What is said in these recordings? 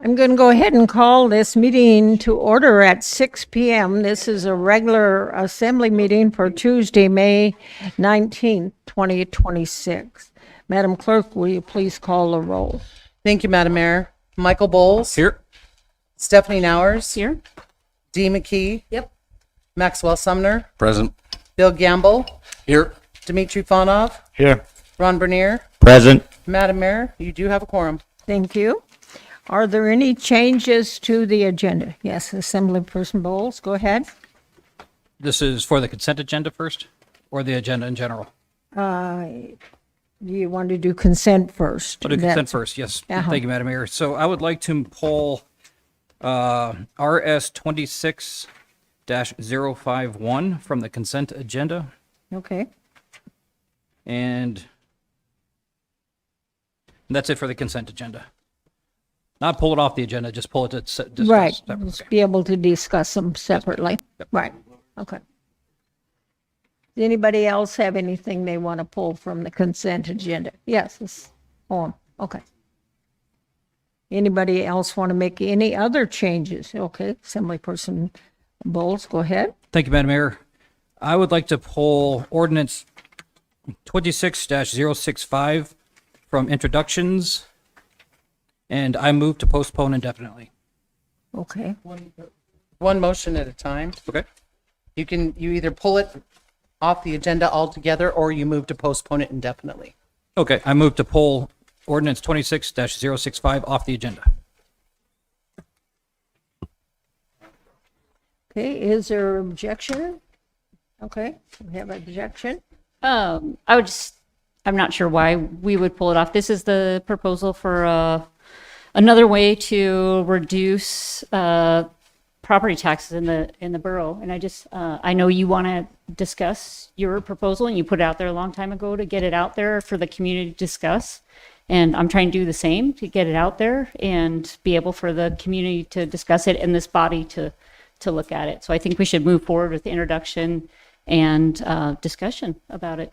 I'm going to go ahead and call this meeting to order at 6 p.m. This is a regular assembly meeting for Tuesday, May 19th, 2026. Madam Clerk, will you please call the roll? Thank you, Madam Mayor. Michael Bowles. Here. Stephanie Nowers. Here. Dee McKee. Yep. Maxwell Sumner. Present. Bill Gamble. Here. Dmitry Fonov. Here. Ron Bernier. Present. Madam Mayor, you do have a quorum. Thank you. Are there any changes to the agenda? Yes, Assemblyperson Bowles, go ahead. This is for the consent agenda first, or the agenda in general? Do you want to do consent first? I'll do consent That's- first, yes. Uh-huh. Thank you, Madam Mayor. So I would like to pull RS 26-051 from the consent agenda, Okay, and that's it for the consent agenda. Not pull it off the agenda, just pull it to discuss. right. separately. Just be able to discuss them separately. Right, okay. Does anybody else have anything they want to pull from the consent agenda? Yes, it's on, okay. Anybody else want to make any other changes? Okay, Assemblyperson Bowles, go ahead. Thank you, Madam Mayor. I would like to pull ordinance 26-065 from introductions, and I move to postpone indefinitely. Okay, One motion at a time. Okay. You either pull it off the agenda altogether or you move to postpone it indefinitely. Okay, I move to pull ordinance 26-065 off the agenda. okay, is there objection? Okay, we have objection. I'm not sure why we would pull it off. This is the proposal for another way to reduce property taxes in the borough. And I know you want to discuss your proposal, and you put it out there a long time ago to get it out there for the community to discuss. And I'm trying to do the same, to get it out there and be able for the community to discuss it and this body to look at it. So I think we should move forward with the introduction and discussion about it.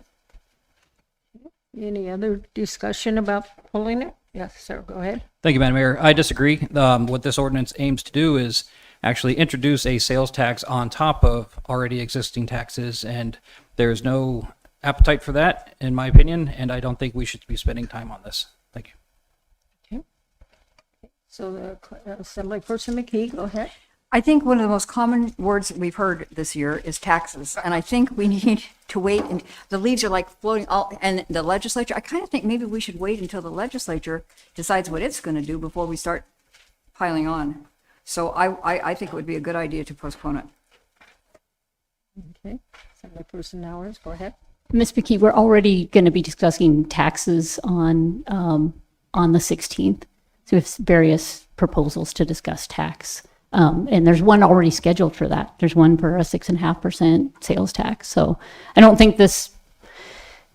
Any other discussion about pulling it? Yes, sir, go ahead. Thank you, Madam Mayor. I disagree. What this ordinance aims to do is actually introduce a sales tax on top of already existing taxes, and there's no appetite for that, in my opinion, and I don't think we should be spending time on this. Thank you. So the Assemblyperson McKee, go ahead. I think one of the most common words that we've heard this year is taxes. And I think we need to wait, and the leaves are like floating all, and the legislature, I kind of think maybe we should wait until the legislature decides what it's going to do before we start piling on. So I think it would be a good idea to postpone it. Okay, Assemblyperson Nowers, go ahead. Ms. McKee, we're already going to be discussing taxes on the 16th. So we have various proposals to discuss tax. And there's one already scheduled for that. There's one for a 6.5% sales tax. So I don't think this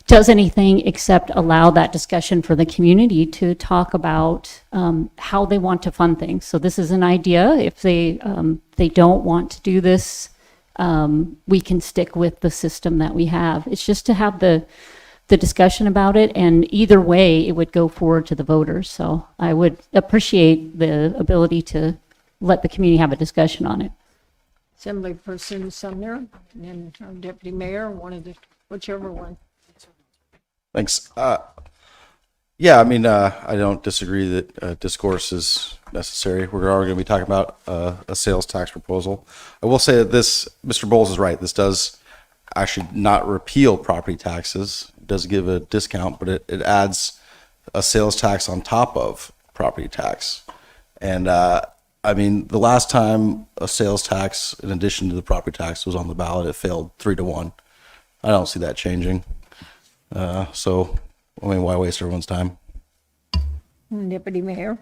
does anything except allow that discussion for the community to talk about how they want to fund things. So this is an idea. If they don't want to do this, we can stick with the system that we have. It's just to have the discussion about it, and either way, it would go forward to the voters. So I would appreciate the ability to let the community have a discussion on it. Assemblyperson Sumner and our Deputy Mayor, whichever one. Thanks. Yeah, I mean, I don't disagree that discourse is necessary. We're already going to be talking about a sales tax proposal. I will say that Mr. Bowles is right. This does actually not repeal property taxes. It does give a discount, but it adds a sales tax on top of property tax. And I mean, the last time a sales tax, in addition to the property tax, was on the ballot, it failed 3-1. I don't see that changing. So, I mean, why waste everyone's time? Deputy Mayor.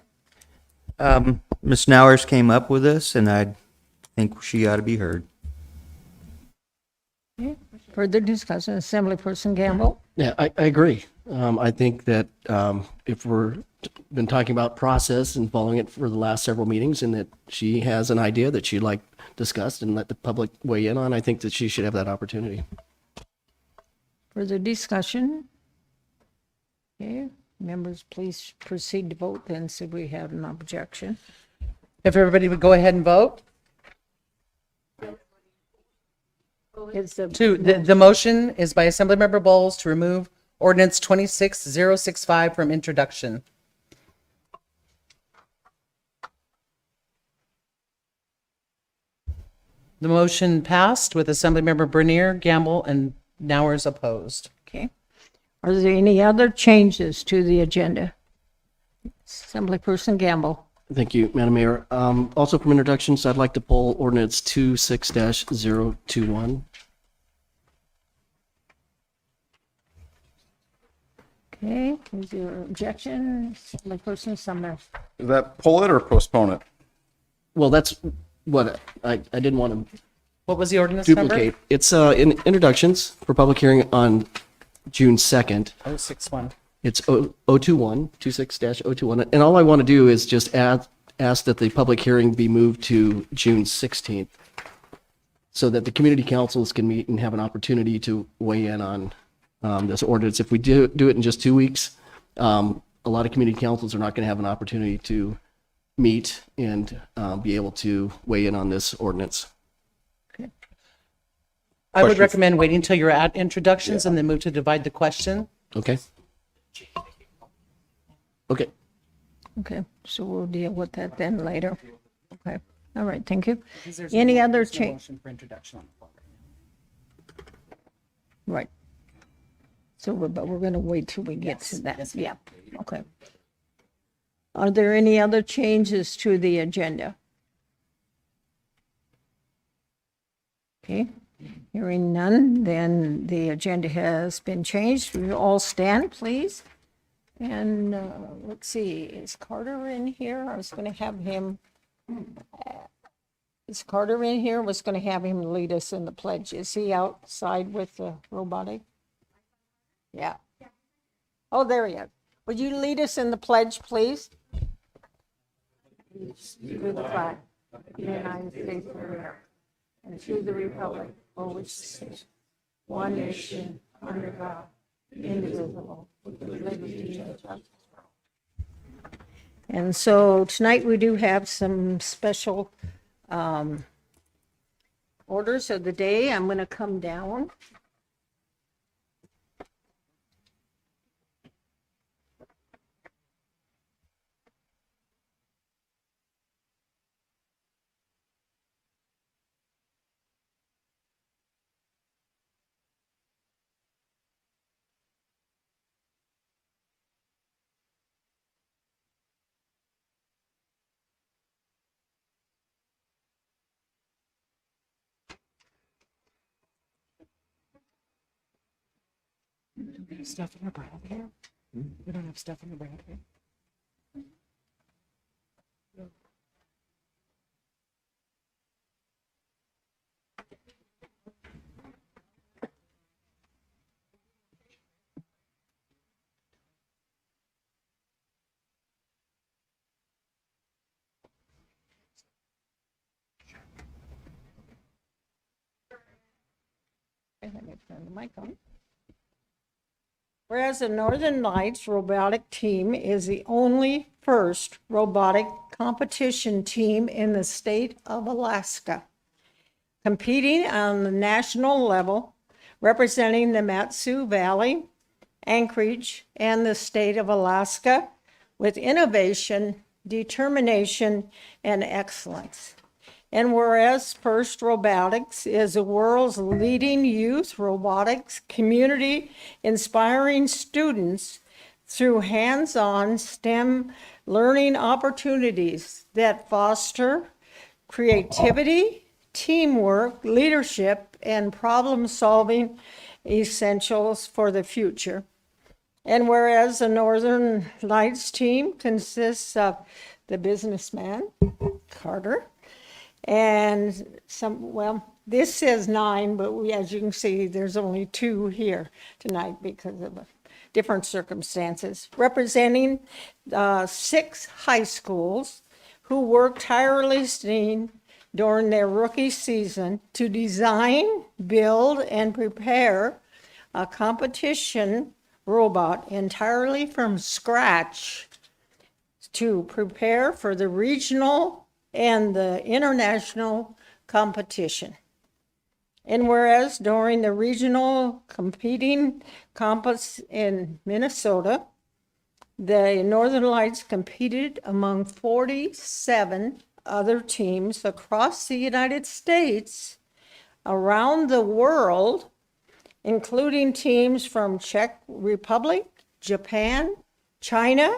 Ms. Nowers came up with this, and I think she ought to be heard. Okay. Further discussion, Assemblyperson Gamble. Yeah, I agree. I think that if been talking about process and following it for the last several meetings, and that she has an idea that she'd like discussed and let the public weigh in on, I think that she should have that opportunity. Further discussion? Okay, Members, please proceed to vote then, so we have an objection. If everybody would go ahead and vote. It's a, The motion is by Assemblymember Bowles to remove ordinance 26065 from introduction. The motion passed with Assemblymember Bernier, Gamble, and Nowers opposed. okay. Are there any other changes to the agenda? Assemblyperson Gamble. Thank you, Madam Mayor. Also from introductions, I'd like to pull ordinance 26-021. Okay, is there an objection? Assemblyperson Sumner. Is that pull it or postpone it? Well, that's what I didn't want to What was the ordinance number? duplicate. It's in introductions for public hearing on June 2nd. 061. It's 021, 26-021. And all I want to do is just ask that the public hearing be moved to June 16th so that the community councils can meet and have an opportunity to weigh in on this ordinance. If we do it in just 2 weeks, a lot of community councils are not going to have an opportunity to meet and be able to weigh in on this ordinance. I would Questions? recommend waiting until you're at introductions and then move to divide the question. Okay? Okay. Okay, so we'll deal with that then later. Okay, all right, thank you. Any other change? Motion for introduction on the floor. Right. So, but we're going to wait till we get to that. yes, Yeah, okay. Are there any other changes to the agenda? Okay, hearing none, then the agenda has been changed. We all stand, please. And let's see, is Carter in here? I was going to have him, is Carter in here? Was going to have him lead us in the pledge. Is he outside with the robotic? Yeah. Oh, there he is. Would you lead us in the pledge, please? To the flag of the United States of America and to the republic for which it stands, one nation, under God, indivisible, with liberty and justice for all. And so tonight we do have some special orders of the day. I'm going to come down. Stuff in your brown here? We don't have stuff in your brown here? Okay, let me turn the mic on. Whereas the Northern Lights robotic team is the only first robotic competition team in the state of Alaska, competing on the national level, representing the Matsu Valley, Anchorage, and the state of Alaska with innovation, determination, and excellence. And whereas First Robotics is the world's leading youth robotics community, inspiring students through hands-on STEM learning opportunities that foster creativity, teamwork, leadership, and problem-solving essentials for the future. And whereas the Northern Lights team consists of the businessman, Carter, and some, well, this says 9, but as you can see, there's only 2 here tonight because of different circumstances, representing 6 high schools who worked tirelessly during their rookie season to design, build, and prepare a competition robot entirely from scratch to prepare for the regional and the international competition. And whereas during the regional competing contest in Minnesota, the Northern Lights competed among 47 other teams across the United States, around the world, including teams from Czech Republic, Japan, China,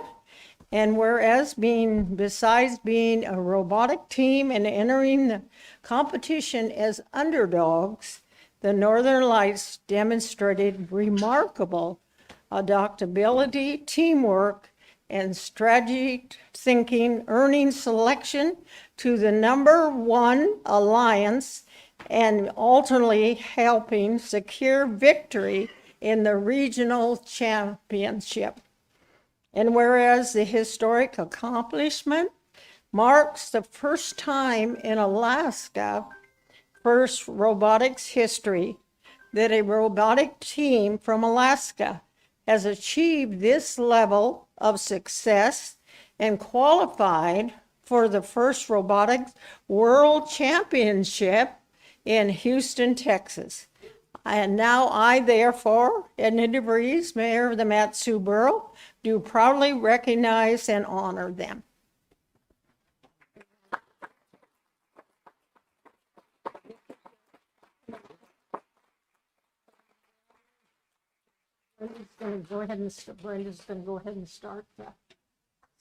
and whereas besides being a robotic team and entering the competition as underdogs, the Northern Lights demonstrated remarkable adaptability, teamwork, and strategic thinking, earning selection to the #1 alliance and ultimately helping secure victory in the regional championship. And whereas the historic accomplishment marks the first time in Alaska, first robotics history, that a robotic team from Alaska has achieved this level of success and qualified for the first robotics world championship in Houston, Texas. And now I, therefore, Edna DeVries, Mayor of the Mat-Su Borough, do proudly recognize and honor them. Brenda's going to go ahead and start.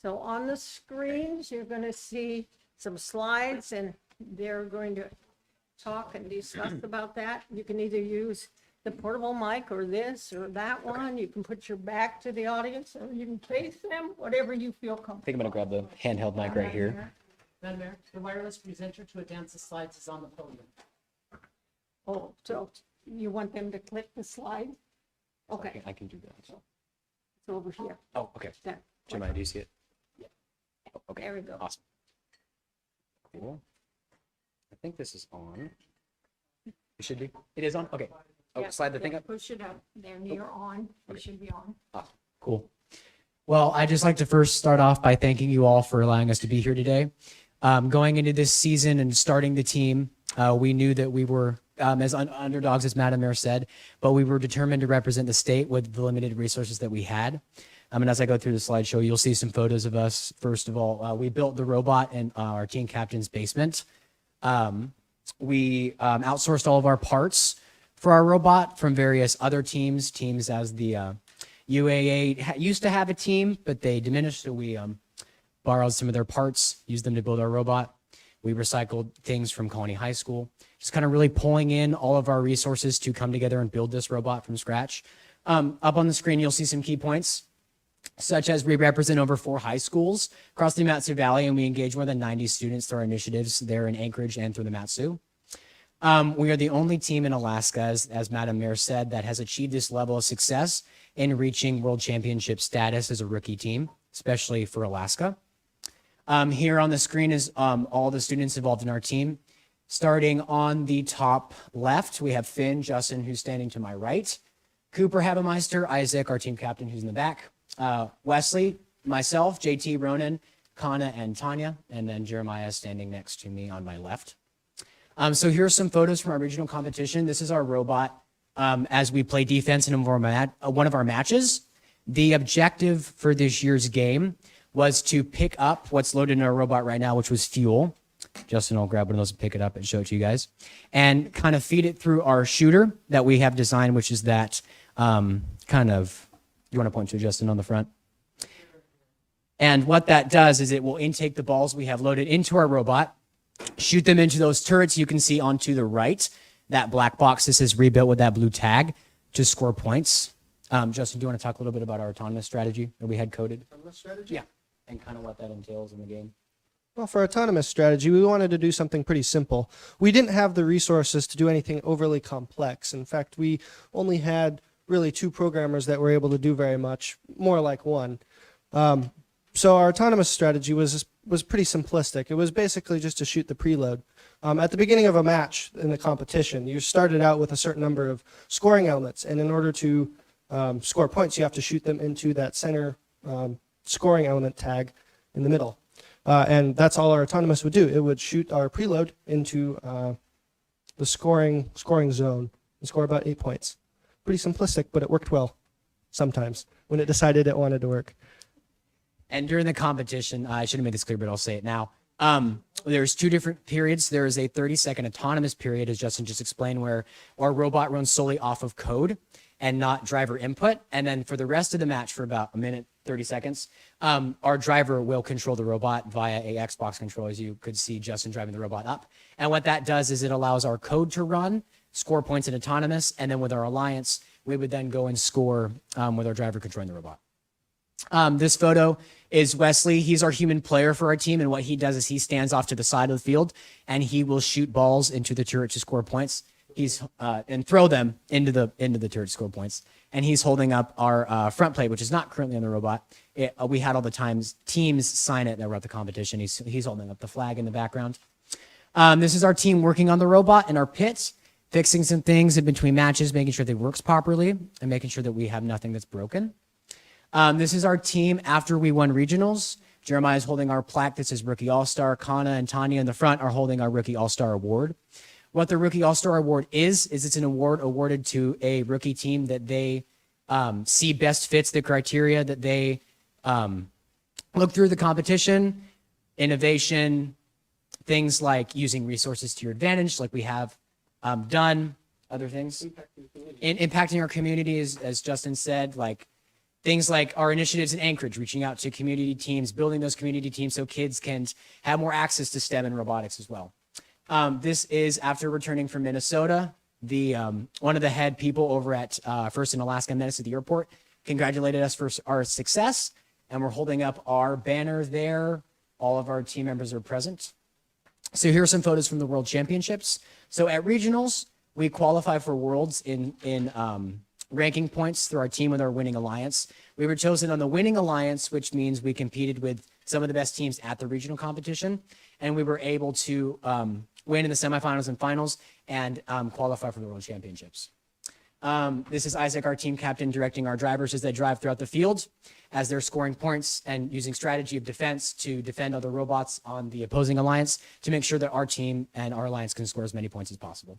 So on the screens, you're going to see some slides, and they're going to talk and discuss about that. You can either use the portable mic or this or that one. You can put your back to the audience, or you can face them, whatever you feel comfortable. I think I'm going to grab the handheld mic right here. Madam Mayor, the wireless presenter to advance the slides is on the podium. Oh, so you want them to click the slide? Okay, I can do that. it's over here. Oh, okay. There. Jim, do you see it? Oh, okay. There we go. Awesome. Cool. I think this is on. It should be. It is on? Okay. Oh, Yeah, slide the thing yeah, up. Push it up. There, you're on. You should be on. Awesome. Cool. Well, I'd just like to first start off by thanking you all for allowing us to be here today. Going into this season and starting the team, we knew that we were as underdogs, as Madam Mayor said, but we were determined to represent the state with the limited resources that we had. And as I go through the slideshow, you'll see some photos of us. First of all, we built the robot in our team captain's basement. We outsourced all of our parts for our robot from various other teams as the UAA used to have a team, but they diminished, so we borrowed some of their parts, used them to build our robot. We recycled things from Colony High School, just kind of really pulling in all of our resources to come together and build this robot from scratch. Up on the screen, you'll see some key points, such as we represent over 4 high schools across the Mat-Su Valley, and we engage more than 90 students through our initiatives there in Anchorage and through the Mat-Su. We are the only team in Alaska, as Madam Mayor said, that has achieved this level of success in reaching world championship status as a rookie team, especially for Alaska. Here on the screen is all the students involved in our team. Starting on the top left, we have Finn, Justin, who's standing to my right, Cooper Habemeister, Isaac, our team captain, who's in the back, Wesley, myself, JT, Ronan, Kana, and Tanya, and then Jeremiah standing next to me on my left. So here are some photos from our regional competition. This is our robot as we play defense in one of our matches. The objective for this year's game was to pick up what's loaded in our robot right now, which was fuel. Justin will grab one of those and pick it up and show it to you guys. And kind of feed it through our shooter that we have designed, which is that kind of, you want to point to Justin on the front? And what that does is it will intake the balls we have loaded into our robot, shoot them into those turrets you can see onto the right. That black box, this is rebuilt with that blue tag to score points. Justin, do you want to talk a little bit about our autonomous strategy that we had coded? Autonomous strategy? Yeah, and kind of what that entails in the game. Well, for autonomous strategy, we wanted to do something pretty simple. We didn't have the resources to do anything overly complex. In fact, we only had really 2 programmers that were able to do very much, more like one. So our autonomous strategy was pretty simplistic. It was basically just to shoot the preload. At the beginning of a match in the competition, you started out with a certain number of scoring elements, and in order to score points, you have to shoot them into that center scoring element tag in the middle. And that's all our autonomous would do. It would shoot our preload into the scoring zone and score about 8 points. Pretty simplistic, but it worked well sometimes when it decided it wanted to work. And during the competition, I should have made this clear, but I'll say it now. There's two different periods. There is a 30-second autonomous period, as Justin just explained, where our robot runs solely off of code and not driver input. And then for the rest of the match, for about a minute, 30 seconds, our driver will control the robot via a Xbox controller, as you could see Justin driving the robot up. And what that does is it allows our code to run, score points in autonomous, and then with our alliance, we would then go and score with our driver controlling the robot. This photo is Wesley. He's our human player for our team, and what he does is he stands off to the side of the field, and he will shoot balls into the turret to score points. And throw them into the turret to score points. And he's holding up our front plate, which is not currently on the robot. We had all the teams sign it that were at the competition. He's holding up the flag in the background. This is our team working on the robot in our pit, fixing some things in between matches, making sure that it works properly, and making sure that we have nothing that's broken. This is our team after we won regionals. Jeremiah is holding our plaque that says Rookie All-Star. Kana and Tanya in the front are holding our Rookie All-Star Award. What the Rookie All-Star Award is it's an award awarded to a rookie team that they see best fits the criteria that they look through the competition, innovation, things like using resources to your advantage, like we have done, other things. Impacting our community, as Justin said, like things like our initiatives in Anchorage, reaching out to community teams, building those community teams so kids can have more access to STEM and robotics as well. This is after returning from Minnesota. One of the head people over at First and Alaska met us at the airport, congratulated us for our success, and we're holding up our banner there. All of our team members are present. So here are some photos from the World Championships. So at regionals, we qualify for Worlds in ranking points through our team with our winning alliance. We were chosen on the winning alliance, which means we competed with some of the best teams at the regional competition, and we were able to win in the semifinals and finals and qualify for the World Championships. This is Isaac, our team captain, directing our drivers as they drive throughout the field as they're scoring points and using strategy of defense to defend other robots on the opposing alliance to make sure that our team and our alliance can score as many points as possible.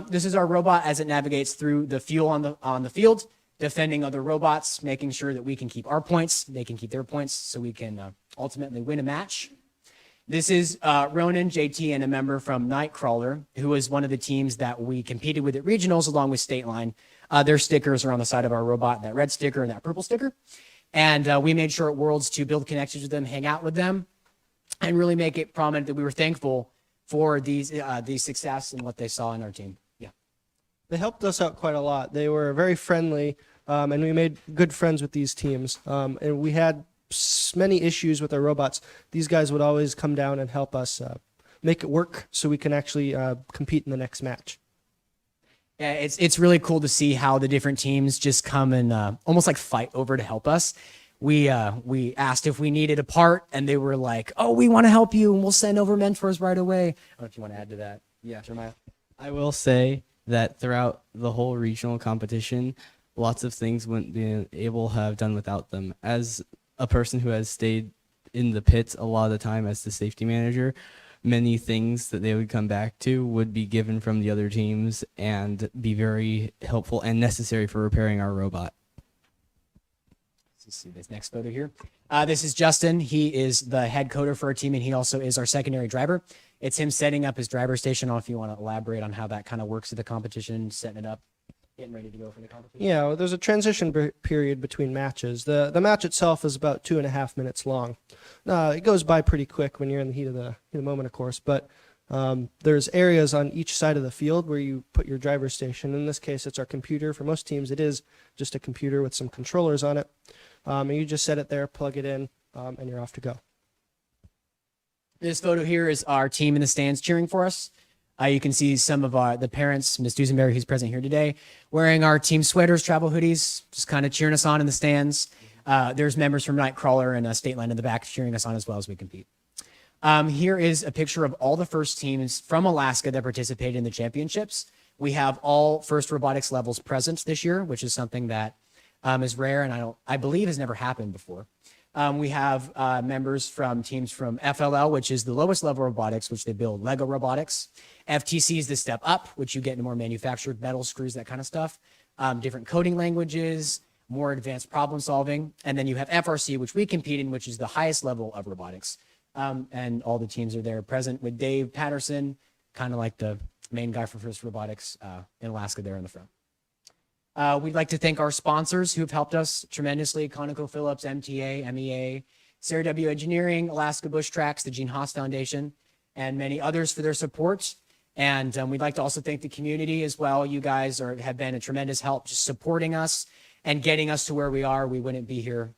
This is our robot as it navigates through the fuel on the field, defending other robots, making sure that we can keep our points, they can keep their points, so we can ultimately win a match. This is Ronan, JT, and a member from Nightcrawler, who was one of the teams that we competed with at regionals along with State Line. Their stickers are on the side of our robot, that red sticker and that purple sticker. And we made sure at Worlds to build connections with them, hang out with them, and really make it prominent that we were thankful for these success and what they saw in our team. Yeah. They helped us out quite a lot. They were very friendly, and we made good friends with these teams. And we had many issues with our robots. These guys would always come down and help us make it work so we can actually compete in the next match. Yeah, it's really cool to see how the different teams just come and almost like fight over to help us. We asked if we needed a part, and they were like, "Oh, we want to help you, and we'll send over mentors right away." I don't know if you want to add to that. Yeah, Jeremiah. I will say that throughout the whole regional competition, lots of things wouldn't be able to have done without them. As a person who has stayed in the pits a lot of the time as the safety manager, many things that they would come back to would be given from the other teams and be very helpful and necessary for repairing our robot. Let's see this next photo here. This is Justin. He is the head coder for our team, and he also is our secondary driver. It's him setting up his driver station. I don't know if you want to elaborate on how that kind of works at the competition, setting it up, getting ready to go for the competition. Yeah, well, there's a transition period between matches. The match itself is about 2.5 minutes long. It goes by pretty quick when you're in the heat of the moment, of course, but there's areas on each side of the field where you put your driver station. In this case, it's our computer. For most teams, it is just a computer with some controllers on it. And you just set it there, plug it in, and you're off to go. This photo here is our team in the stands cheering for us. You can see some of the parents, Ms. Dusenberry, who's present here today, wearing our team sweaters, travel hoodies, just kind of cheering us on in the stands. There's members from Nightcrawler and State Line in the back cheering us on as well as we compete. Here is a picture of all the first teams from Alaska that participated in the championships. We have all FIRST robotics levels present this year, which is something that is rare and I believe has never happened before. We have members from teams from FLL, which is the lowest level robotics, which they build Lego robotics. FTC is the step up, which you get into more manufactured metal screws, that kind of stuff. Different coding languages, more advanced problem solving. And then you have FRC, which we compete in, which is the highest level of robotics. And all the teams are there present with Dave Patterson, kind of like the main guy for FIRST Robotics in Alaska there in the front. We'd like to thank our sponsors who've helped us tremendously: ConocoPhillips, MTA, MEA, Sarah W. Engineering, Alaska Bush Tracks, the Gene Haas Foundation, and many others for their support. And we'd like to also thank the community as well. You guys have been a tremendous help just supporting us and getting us to where we are. We wouldn't be here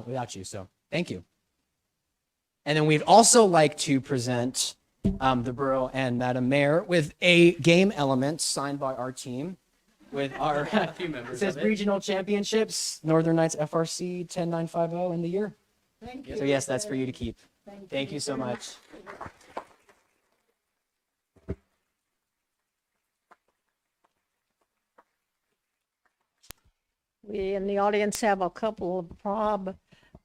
without you. So thank you. And then we'd also like to present the borough and Madam Mayor with a game element signed by our team with our it says regional championships, Northern Knights FRC 10950 in the year. Thank you. So yes, that's for you to keep. Thank you so much. We in the audience have a couple of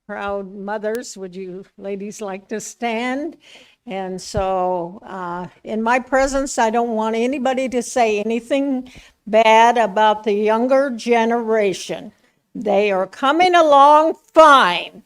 proud mothers. Would you ladies like to stand? And so in my presence, I don't want anybody to say anything bad about the younger generation. They are coming along fine.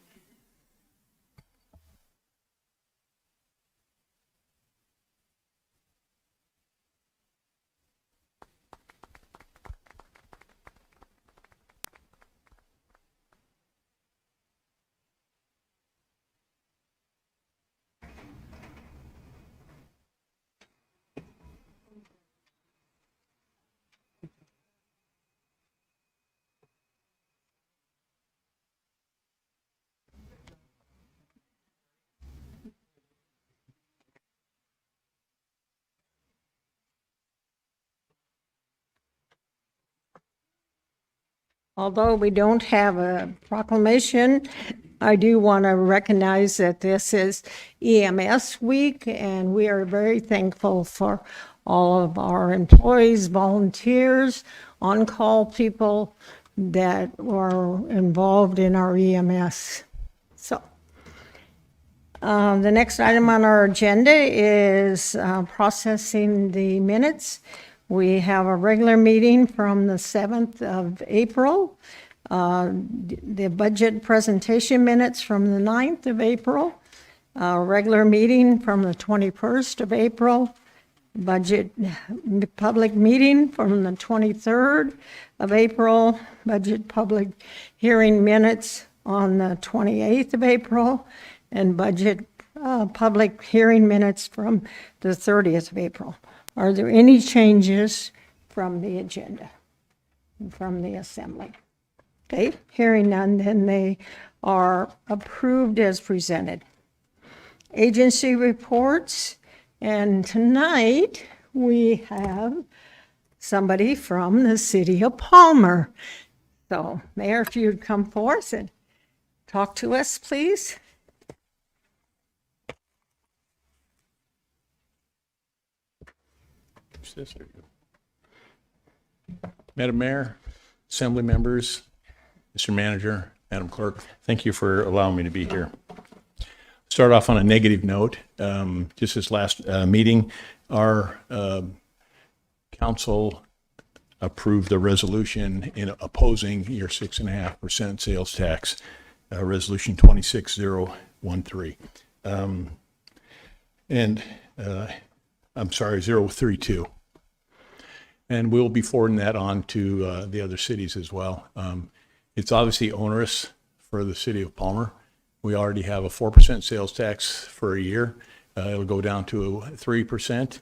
Although we don't have a proclamation, I do want to recognize that this is EMS week, and we are very thankful for all of our employees, volunteers, on-call people that were involved in our EMS. So the next item on our agenda is processing the minutes. We have a regular meeting from the 7th of April, the budget presentation minutes from the 9th of April, a regular meeting from the 21st of April, budget public meeting from the 23rd of April, budget public hearing minutes on the 28th of April, and budget public hearing minutes from the 30th of April. Are there any changes from the agenda, from the assembly? Okay, hearing none, then they are approved as presented. Agency reports, and tonight we have somebody from the city of Palmer. So, Mayor, if you'd come forth and talk to us, please. Madam Mayor, Assembly members, Mr. Manager, Madam Clerk, thank you for allowing me to be here. Start off on a negative note. Just this last meeting, our council approved a resolution in opposing your 6.5% sales tax, resolution 26013. I'm sorry, 032. And we'll be forwarding that on to the other cities as well. It's obviously onerous for the city of Palmer. We already have a 4% sales tax for a year. It'll go down to 3%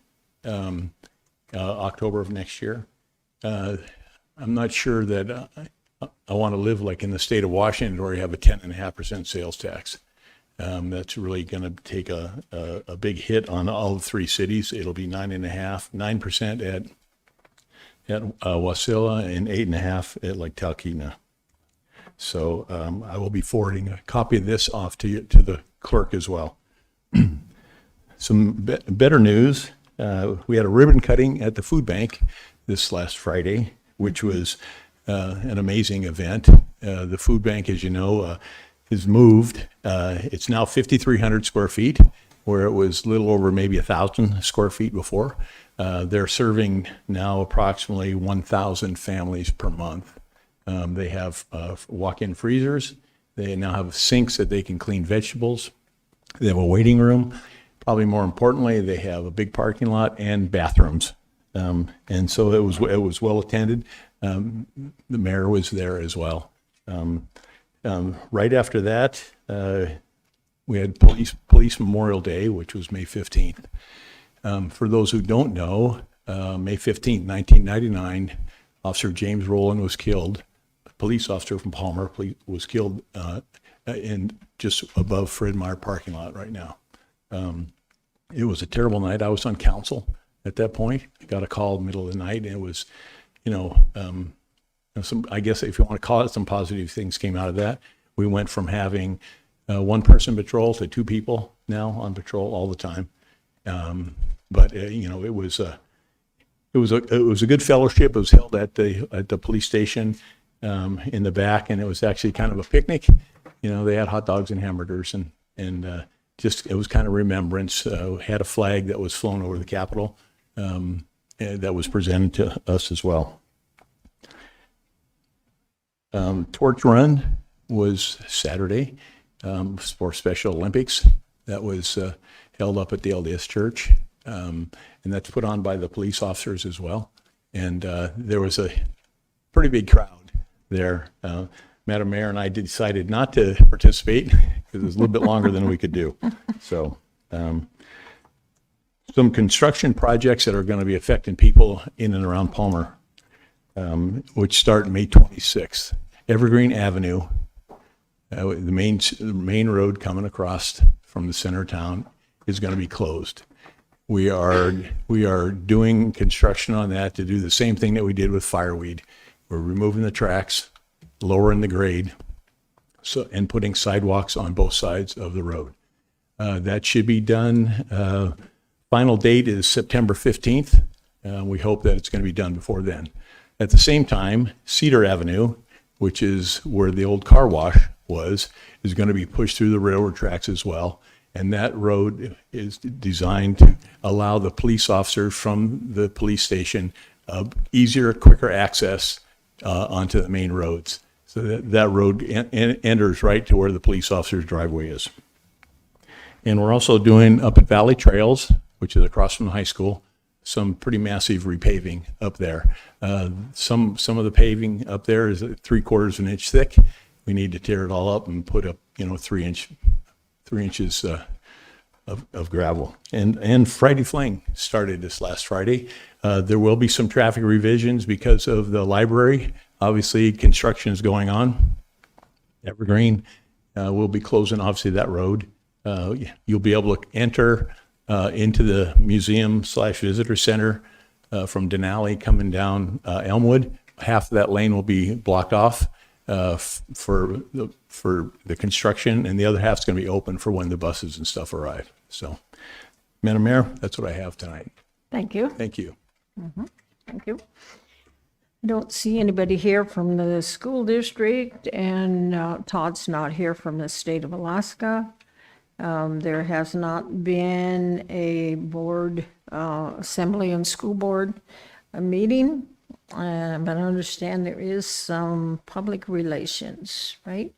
October of next year. I'm not sure that I want to live like in the state of Washington where you have a 10.5% sales tax. That's really going to take a big hit on all three cities. It'll be 9% at Wasilla and 8.5% at Lake Talkeetna. So I will be forwarding a copy of this off to the clerk as well. Some better news. we had a ribbon cutting at the food bank this last Friday, which was an amazing event. The food bank, as you know, is moved. It's now 5,300 square feet, where it was a little over maybe 1,000 square feet before. They're serving now approximately 1,000 families per month. They have walk-in freezers. They now have sinks that they can clean vegetables. They have a waiting room. Probably more importantly, they have a big parking lot and bathrooms. And so it was well attended. The mayor was there as well. Right after that, we had Police Memorial Day, which was May 15th. For those who don't know, May 15th, 1999, Officer James Rowland was killed. A police officer from Palmer was killed in just above Fred Meyer parking lot right now. It was a terrible night. I was on council at that point. I got a call in the middle of the night, and it was, I guess if you want to call it, some positive things came out of that. We went from having one person patrol to two people now on patrol all the time. But it was a good fellowship. It was held at the police station in the back, and it was actually kind of a picnic. They had hot dogs and hamburgers, and just it was kind of remembrance. Had a flag that was flown over the Capitol that was presented to us as well. Torch Run was Saturday for Special Olympics. That was held up at the LDS Church, and that's put on by the police officers as well. And there was a pretty big crowd there. Madam Mayor and I decided not to participate because it was a little bit longer than we could do. So some construction projects that are going to be affecting people in and around Palmer, which start May 26th. Evergreen Avenue, the main road coming across from the center of town, is going to be closed. We are doing construction on that to do the same thing that we did with Fireweed. We're removing the tracks, lowering the grade, and putting sidewalks on both sides of the road. That should be done. Final date is September 15th. We hope that it's going to be done before then. At the same time, Cedar Avenue, which is where the old car wash was, is going to be pushed through the railroad tracks as well. And that road is designed to allow the police officers from the police station easier, quicker access onto the main roads. So that road enters right to where the police officer's driveway is. And we're also doing up at Valley Trails, which is across from the high school, some pretty massive repaving up there. Some of the paving up there is 3/4 of an inch thick. We need to tear it all up and put up, 3 inches of gravel. And Friday Fling started this last Friday. There will be some traffic revisions because of the library. Obviously, construction is going on. Evergreen will be closing, obviously, that road. You'll be able to enter into the museum/visitor center from Denali coming down Elmwood. Half of that lane will be blocked off for the construction, and the other half's going to be open for when the buses and stuff arrive. So, Madam Mayor, that's what I have tonight. Thank you. Thank you. Thank you. I don't see anybody here from the school district, and Todd's not here from the state of Alaska. There has not been a board, assembly and school board meeting, but I understand there is some public relations, right?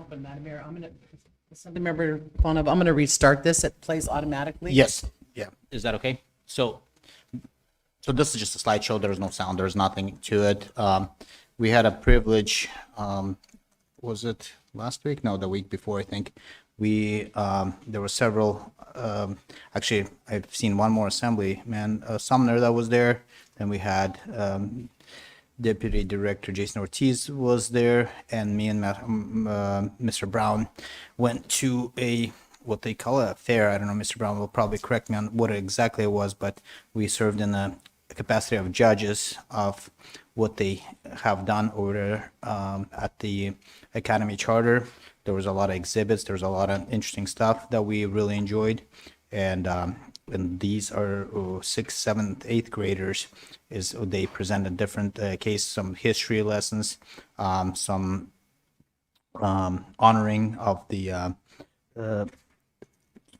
But Madam Mayor, Assembly-member Ponov, I'm going to restart this. It plays automatically. Yes, yeah. Is that okay? So this is just a slideshow. There's no sound. There's nothing to it. We had a privilege, was it last week? No, the week before, I think. There were several, actually, I've seen one more assemblyman, Sumner, that was there. Then we had Deputy Director Jason Ortiz was there, and me and Mr. Brown went to what they call a fair. I don't know, Mr. Brown will probably correct me on what exactly it was, but we served in the capacity of judges of what they have done over there at the Academy Charter. There was a lot of exhibits. There was a lot of interesting stuff that we really enjoyed. And these are 6th, 7th, 8th graders. They presented different cases, some history lessons, some honoring of the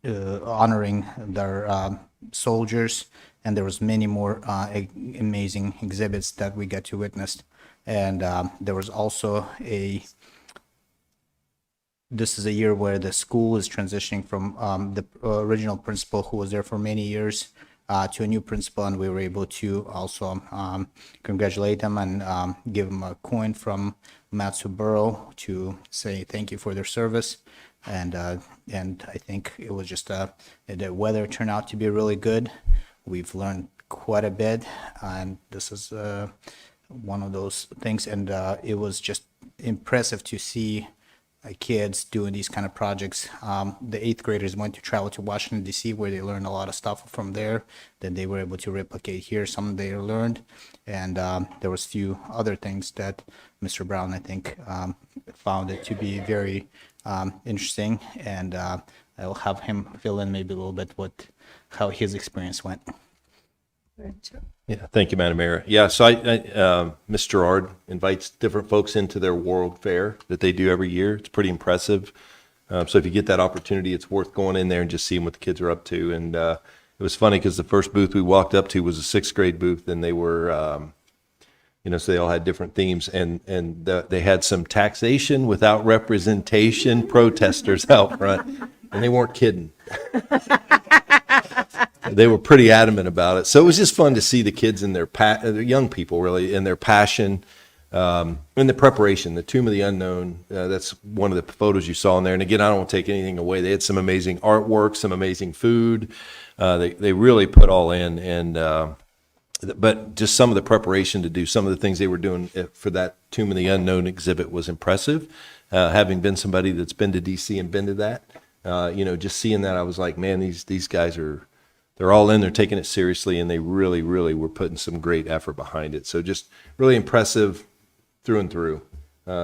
honoring their soldiers, and there was many more amazing exhibits that we get to witness. And there was also this is a year where the school is transitioning from the original principal who was there for many years to a new principal, and we were able to also congratulate them and give them a coin from Matsuburgo to say thank you for their service. And I think it was just the weather turned out to be really good. We've learned quite a bit, and this is one of those things. And it was just impressive to see kids doing these kind of projects. The 8th graders went to travel to Washington, D.C., where they learned a lot of stuff from there that they were able to replicate here. Some they learned, and there was few other things that Mr. Brown, I think, found it to be very interesting, and I'll have him fill in maybe a little bit how his experience went. Yeah, thank you, Madam Mayor. Yeah, so Ms. Gerard invites different folks into their World Fair that they do every year. It's pretty impressive. So if you get that opportunity, it's worth going in there and just seeing what the kids are up to. And it was funny because the first booth we walked up to was a 6th grade booth, and they were, so they all had different themes, and they had some taxation without representation protesters out front, and they weren't kidding. They were pretty adamant about it. So it was just fun to see the kids in their young people really in their passion, and the preparation. The Tomb of the Unknown. That's one of the photos you saw in there. And again, I don't want to take anything away. They had some amazing artwork, some amazing food. They really put all in, and but just some of the preparation to do some of the things they were doing for that Tomb of the Unknown exhibit was impressive. Having been somebody that's been to DC and been to that, just seeing that, I was like, man, these guys they're all in, they're taking it seriously, and they really, really were putting some great effort behind it. So just really impressive through and through,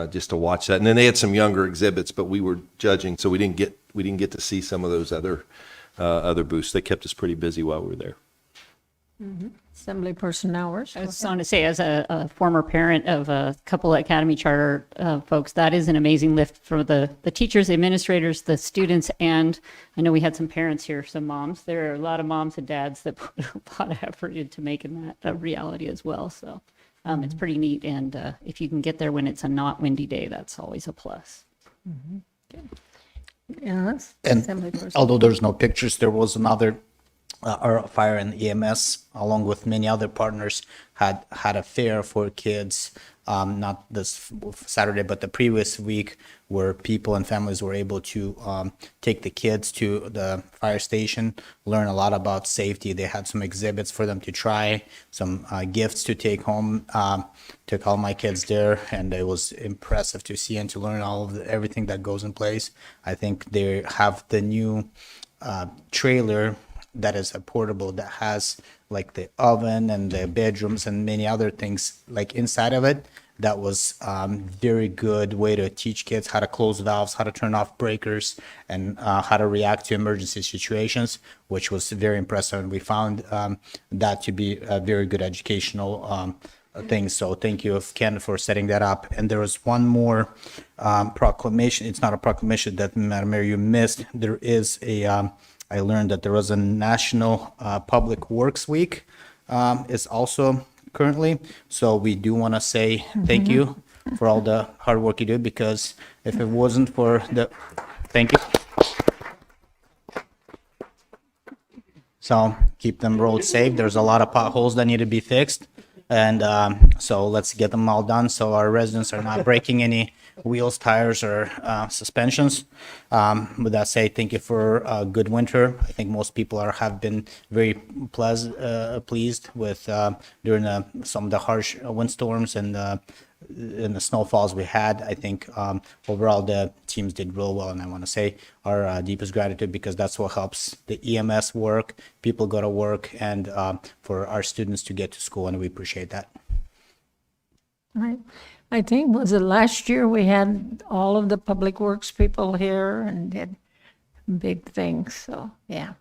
just to watch that. And then they had some younger exhibits, but we were judging, so we didn't get to see some of those other booths. They kept us pretty busy while we were there. Mm-hmm. Assembly person hours. I was going to say, as a former parent of a couple of Academy Charter folks, that is an amazing lift for the teachers, the administrators, the students, and I know we had some parents here, some moms. There are a lot of moms and dads that put a lot of effort into making that a reality as well. So it's pretty neat, and if you can get there when it's a not windy day, that's always a plus. Mm-hmm. Good. Yes. And although there's no pictures, there was another. Our fire and EMS, along with many other partners, had a fair for kids, not this Saturday, but the previous week, where people and families were able to take the kids to the fire station, learn a lot about safety. They had some exhibits for them to try, some gifts to take home. Took all my kids there, and it was impressive to see and to learn everything that goes in place. I think they have the new trailer that is a portable that has like the oven and the bedrooms and many other things like inside of it. That was very good way to teach kids how to close valves, how to turn off breakers, and how to react to emergency situations, which was very impressive. And we found that to be a very good educational thing. So thank you, Ken, for setting that up. And there was one more proclamation. It's not a proclamation that, Madam Mayor, you missed. There is I learned that there was a National Public Works Week is also currently. So we do want to say thank you for all the hard work you do, because if it wasn't for thank you. So keep them roads safe. There's a lot of potholes that need to be fixed. And so let's get them all done so our residents are not breaking any wheels, tires, or suspensions. With that said, thank you for a good winter. I think most people have been very pleased with during some of the harsh windstorms and the snowfalls we had. I think overall the teams did real well, and I want to say our deepest gratitude, because that's what helps the EMS work, people go to work, and for our students to get to school, and we appreciate that. I think, was it last year we had all of the public works people here and did big things, so, yeah.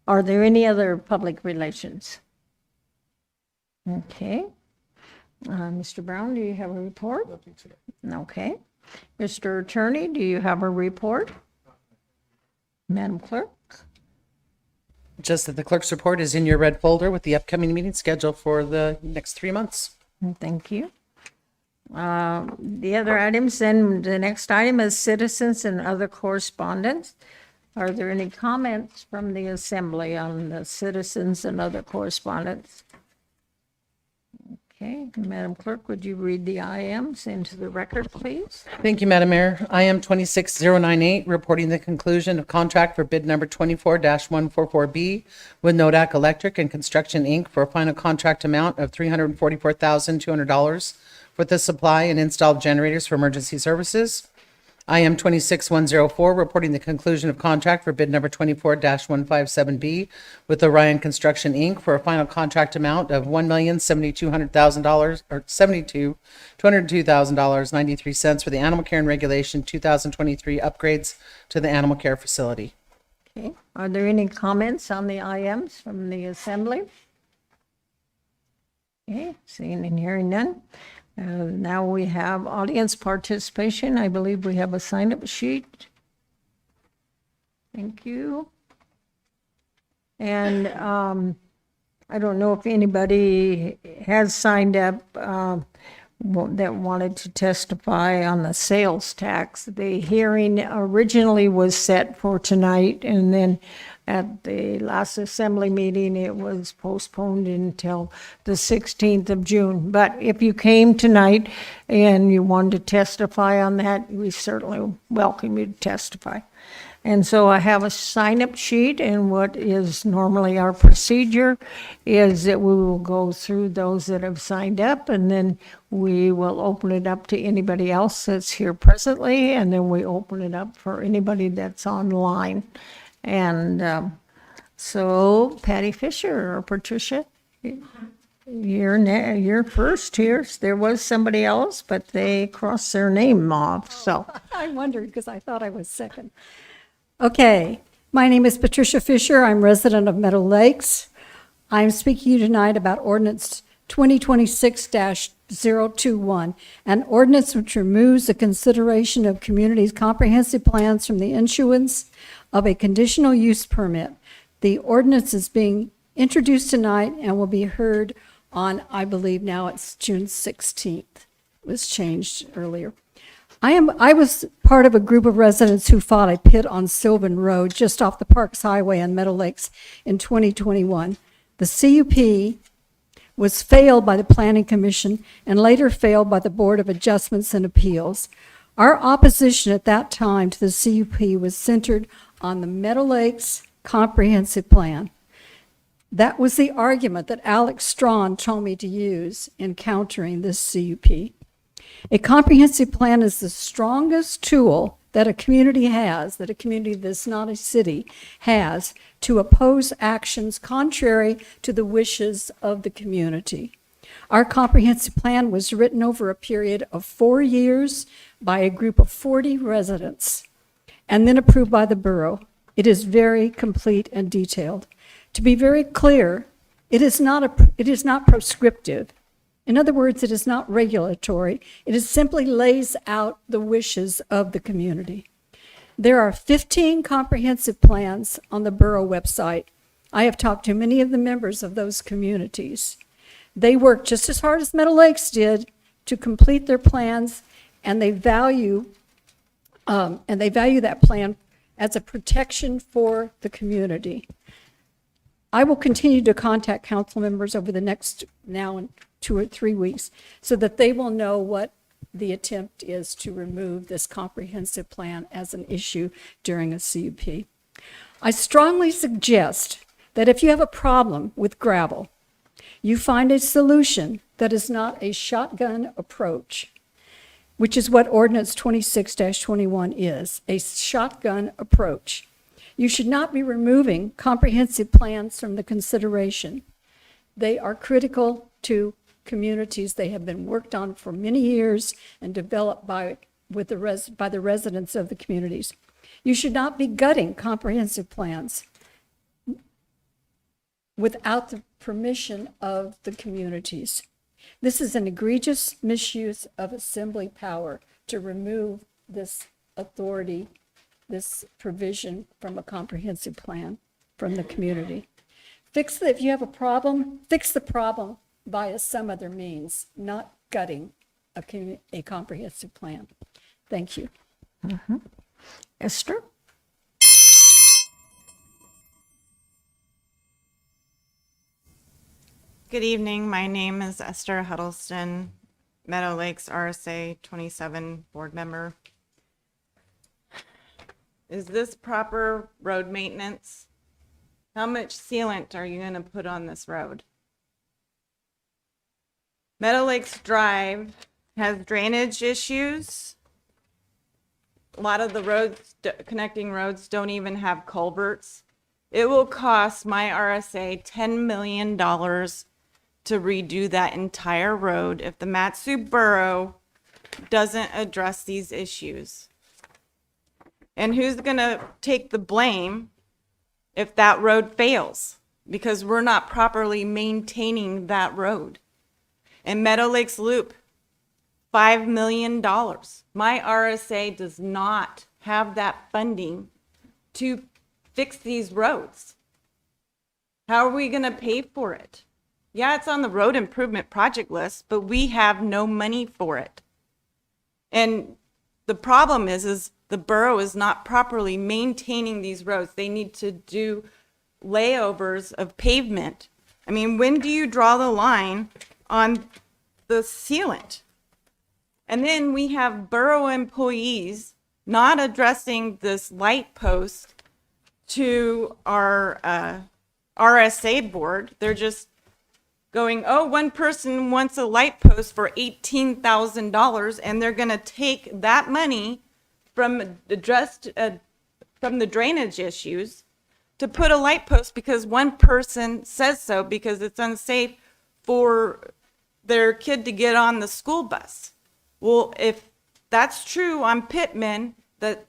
Are there any other public relations? Okay. Mr. Brown, do you have a report? Okay. Mr. Attorney, do you have a report? Madam Clerk? Just that the clerk's report is in your red folder with the upcoming meeting schedule for the next 3 months. Thank you. The other items, then the next item is citizens and other correspondence. Are there any comments from the assembly on the citizens and other correspondence? Okay, Madam Clerk, would you read the IMs into the record, please? Thank you, Madam Mayor. IM 26098, reporting the conclusion of contract for bid number 24-144B with Nodak Electric and Construction, Inc. for a final contract amount of $344,200 for the supply and install of generators for emergency services. IM 26104, reporting the conclusion of contract for bid number 24-157B with Orion Construction, Inc. for a final contract amount of $1,072,000 or $202,093 for the Animal Care and Regulation 2023 upgrades to the animal care facility. Okay, are there any comments on the IMs from the assembly? Okay, seeing and hearing none. Now we have audience participation. I believe we have a sign-up sheet. Thank you. And I don't know if anybody has signed up that wanted to testify on the sales tax. The hearing originally was set for tonight, and then at the last assembly meeting, it was postponed until the 16th of June. But if you came tonight and you wanted to testify on that, we certainly welcome you to testify. And so I have a sign-up sheet, and what is normally our procedure is that we will go through those that have signed up, and then we will open it up to anybody else that's here presently, and then we open it up for anybody that's online. And so Patty Fisher or Patricia, you're first here. There was somebody else, but they crossed their name off, so. I wondered because I thought I was second. Okay, my name is Patricia Fisher. I'm resident of Meadow Lakes. I'm speaking to you tonight about ordinance 2026-021, an ordinance which removes the consideration of communities' comprehensive plans from the issuance of a conditional use permit. The ordinance is being introduced tonight and will be heard on, I believe now it's June 16th. It was changed earlier. I was part of a group of residents who fought a pit on Sylvan Road just off the Parks Highway in Meadow Lakes in 2021. The CUP was failed by the Planning Commission and later failed by the Board of Adjustments and Appeals. Our opposition at that time to the CUP was centered on the Meadow Lakes Comprehensive Plan. That was the argument that Alex Strawn told me to use in countering this CUP. A comprehensive plan is the strongest tool that a community has, that a community that's not a city has, to oppose actions contrary to the wishes of the community. Our comprehensive plan was written over a period of 4 years by a group of 40 residents and then approved by the borough. It is very complete and detailed. To be very clear, it is not prescriptive. In other words, it is not regulatory. It is simply lays out the wishes of the community. There are 15 comprehensive plans on the borough website. I have talked to many of the members of those communities. They work just as hard as Meadow Lakes did to complete their plans, and they value that plan as a protection for the community. I will continue to contact council members over the next now and 2 or 3 weeks so that they will know what the attempt is to remove this comprehensive plan as an issue during a CUP. I strongly suggest that if you have a problem with gravel, you find a solution that is not a shotgun approach, which is what Ordinance 26-21 is, a shotgun approach. You should not be removing comprehensive plans from the consideration. They are critical to communities. They have been worked on for many years and developed by the residents of the communities. You should not be gutting comprehensive plans without the permission of the communities. This is an egregious misuse of assembly power to remove this authority, this provision from a comprehensive plan from the community. If you have a problem, fix the problem via some other means, not gutting a comprehensive plan. Thank you. Esther? Good evening. My name is Esther Huddleston, Meadow Lakes RSA 27 board member. Is this proper road maintenance? How much sealant are you going to put on this road? Meadow Lakes Drive has drainage issues. A lot of the roads, connecting roads, don't even have culverts. It will cost my RSA $10 million to redo that entire road if the Matsu Borough doesn't address these issues. And who's going to take the blame if that road fails? Because we're not properly maintaining that road. And Meadow Lakes Loop, $5 million. My RSA does not have that funding to fix these roads. How are we going to pay for it? Yeah, it's on the road improvement project list, but we have no money for it. And the problem is the borough is not properly maintaining these roads. They need to do layovers of pavement. I mean, when do you draw the line on the sealant? And then we have borough employees not addressing this light post to our RSA board. They're just going, oh, one person wants a light post for $18,000, and they're going to take that money from the drainage issues to put a light post because one person says so because it's unsafe for their kid to get on the school bus. Well, if that's true on Pittman, that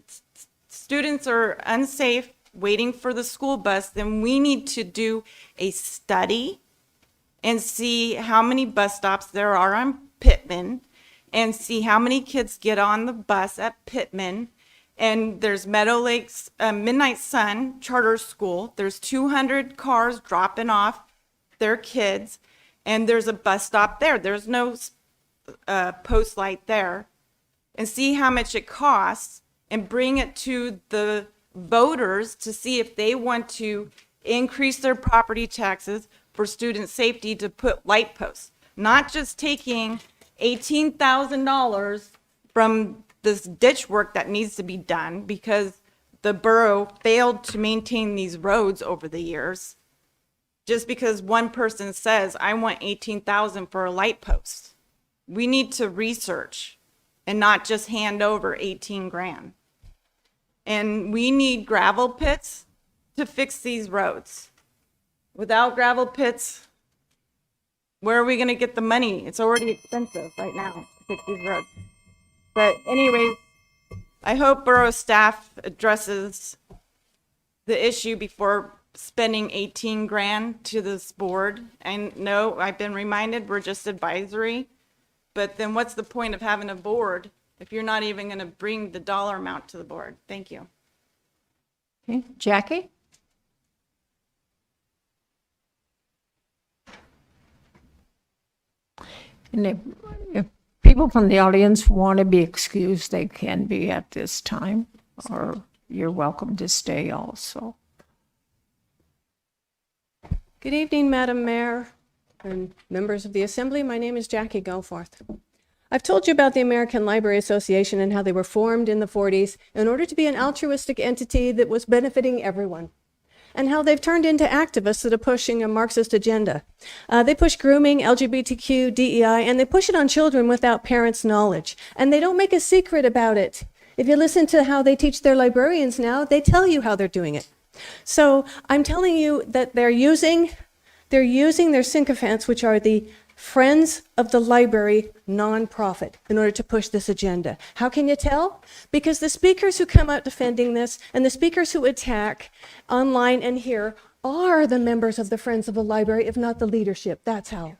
students are unsafe waiting for the school bus, then we need to do a study and see how many bus stops there are on Pittman and see how many kids get on the bus at Pittman. And there's Meadow Lakes Midnight Sun Charter School. There's 200 cars dropping off their kids, and there's a bus stop there. There's no post light there. And see how much it costs and bring it to the voters to see if they want to increase their property taxes for student safety to put light posts, not just taking $18,000 from this ditch work that needs to be done because the borough failed to maintain these roads over the years. Just because one person says, I want $18,000 for a light post. We need to research and not just hand over 18 grand. And we need gravel pits to fix these roads. Without gravel pits, where are we going to get the money? It's already expensive right now to fix these roads. But anyways, I hope borough staff addresses the issue before spending 18 grand to this board. And no, I've been reminded we're just advisory. But then what's the point of having a board if you're not even going to bring the dollar amount to the board? Thank you. Okay, Jackie? And if people from the audience want to be excused, they can be at this time, or you're welcome to stay also. Good evening, Madam Mayor and members of the Assembly. My name is Jackie Goforth. I've told you about the American Library Association and how they were formed in the 40s in order to be an altruistic entity that was benefiting everyone, and how they've turned into activists that are pushing a Marxist agenda. They push grooming, LGBTQ, DEI, and they push it on children without parents' knowledge. And they don't make a secret about it. If you listen to how they teach their librarians now, they tell you how they're doing it. So I'm telling you that they're using their sycophants, which are the Friends of the Library nonprofit, in order to push this agenda. How can you tell? Because the speakers who come out defending this and the speakers who attack online and here are the members of the Friends of the Library, if not the leadership. That's how.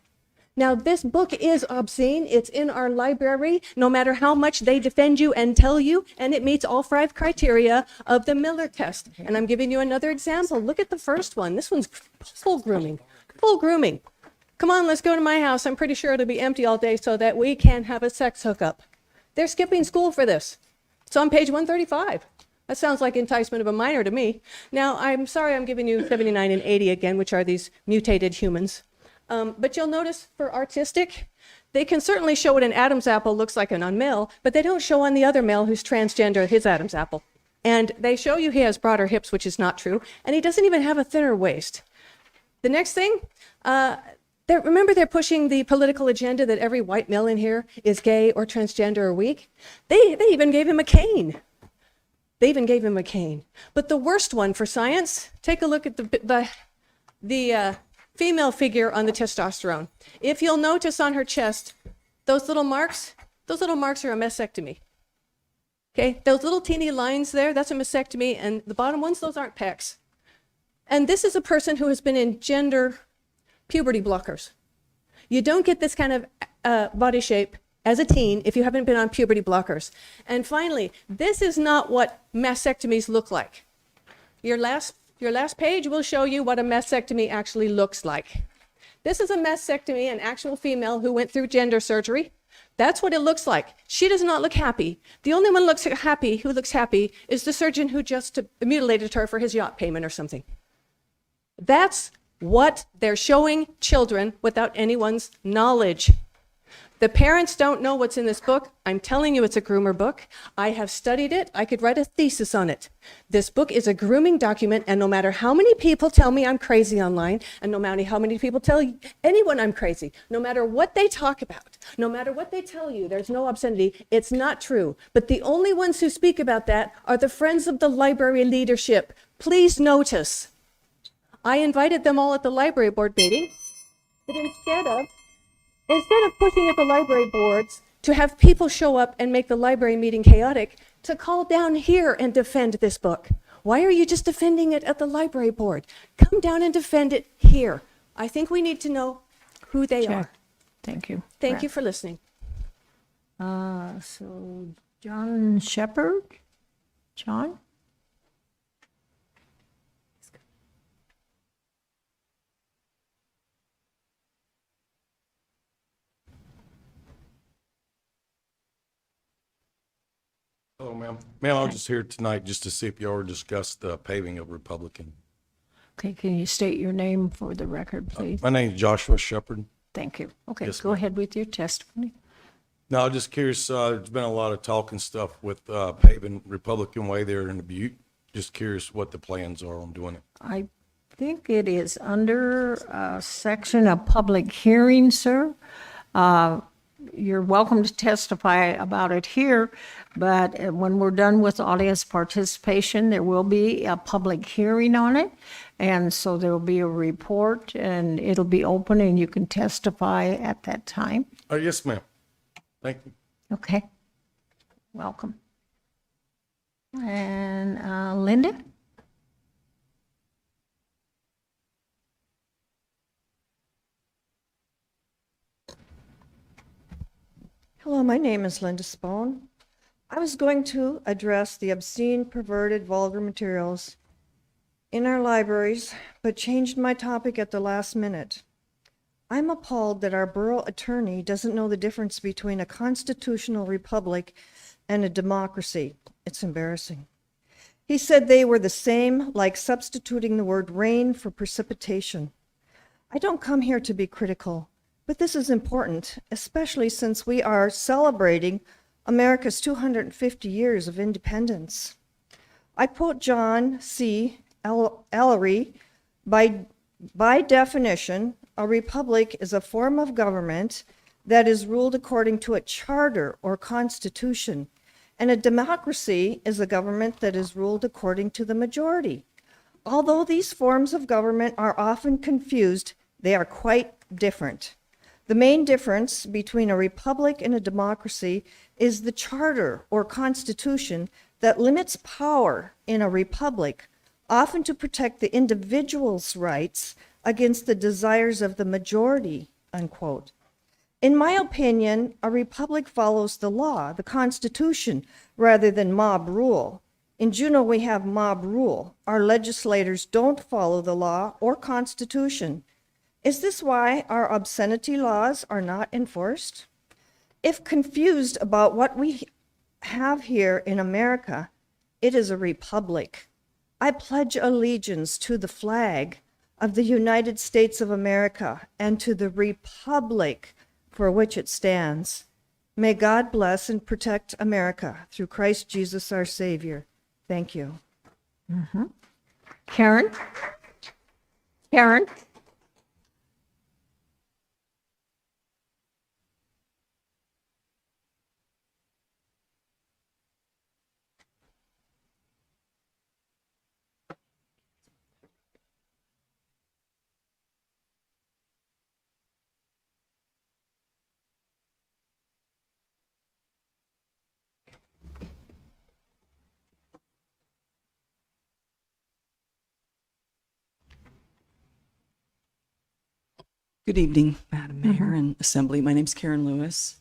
Now, this book is obscene. It's in our library, no matter how much they defend you and tell you, and it meets all 5 criteria of the Miller test. And I'm giving you another example. Look at the first one. This one's full grooming. Full grooming. Come on, let's go to my house. I'm pretty sure it'll be empty all day so that we can have a sex hookup. They're skipping school for this. It's on page 135. That sounds like enticement of a minor to me. Now, I'm sorry I'm giving you 79 and 80 again, which are these mutated humans. But you'll notice for artistic, they can certainly show what an Adam's apple looks like on a male, but they don't show on the other male who's transgender his Adam's apple. And they show you he has broader hips, which is not true, and he doesn't even have a thinner waist. The next thing, remember they're pushing the political agenda that every white male in here is gay or transgender or weak? They even gave him a cane. They even gave him a cane. But the worst one for science, take a look at the female figure on the testosterone. If you'll notice on her chest, those little marks are a mastectomy. Okay, those little teeny lines there, that's a mastectomy, and the bottom ones, those aren't pecs. And this is a person who has been in gender puberty blockers. You don't get this kind of body shape as a teen if you haven't been on puberty blockers. And finally, this is not what mastectomies look like. Your last page will show you what a mastectomy actually looks like. This is a mastectomy, an actual female who went through gender surgery. That's what it looks like. She does not look happy. The only one who looks happy is the surgeon who just mutilated her for his yacht payment or something. That's what they're showing children without anyone's knowledge. The parents don't know what's in this book. I'm telling you, it's a groomer book. I have studied it. I could write a thesis on it. This book is a grooming document, and no matter how many people tell me I'm crazy online, and no matter how many people tell anyone I'm crazy, no matter what they talk about, no matter what they tell you, there's no obscenity, it's not true. But the only ones who speak about that are the Friends of the Library leadership. Please notice. I invited them all at the library board meeting, but instead of pushing at the library boards to have people show up and make the library meeting chaotic, to call down here and defend this book. Why are you just defending it at the library board? Come down and defend it here. I think we need to know who they are. Thank you. Thank you for listening. So John Shepherd? John? Hello, ma'am. Ma'am, I was just here tonight just to see if you already discussed the paving of Republican. Okay, can you state your name for the record, please? My name is Joshua Shepherd. Thank you. Okay, Yes, go ma'am. ahead with your testimony. No, I'm just curious, there's been a lot of talk and stuff with paving Republican Way there in the Butte. Just curious what the plans are on doing it. I think it is under a section of public hearing, sir. You're welcome to testify about it here, but when we're done with audience participation, there will be a public hearing on it. And so there will be a report and it'll be open and you can testify at that time. Yes, ma'am. Thank you. Okay. Welcome. And Linda? Hello, my name is Linda Spohn. I was going to address the obscene, perverted, vulgar materials in our libraries, but changed my topic at the last minute. I'm appalled that our borough attorney doesn't know the difference between a constitutional republic and a democracy. It's embarrassing. He said they were the same, like substituting the word rain for precipitation. I don't come here to be critical, But this is important, especially since we are celebrating America's 250 years of independence. I quote John C. Ellery, by definition, a republic is a form of government that is ruled according to a charter or constitution, and a democracy is a government that is ruled according to the majority. Although these forms of government are often confused, they are quite different. The main difference between a republic and a democracy is the charter or constitution that limits power in a republic, often to protect the individual's rights against the desires of the majority, unquote. In my opinion, a republic follows the law, the Constitution, rather than mob rule. In Juneau, we have mob rule. Our legislators don't follow the law or Constitution. Is this why our obscenity laws are not enforced? If confused about what we have here in America, it is a republic. I pledge allegiance to the flag of the United States of America and to the republic for which it stands. May God bless and protect America through Christ Jesus our Savior. Thank you. Karen? Karen? Good evening, Madam Mayor and Assembly. My name's Karen Lewis.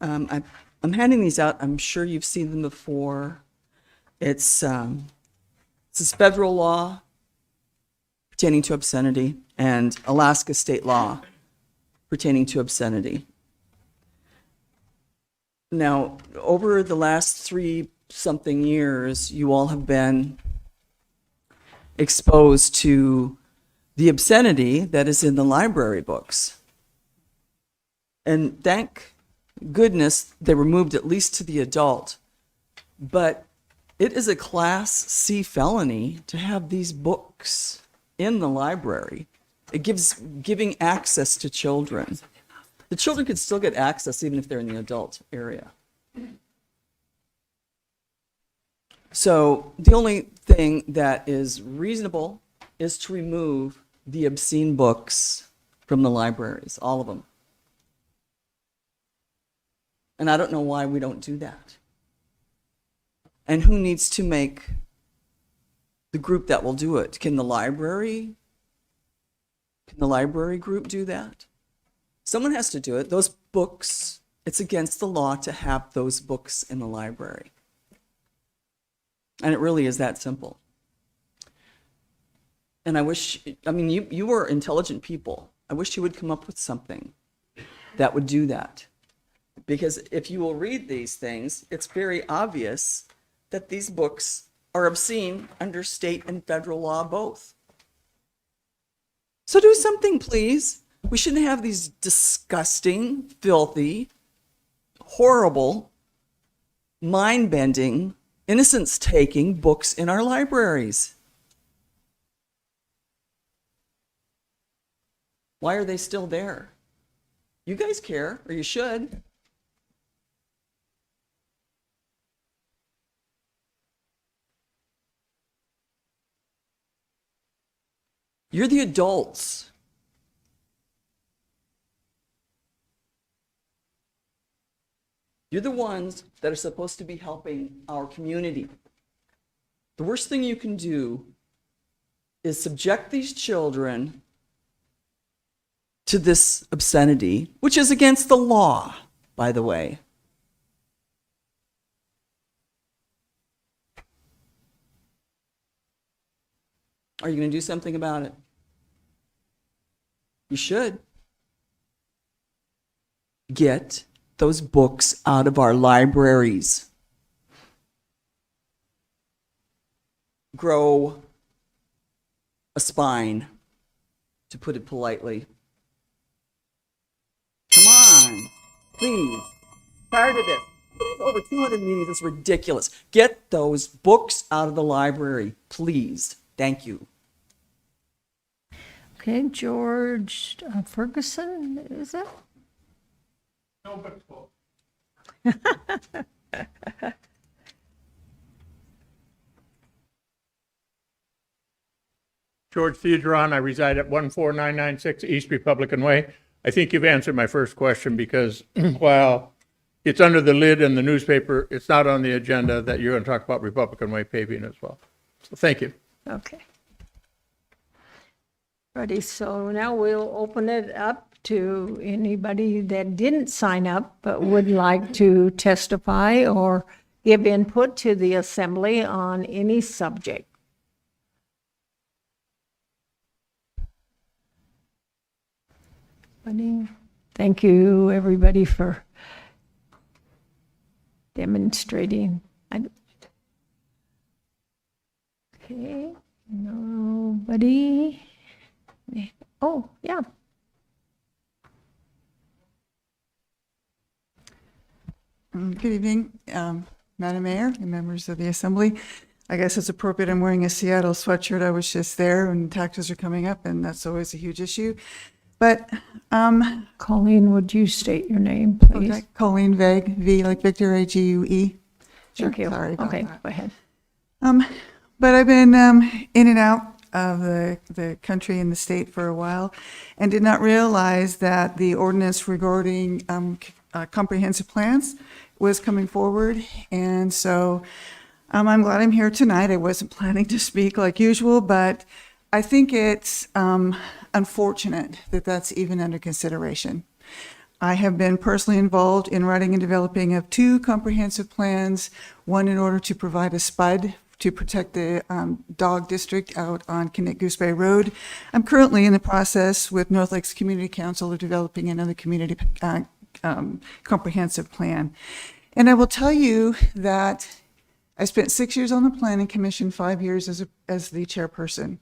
I'm handing these out. I'm sure you've seen them before. It's this federal law pertaining to obscenity and Alaska state law pertaining to obscenity. Now, over the last 3-something years, you all have been exposed to the obscenity that is in the library books. And thank goodness they were moved at least to the adult. But it is a Class C felony to have these books in the library. It gives giving access to children. The children could still get access even if they're in the adult area. So the only thing that is reasonable is to remove the obscene books from the libraries, all of them. And I don't know why we don't do that. And who needs to make the group that will do it? Can the library group do that? Someone has to do it. Those books, it's against the law to have those books in the library. And it really is that simple. And I wish, I mean, you were intelligent people. I wish you would come up with something that would do that. Because if you will read these things, it's very obvious that these books are obscene under state and federal law both. So do something, please. We shouldn't have these disgusting, filthy, horrible, mind-bending, innocence-taking books in our libraries. Why are they still there? You guys care, or you should. You're the adults. You're the ones that are supposed to be helping our community. The worst thing you can do is subject these children to this obscenity, which is against the law, by the way. Are you going to do something about it? You should. Get those books out of our libraries. Grow a spine, to put it politely. please, prior to this, it's over 200 meetings. It's ridiculous. Get those books out of the library, please. Thank you. Okay, George Ferguson, is it? No, but George Theodron, I reside at 14996 East Republican Way. I think you've answered my first question because while it's under the lid in the newspaper, it's not on the agenda that you're going to talk about Republican Way paving as well. So thank you. Okay. Ready, so now we'll open it up to anybody that didn't sign up but would like to testify or give input to the assembly on any subject. Thank you, everybody, for demonstrating. Okay, nobody. Oh, yeah. Good evening, Madam Mayor and members of the Assembly. I guess it's appropriate I'm wearing a Seattle sweatshirt. I was just there and taxes are coming up, and that's always a huge issue. But Colleen, would you state your name, please? Okay, Colleen Vague, V like Victor, A-G-U-E. Thank you. Sorry about okay, that. go ahead. But I've been in and out of the country and the state for a while and did not realize that the ordinance regarding comprehensive plans was coming forward. And so I'm glad I'm here tonight. I wasn't planning to speak like usual, but I think it's unfortunate that that's even under consideration. I have been personally involved in writing and developing of 2 comprehensive plans, one in order to provide a SPUD to protect the dog district out on Connect Gooseberry Road. I'm currently in the process with North Lakes Community Council of developing another community comprehensive plan. And I will tell you that I spent 6 years on the Planning Commission, 5 years as the chairperson.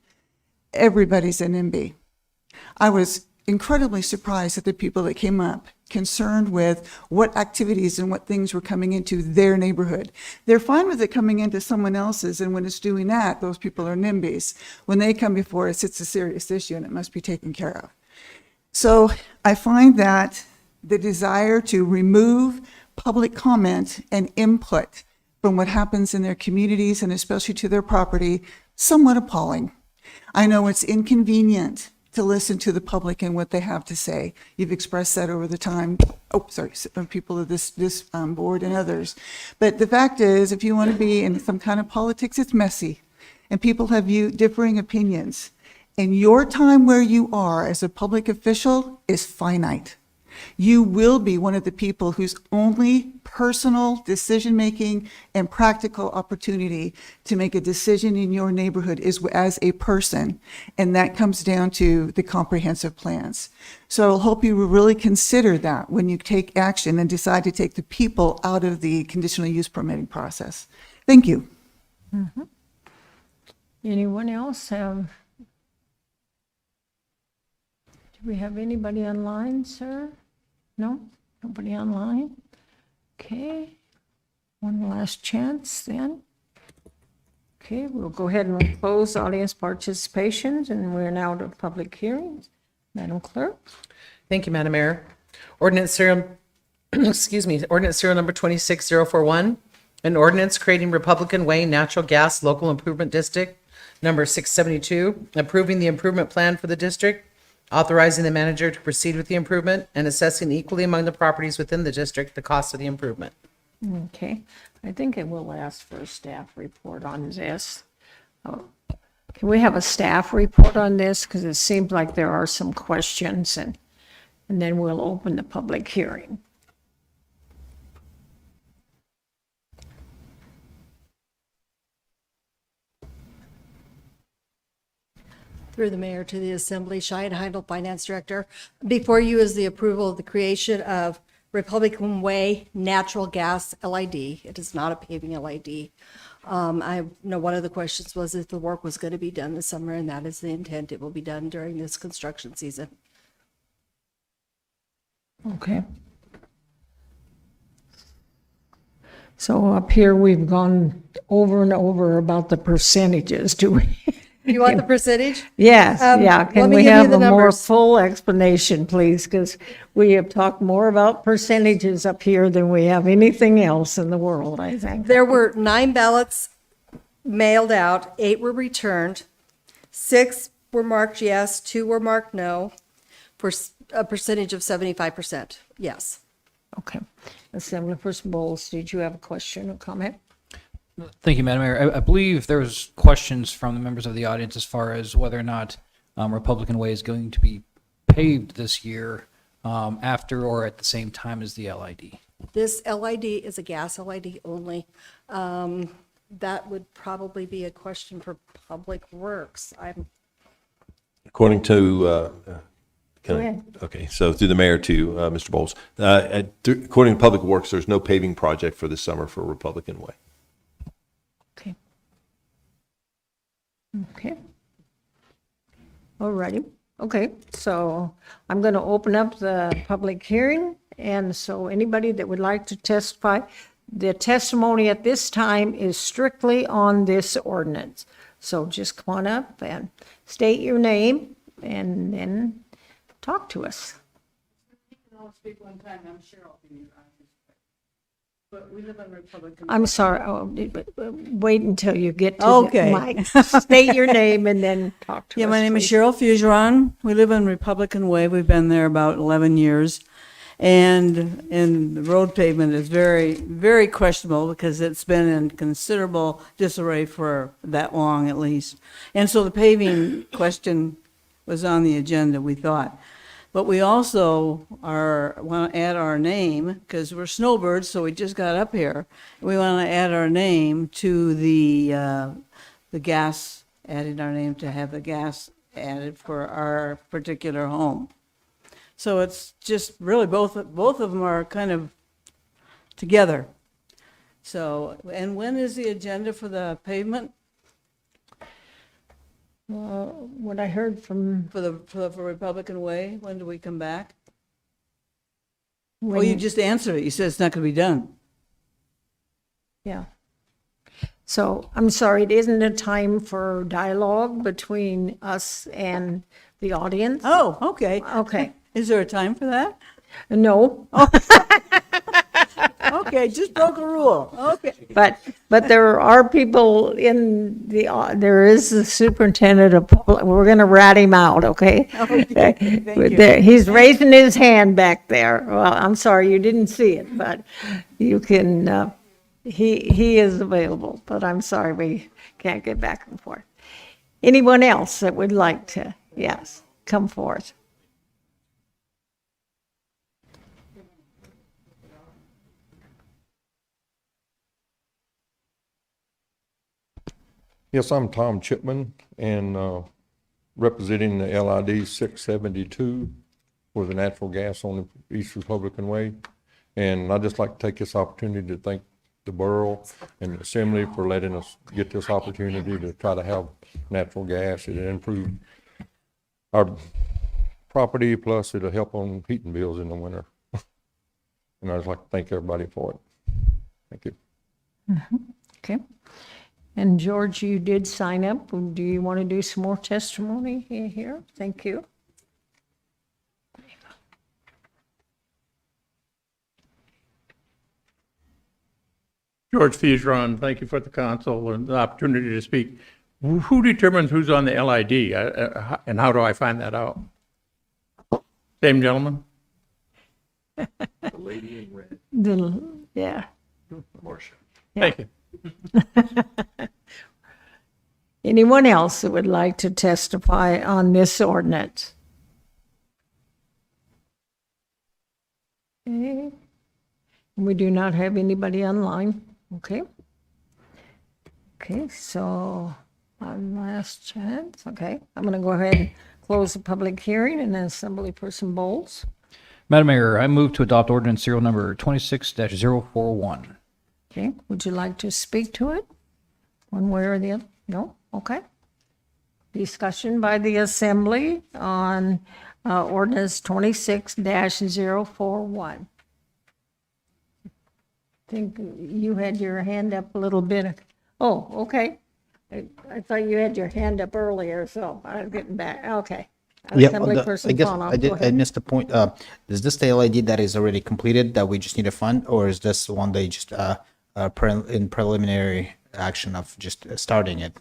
Everybody's an NB. I was incredibly surprised at the people that came up concerned with what activities and what things were coming into their neighborhood. They're fine with it coming into someone else's, and when it's doing that, those people are NIMBYs. When they come before us, it's a serious issue and it must be taken care of. So I find that the desire to remove public comment and input from what happens in their communities and especially to their property, somewhat appalling. I know it's inconvenient to listen to the public and what they have to say. You've expressed that over the time, people of this board and others. But the fact is, if you want to be in some kind of politics, it's messy. And people have differing opinions. And your time where you are as a public official is finite. You will be one of the people whose only personal decision-making and practical opportunity to make a decision in your neighborhood is as a person, and that comes down to the comprehensive plans. So I hope you will really consider that when you take action and decide to take the people out of the conditional use permitting process. Thank you. Mm-hmm. Anyone else have? Do we have anybody online, sir? No? Nobody online? Okay. One last chance then. Okay, we'll go ahead and close audience participation, and we're now to public hearings. Madam Clerk? Thank you, Madam Mayor. Ordinance serial, ordinance serial number 26041, an ordinance creating Republican Way Natural Gas Local Improvement District number 672, approving the improvement plan for the district, authorizing the manager to proceed with the improvement, and assessing equally among the properties within the district the cost of the improvement. Okay, I think it will ask for a staff report on this. Oh, can we have a staff report on this? Because it seems like there are some questions, and then we'll open the public hearing. Through the mayor to the assembly, Cheyenne Heindel, finance director. Before you is the approval of the creation of Republican Way Natural Gas LID. It is not a paving LID. I know one of the questions was if the work was going to be done this summer, and that is the intent. It will be done during this construction season. Okay. So up here, we've gone over and over about the percentages, do we? You want the percentage? Yes, yeah. Let Can me we give you have the a more numbers. full explanation, please? Because we have talked more about percentages up here than we have anything else in the world, I think. There were 9 ballots mailed out, 8 were returned, 6 were marked yes, 2 were marked no, for a percentage of 75%. Yes. Okay. Assemblyperson Bowles, did you have a question or comment? Thank you, Madam Mayor. I believe there was questions from the members of the audience as far as whether or not Republican Way is going to be paved this year after or at the same time as the LID. This LID is a gas LID only. That would probably be a question for Public Works. According to, Go ahead. okay, so through the mayor to Mr. Bowles, according to Public Works, there's no paving project for this summer for Republican Way. Okay. Okay. All righty. Okay, so I'm going to open up the public hearing. And so anybody that would like to testify, the testimony at this time is strictly on this ordinance. So just come on up and state your name and then talk to us. I'll speak one time. I'm Cheryl. But we live in Republican. I'm sorry, wait until you get to Okay. the mic. State your name and then talk to us. Yeah, my name is please. Cheryl Fugeron. We live in Republican Way. We've been there about 11 years. And the road pavement is very, very questionable because it's been in considerable disarray for that long at least. And so the paving question was on the agenda, we thought. But we also want to add our name, because we're snowbirds, so we just got up here. We want to add our name to the gas, adding our name to have the gas added for our particular home. So it's just really both of them are kind of together. So, and when is the agenda for the pavement? What I heard from. For Republican Way, when do we come back? When- Oh, you just answered it. You said it's not going to be done. Yeah. So I'm sorry, it isn't a time for dialogue between us and the audience? Oh, okay. Okay. Is there a time for that? No. Okay, just broke a rule. Okay. But there are people in there is the superintendent of public, we're going to rat him out, okay? Okay, thank you. He's raising his hand back there. Well, I'm sorry, you didn't see it, but you can, he is available, but I'm sorry, we can't get back and forth. Anyone else that would like to, yes, come forth? Yes, I'm Tom Chipman, and representing the LID 672 for the natural gas on the East Republican Way. And I'd just like to take this opportunity to thank the borough and the assembly for letting us get this opportunity to try to have natural gas. It'll improve our property, plus it'll help on heating bills in the winter. And I'd just like to thank everybody for it. Thank you. Mm-hmm. Okay. And George, you did sign up. Do you want to do some more testimony here? Thank you. George Fugeron, thank you for the council and the opportunity to speak. Who determines who's on the LID, and how do I find that out? Same gentleman? The lady in red. Yeah. Marcia. Thank you. Anyone else that would like to testify on this ordinance? Okay. We do not have anybody online. Okay. Okay, so one last chance. Okay, I'm going to go ahead and close the public hearing, and then Assemblyperson Bowles. Madam Mayor, I move to adopt ordinance serial number 26-041. Okay, would you like to speak to it? One way or the other? No? Okay. Discussion by the Assembly on ordinance 26-041. think you had your hand up a little bit. Oh, okay. I thought you had your hand up earlier, so I'm getting back. Okay. Yeah, Assemblyperson Faunhoff, go I ahead. missed the point. Is this the LID that is already completed that we just need to fund, or is this one they just in preliminary action of just starting it?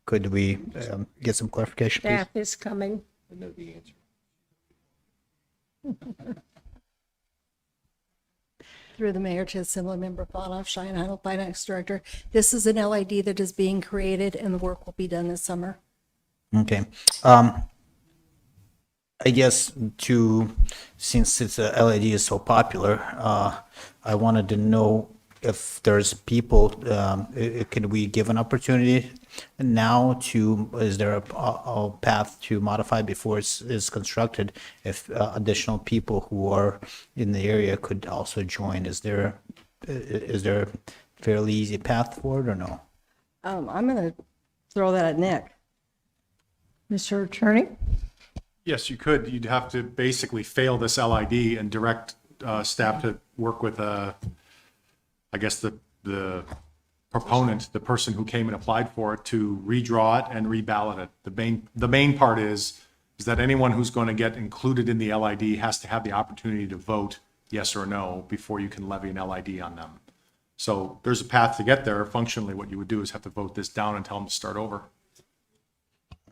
Could we get some clarification, please? Staff is coming. Through the mayor to Assemblymember Faunhoff, Cheyenne Heidelberg Finance Director. This is an LID that is being created and the work will be done this summer. Okay. I guess since it's a LED is so popular, I wanted to know if there's people, can we give an opportunity now is there a path to modify before it's constructed? If additional people who are in the area could also join, is there a fairly easy path forward or no? I'm going to throw that at Nick. Mr. Attorney? Yes, you could. You'd have to basically fail this LID and direct staff to work with, I guess, the proponent, the person who came and applied for it, to redraw it and reballot it. The main part is that anyone who's going to get included in the LID has to have the opportunity to vote yes or no before you can levy an LID on them. So there's a path to get there. Functionally, what you would do is have to vote this down and tell them to start over.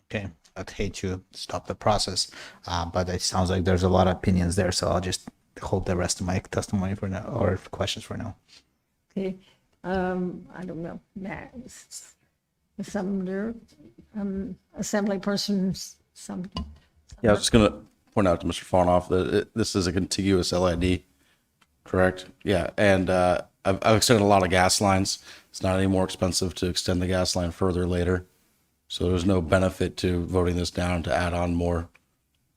Okay, I'd hate to stop the process, but it sounds like there's a lot of opinions there, so I'll just hold the rest of my testimony for now, or questions for now. Okay. I don't know, Matt, Assemblyperson, Yeah, I was just going to point out to Mr. Faunhoff that this is a contiguous LID, correct? Yeah, and I've extended a lot of gas lines. It's not any more expensive to extend the gas line further later. So there's no benefit to voting this down to add on more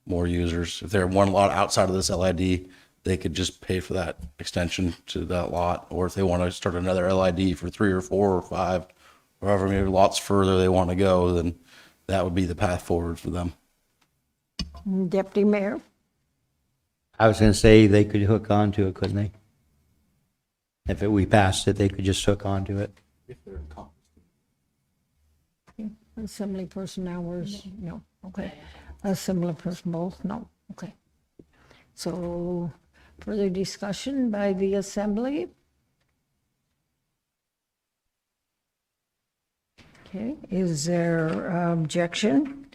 users. If they're one lot outside of this LID, they could just pay for that extension to that lot. Or if they want to start another LID for 3 or 4 or 5, or however many lots further they want to go, then that would be the path forward for them. Deputy Mayor? I was going to say they could hook onto it, couldn't they? If we passed it, they could just hook onto it. If they're Assemblyperson hours, no, okay. Assemblyperson both, no, okay. So further discussion by the assembly? Okay, is there objection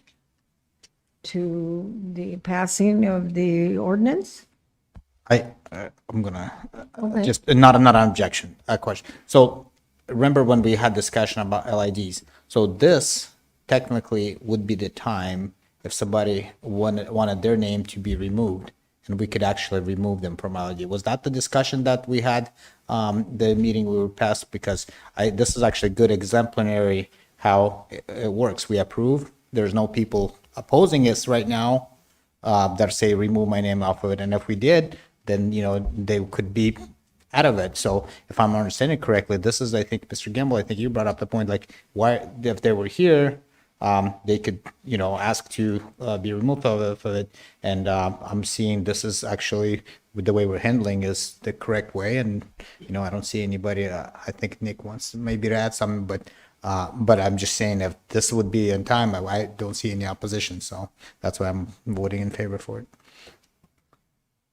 to the passing of the ordinance? I'm gonna Okay. just not an objection, a question. So remember when we had discussion about LIDs? So this technically would be the time if somebody wanted their name to be removed, and we could actually remove them from LID. Was that the discussion that we had, the meeting we were past? Because this is actually good exemplary how it works. We approve. There's no people opposing us right now that say remove my name off of it. And if we did, then they could be out of it. So if I'm understanding correctly, this is, I think, Mr. Gamble, I think you brought up the point, like, why, if they were here, they could, ask to be removed of it. And I'm seeing this is actually, with the way we're handling, is the correct way. And, I don't see anybody, I think Nick wants maybe to add something, but I'm just saying if this would be in time, I don't see any opposition. So that's why I'm voting in favor for it.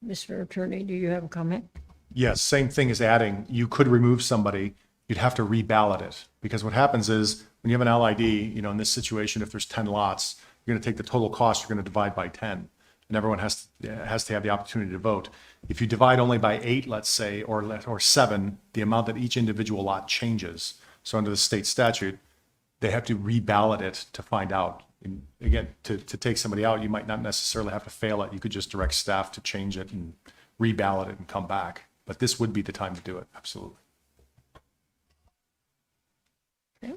Mr. Attorney, do you have a comment? Yes, same thing as adding, you could remove somebody, you'd have to reballot it. Because what happens is, when you have an LID, in this situation, if there's 10 lots, you're going to take the total cost, you're going to divide by 10. And everyone has to have the opportunity to vote. If you divide only by 8, let's say, or 7, the amount that each individual lot changes. So under the state statute, they have to reballot it to find out. And again, to take somebody out, you might not necessarily have to fail it. You could just direct staff to change it and reballot it and come back. But this would be the time to do it, absolutely. Okay.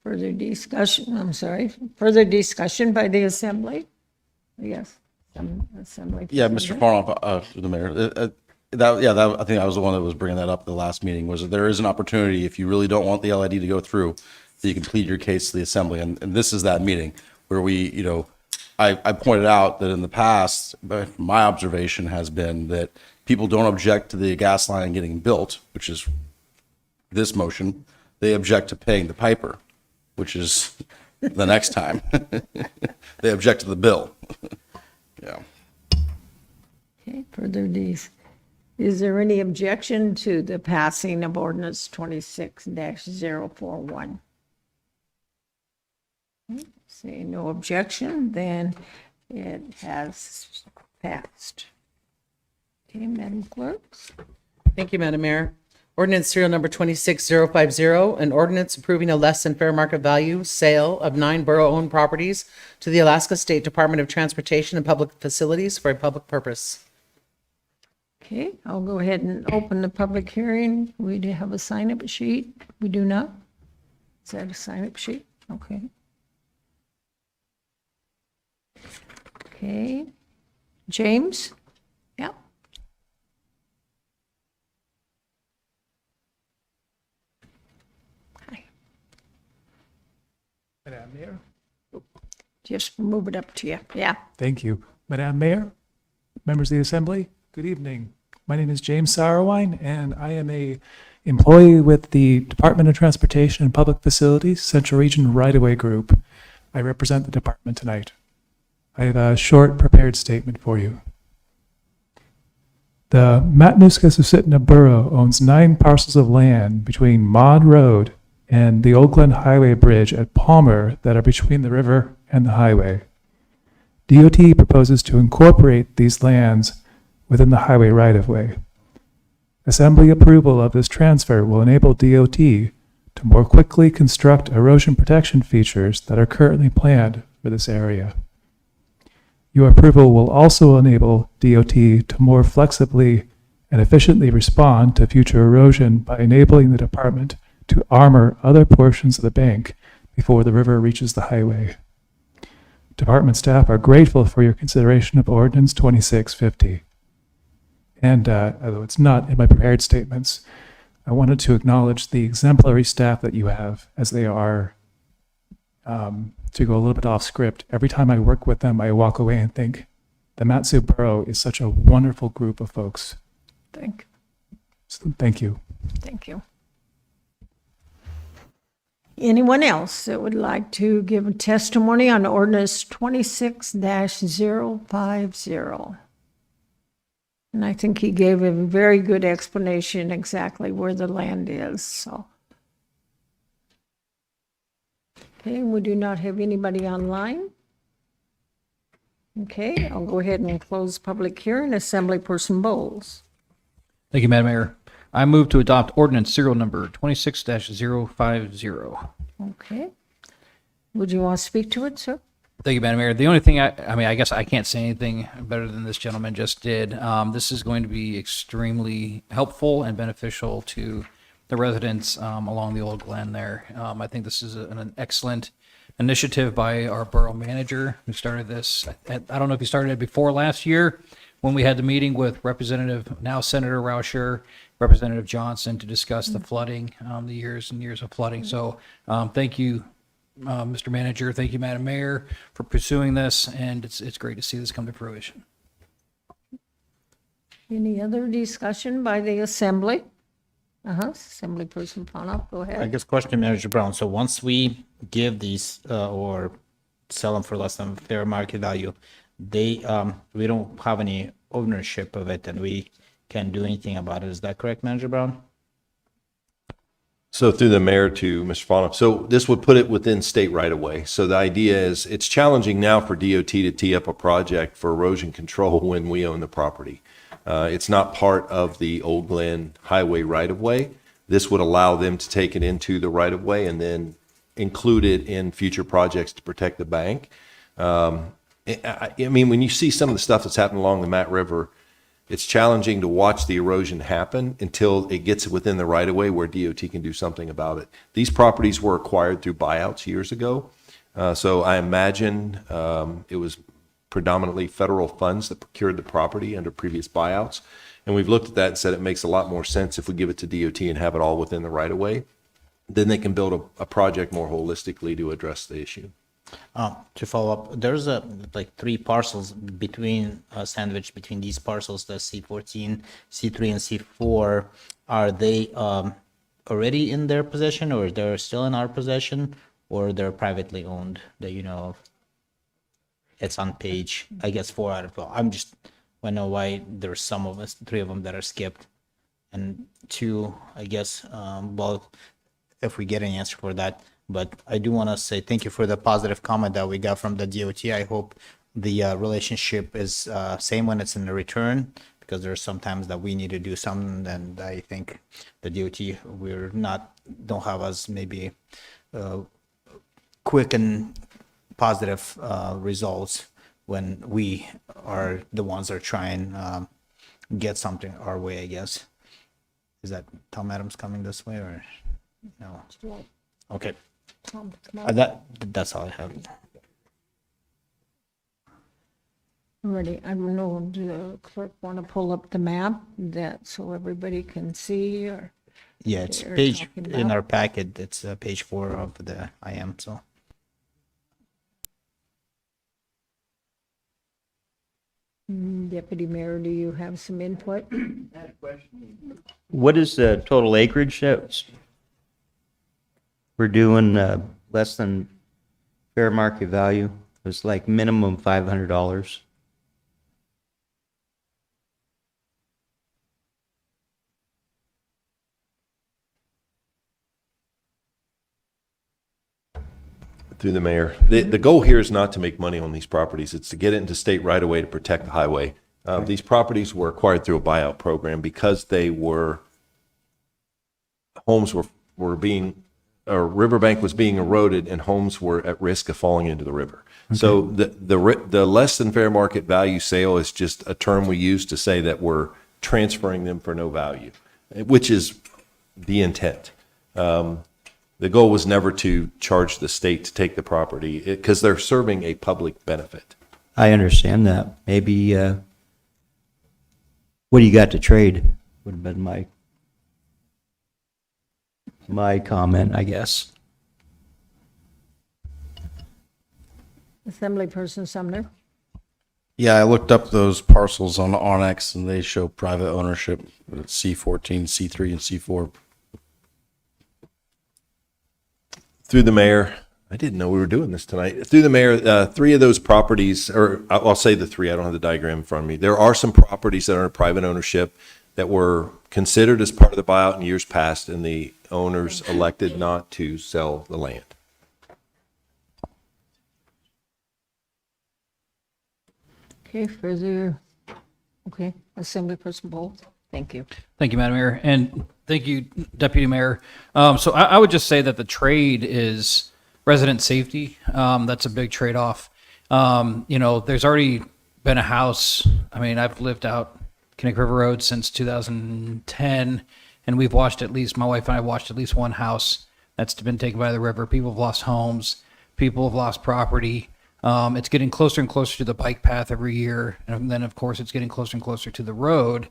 Further discussion by the assembly? Yes, assembly. Yeah, Mr. Faunhoff, to the mayor. I think I was the one that was bringing that up at the last meeting, was that there is an opportunity, if you really don't want the LID to go through, that you can plead your case to the assembly. And this is that meeting where we, I pointed out that in the past, but my observation has been that people don't object to the gas line getting built, which is this motion. They object to paying the piper, which is the next time. They object to the bill. Yeah. Okay, further D's. Is there any objection to the passing of ordinance 26-041? Say no objection, then it has passed. Okay, Madam Clerk? Thank you, Madam Mayor. Ordinance serial number 26050, an ordinance approving a less than fair market value sale of 9 borough-owned properties to the Alaska State Department of Transportation and Public Facilities for a public purpose. Okay, I'll go ahead and open the public hearing. We do have a sign-up sheet. We do not? Is that a sign-up sheet? Okay. Okay. James? Yeah. Hi. Madam Mayor. Just move it up to you. Yeah. Thank you. Madam Mayor, members of the Assembly, good evening. My name is James Sauerwein, and I am a employee with the Department of Transportation and Public Facilities Central Region Right-of-Way Group. I represent the department tonight. I have a short prepared statement for you. The Matanuska-Susitna Borough owns 9 parcels of land between Maud Road and the Old Glen Highway Bridge at Palmer that are between the river and the highway. DOT proposes to incorporate these lands within the highway right-of-way. Assembly approval of this transfer will enable DOT to more quickly construct erosion protection features that are currently planned for this area. Your approval will also enable DOT to more flexibly and efficiently respond to future erosion by enabling the department to armor other portions of the bank before the river reaches the highway. Department staff are grateful for your consideration of Ordinance 2650. And although it's not in my prepared statements, I wanted to acknowledge the exemplary staff that you have, as they are, to go a little bit off script. Every time I work with them, I walk away and think, the Matsu Borough is such a wonderful group of folks. Thank So, thank you. you. Anyone else that would like to give a testimony on ordinance 26-050? And I think he gave a very good explanation exactly where the land is, so. Okay, we do not have anybody online. Okay, I'll go ahead and close public hearing. Assemblyperson Bowles. Thank you, Madam Mayor. I move to adopt ordinance serial number 26-050. Okay. Would you want to speak to it, sir? Thank you, Madam Mayor. The only thing I guess I can't say anything better than this gentleman just did. This is going to be extremely helpful and beneficial to the residents along the Old Glen there. I think this is an excellent initiative by our borough manager who started this. I don't know if he started it before last year when we had the meeting with Representative, now Senator Rauscher, Representative Johnson, to discuss the flooding, the years and years of flooding. So thank you, Mr. Manager. Thank you, Madam Mayor, for pursuing this, and it's great to see this come to fruition. Any other discussion by the Assembly? Assemblyperson Ponoff, go ahead. I guess question, Manager Brown. So once we give these or sell them for less than fair market value, they we don't have any ownership of it, and we can't do anything about it. Is that correct, Manager Brown? So through the mayor to Mr. Fanoff, so this would put it within state right of way. So the idea is it's challenging now for DOT to tee up a project for erosion control when we own the property. It's not part of the Old Glen Highway right of way. This would allow them to take it into the right of way and then include it in future projects to protect the bank. I mean, when you see some of the stuff that's happened along the Mat River, it's challenging to watch the erosion happen until it gets within the right of way where DOT can do something about it. These properties were acquired through buyouts years ago. So I imagine it was predominantly federal funds that procured the property under previous buyouts. And we've looked at that and said it makes a lot more sense if we give it to DOT and have it all within the right of way. Then they can build a project more holistically to address the issue. To follow up, there's like 3 parcels between sandwich between these parcels, the C14, C3, and C4. Are they already in their possession, or they're still in our possession, or they're privately owned that you know of? It's on page, I guess, 4 out of 12. I'm just want to know why there's some of us, 3 of them that are skipped, and 2, I guess. Well, if we get an answer for that. But I do want to say thank you for the positive comment that we got from the DOT. I hope the relationship is same when it's in the return, because there's sometimes that we need to do something, and I think the DOT don't have as maybe quick and positive results when we are the ones that are trying get something our way, I guess. Is that Tom Adams coming this way or no? Okay. That's all I have. Ready, I don't know, do the clerk want to pull up the map that, so everybody can see, or? Yeah, it's they're page talking in about? our packet. It's page 4 of the IM. So Deputy Mayor, do you have some input? What is the total acreage that we're doing, less than fair market value? It's like minimum $500. Through the mayor, the goal here is not to make money on these properties. It's to get it into state right away to protect the highway. These properties were acquired through a buyout program because homes were being, or riverbank was being eroded and homes were at risk of falling into the river. Okay. So the less than fair market value sale is just a term we use to say that we're transferring them for no value, which is the intent. The goal was never to charge the state to take the property because they're serving a public benefit. I understand that. Maybe, what do you got to trade? Would have been my comment, I guess. Assemblyperson Sumner? Yeah, I looked up those parcels on Onyx and they show private ownership. It's C14, C3, and C4. Through the mayor, I didn't know we were doing this tonight. Through the mayor, 3 of those properties, or I'll say the 3, I don't have the diagram in front of me. There are some properties that are in private ownership that were considered as part of the buyout in years past, and the owners elected not to sell the land. Okay, further, okay, Assemblyperson Bowles, thank you. Thank you, Madam Mayor, and thank you, Deputy Mayor. So I would just say that the trade is resident safety. That's a big trade-off. There's already been a house. I mean, I've lived out Connecticut River Road since 2010, and we've watched my wife and I watched at least one house that's been taken by the river. People have lost homes. People have lost property. It's getting closer and closer to the bike path every year, and then, of course, it's getting closer and closer to the road.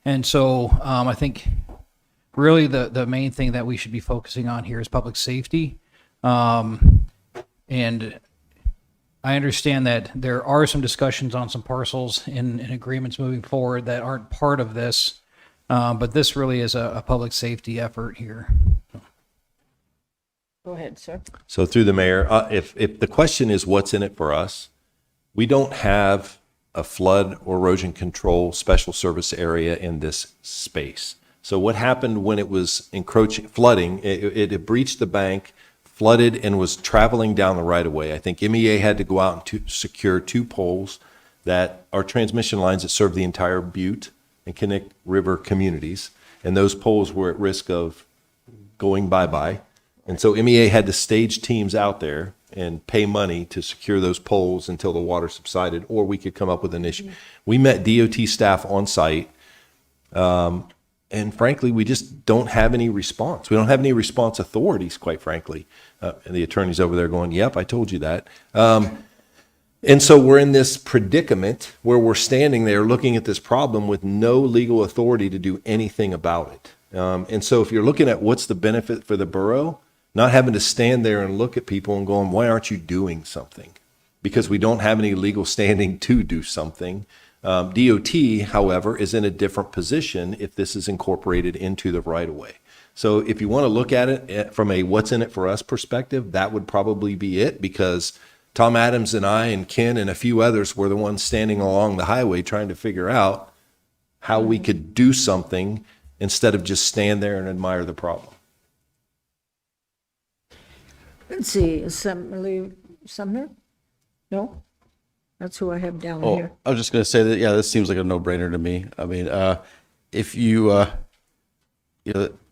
And so I think really the main thing that we should be focusing on here is public safety. And I understand that there are some discussions on some parcels in agreements moving forward that aren't part of this, but this really is a public safety effort here. Go ahead, sir. So through the mayor, if the question is what's in it for us, we don't have a flood or erosion control special service area in this space. So what happened when it was flooding, it breached the bank, flooded, and was traveling down the right of way. I think MEA had to go out and secure 2 poles that are transmission lines that serve the entire Butte and Connect River communities. And those poles were at risk of going bye-bye. And so MEA had to stage teams out there and pay money to secure those poles until the water subsided, or we could come up with an issue. We met DOT staff on site, and frankly, we just don't have any response. We don't have any response authorities, quite frankly. And the attorney's over there going, yep, I told you that. And so we're in this predicament where we're standing there looking at this problem with no legal authority to do anything about it. And so if you're looking at what's the benefit for the borough, not having to stand there and look at people and going, why aren't you doing something? Because we don't have any legal standing to do something. DOT, however, is in a different position if this is incorporated into the right-of-way. So if you want to look at it from a what's in it for us perspective, that would probably be it, because Tom Adams and I and Ken and a few others were the ones standing along the highway trying to figure out how we could do something instead of just stand there and admire the problem. Let's see, Assembly Sumner? No? That's who I have down Oh, here. I was just going to say that, yeah, this seems like a no-brainer to me. I mean, if you know,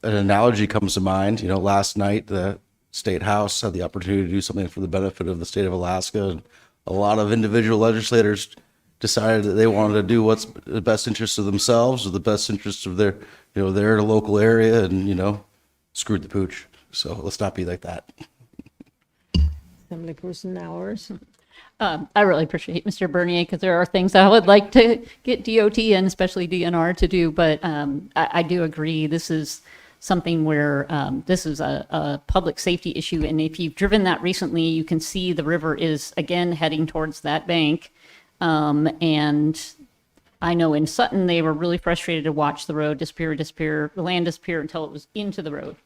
an analogy comes to mind, last night the State House had the opportunity to do something for the benefit of the state of Alaska, and a lot of individual legislators decided that they wanted to do what's the best interest of themselves or the best interest of their, their local area, and, screwed the pooch. So let's not be like that. Assemblyperson Nowers. I really appreciate Mr. Bernier, because there are things I would like to get DOT and especially DNR to do, but I do agree this is something where this is a public safety issue, and if you've driven that recently, you can see the river is again heading towards that bank, and I know in Sutton they were really frustrated to watch the road disappear, the land disappear until it was into the road.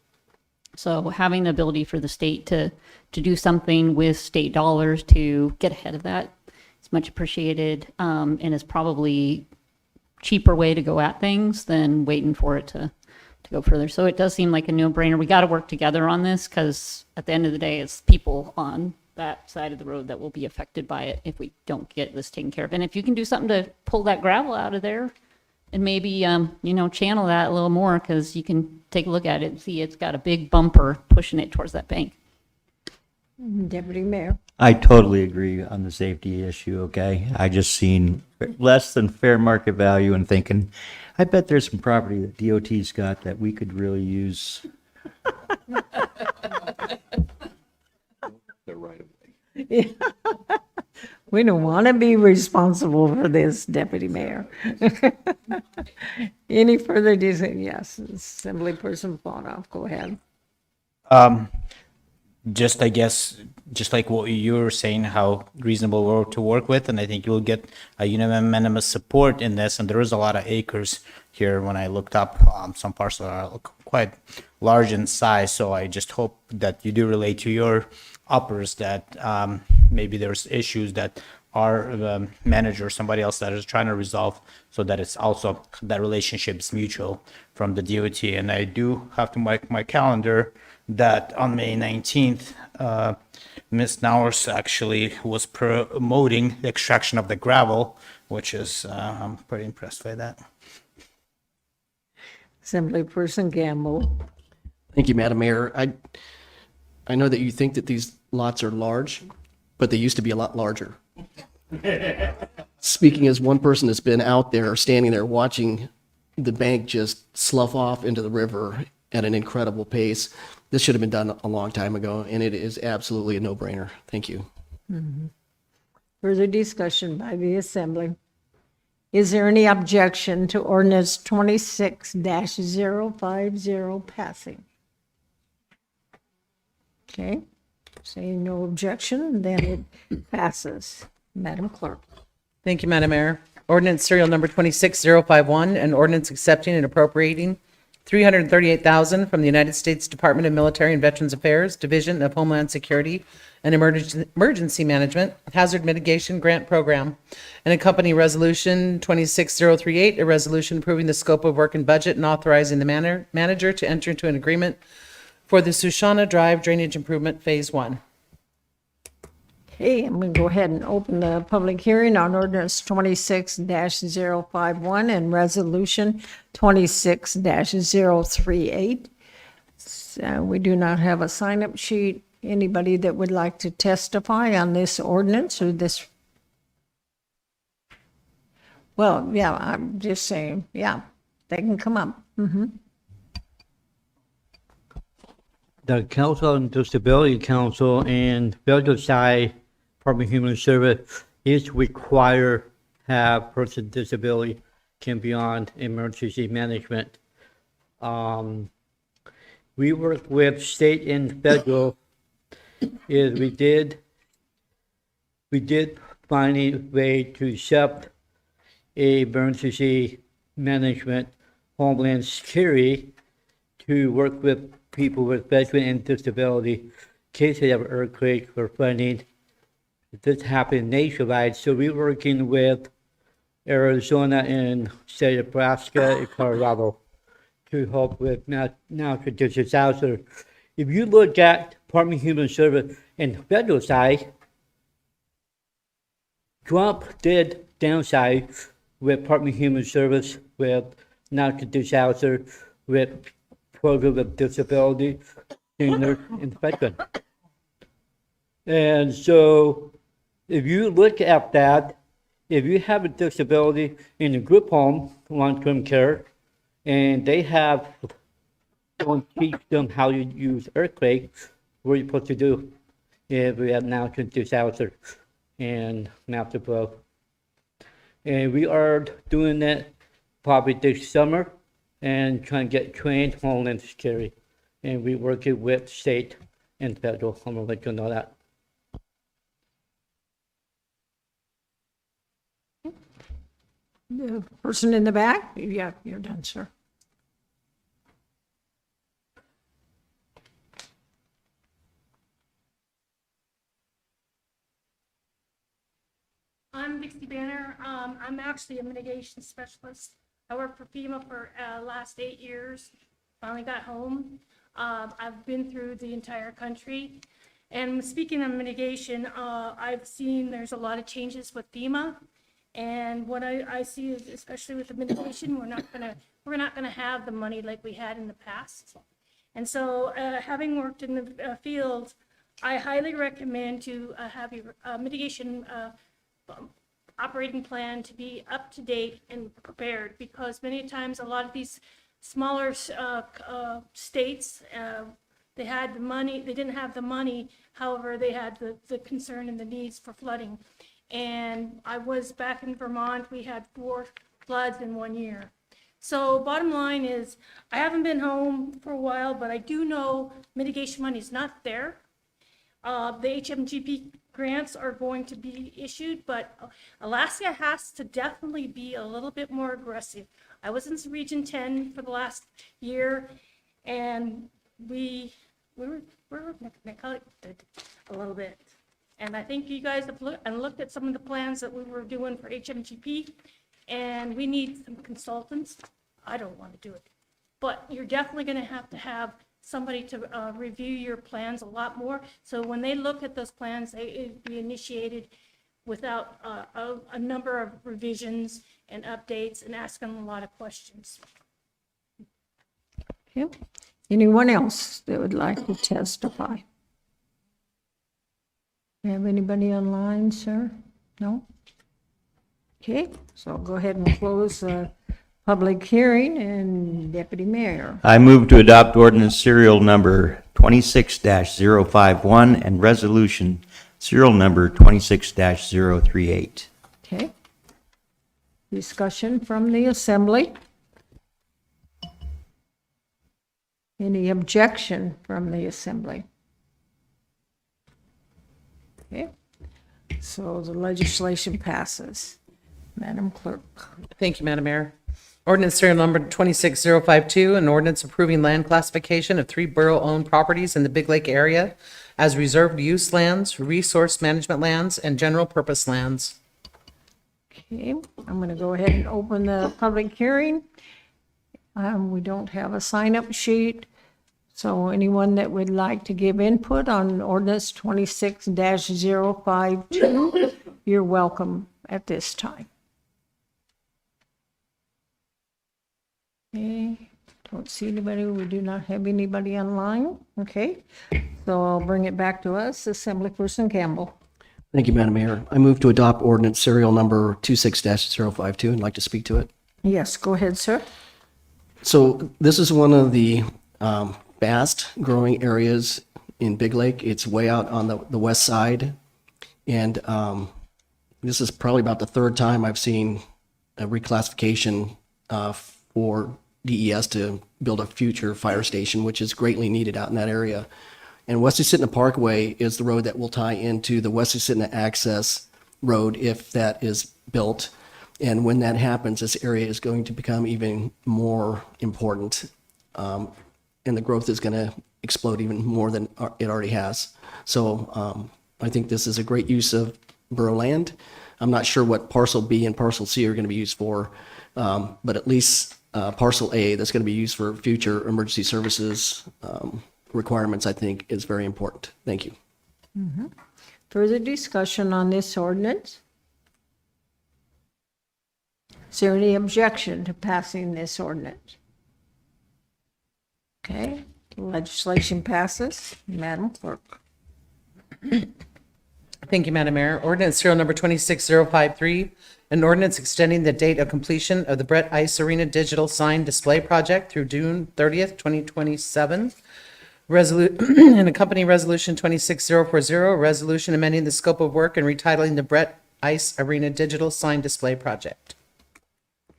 So having the ability for the state to do something with state dollars to get ahead of that is much appreciated, and is probably cheaper way to go at things than waiting for it to go further. So it does seem like a no-brainer. We got to work together on this, because at the end of the day, it's people on that side of the road that will be affected by it if we don't get this taken care of. And if you can do something to pull that gravel out of there, and maybe, channel that a little more, because you can take a look at it and see it's got a big bumper pushing it towards that bank. Deputy Mayor. I totally agree on the safety issue, okay? I just seen less than fair market value and thinking, I bet there's some property that DOT's got that we could really use. The right of way. Yeah. We don't want to be responsible for this, Deputy Mayor. Any further discussion? Yes, Assemblyperson Fauna, go ahead. Just, I guess, just like what you were saying, how reasonable we're to work with, and I think you'll get a unanimous support in this. And there is a lot of acres here. When I looked up, some parcels are quite large in size. So I just hope that you do relate to your uppers that maybe there's issues that our manager or somebody else that is trying to resolve, so that it's also that relationship is mutual from the DOT. And I do have to mark my calendar that on May 19th, Ms. Nowers actually was promoting the extraction of the gravel, which is, I'm pretty impressed by that. Assemblyperson Gamble. Thank you, Madam Mayor. I know that you think that these lots are large, but they used to be a lot larger. Speaking as one person that's been out there, standing there watching the bank just slough off into the river at an incredible pace, this should have been done a long time ago, and it is absolutely a no-brainer. Thank you. Mm-hmm. Further discussion by the Assembly. Is there any objection to ordinance 26-050 passing? Okay, saying no objection, then it passes. Madam Clerk. Thank you, Madam Mayor. Ordinance serial number 26051, an ordinance accepting and appropriating $338,000 from the United States Department of Military and Veterans Affairs, Division of Homeland Security and Emergency Management, Hazard Mitigation Grant Program, and accompanying resolution 26038, a resolution approving the scope of work and budget and authorizing the manager to enter into an agreement for the Susitna Drive Drainage Improvement Phase 1. Okay, I'm going to go ahead and open the public hearing on ordinance 26-051 and resolution 26-038. We do not have a sign-up sheet. Anybody that would like to testify on this ordinance or this? Well, yeah, I'm just saying, yeah, they can come up. Mm-hmm. The Council on Disability Council and Federal side Department of Human Service is required have person with disability can be on emergency management. we work with state and federal, is we did find a way to accept a emergency management homeland security to work with people with veteran and disability in case they have an earthquake or flooding. This happened nationwide, so we're working with Arizona and state of Nebraska and Colorado to help with natural disaster. If you look at Department of Human Service and the federal side, Trump did downsize with Department of Human Service, with natural disaster, with program of disability, senior and veteran. And so if you look at that, if you have a disability in a group home, long-term care, and they don't teach them how to use earthquake, what are you supposed to do if we have natural disaster and natural flow? And we are doing that probably this summer and trying to get trained homeland security. And we working with state and federal. I'm gonna let you know that. The person in the back? Yeah, you're done, sir. I'm Dixie Banner. I'm actually a mitigation specialist. I worked for FEMA for last 8 years. Finally got home. I've been through the entire country. And speaking of mitigation, I've seen there's a lot of changes with FEMA. And what I see is, especially with the mitigation, we're not gonna have the money like we had in the past. And so, having worked in the field, I highly recommend to have your mitigation operating plan to be up to date and prepared, because many times a lot of these smaller states, they had the money, they didn't have the money, however, they had the concern and the needs for flooding. And I was back in Vermont, we had 4 floods in 1 year. So bottom line is, I haven't been home for a while, but I do know mitigation money is not there. The HMGP grants are going to be issued, but Alaska has to definitely be a little bit more aggressive. I was in Region 10 for the last year, and we were neglected a little bit. And I think you guys have looked at some of the plans that we were doing for HMGP, and we need some consultants. I don't want to do it, but you're definitely going to have somebody to review your plans a lot more. So when they look at those plans, it'd be initiated without a number of revisions and updates and asking them a lot of questions. Okay. Anyone else that would like to testify? Have anybody online, sir? No? Okay, so I'll go ahead and close the public hearing, and Deputy Mayor. I move to adopt ordinance serial number 26-051 and resolution serial number 26-038. Okay. Discussion from the assembly. Any objection from the assembly? Okay, so the legislation passes. Madam Clerk. Thank you, Madam Mayor. Ordinance serial number 26052, an ordinance approving land classification of 3 borough-owned properties in the Big Lake area as reserved use lands, resource management lands, and general purpose lands. Okay, I'm going to go ahead and open the public hearing. We don't have a sign-up sheet, so anyone that would like to give input on ordinance 26-052, you're welcome at this time. Okay, don't see anybody. We do not have anybody online. Okay, so I'll bring it back to us. Assemblyperson Campbell. Thank you, Madam Mayor. I move to adopt ordinance serial number 26-052 and like to speak to it. Yes, go ahead, sir. So this is one of the fast growing areas in Big Lake. It's way out on the west side. And this is probably about the 3rd time I've seen a reclassification for DES to build a future fire station, which is greatly needed out in that area. And Wesley-Susitna Parkway is the road that will tie into the Wesley-Susitna Access Road if that is built. And when that happens, this area is going to become even more important. And the growth is going to explode even more than it already has. So I think this is a great use of borough land. I'm not sure what parcel B and parcel C are going to be used for, but at least parcel A that's going to be used for future emergency services requirements, I think, is very important. Thank you. Further discussion on this ordinance? Is there any objection to passing this ordinance? Okay, legislation passes. Madam Clerk. Thank you, Madam Mayor. Ordinance serial number 26053, an ordinance extending the date of completion of the Brett Ice Arena digital sign display project through June 30th, 2027. And accompanying resolution 26040, a resolution amending the scope of work and retitling the Brett Ice Arena digital sign display project.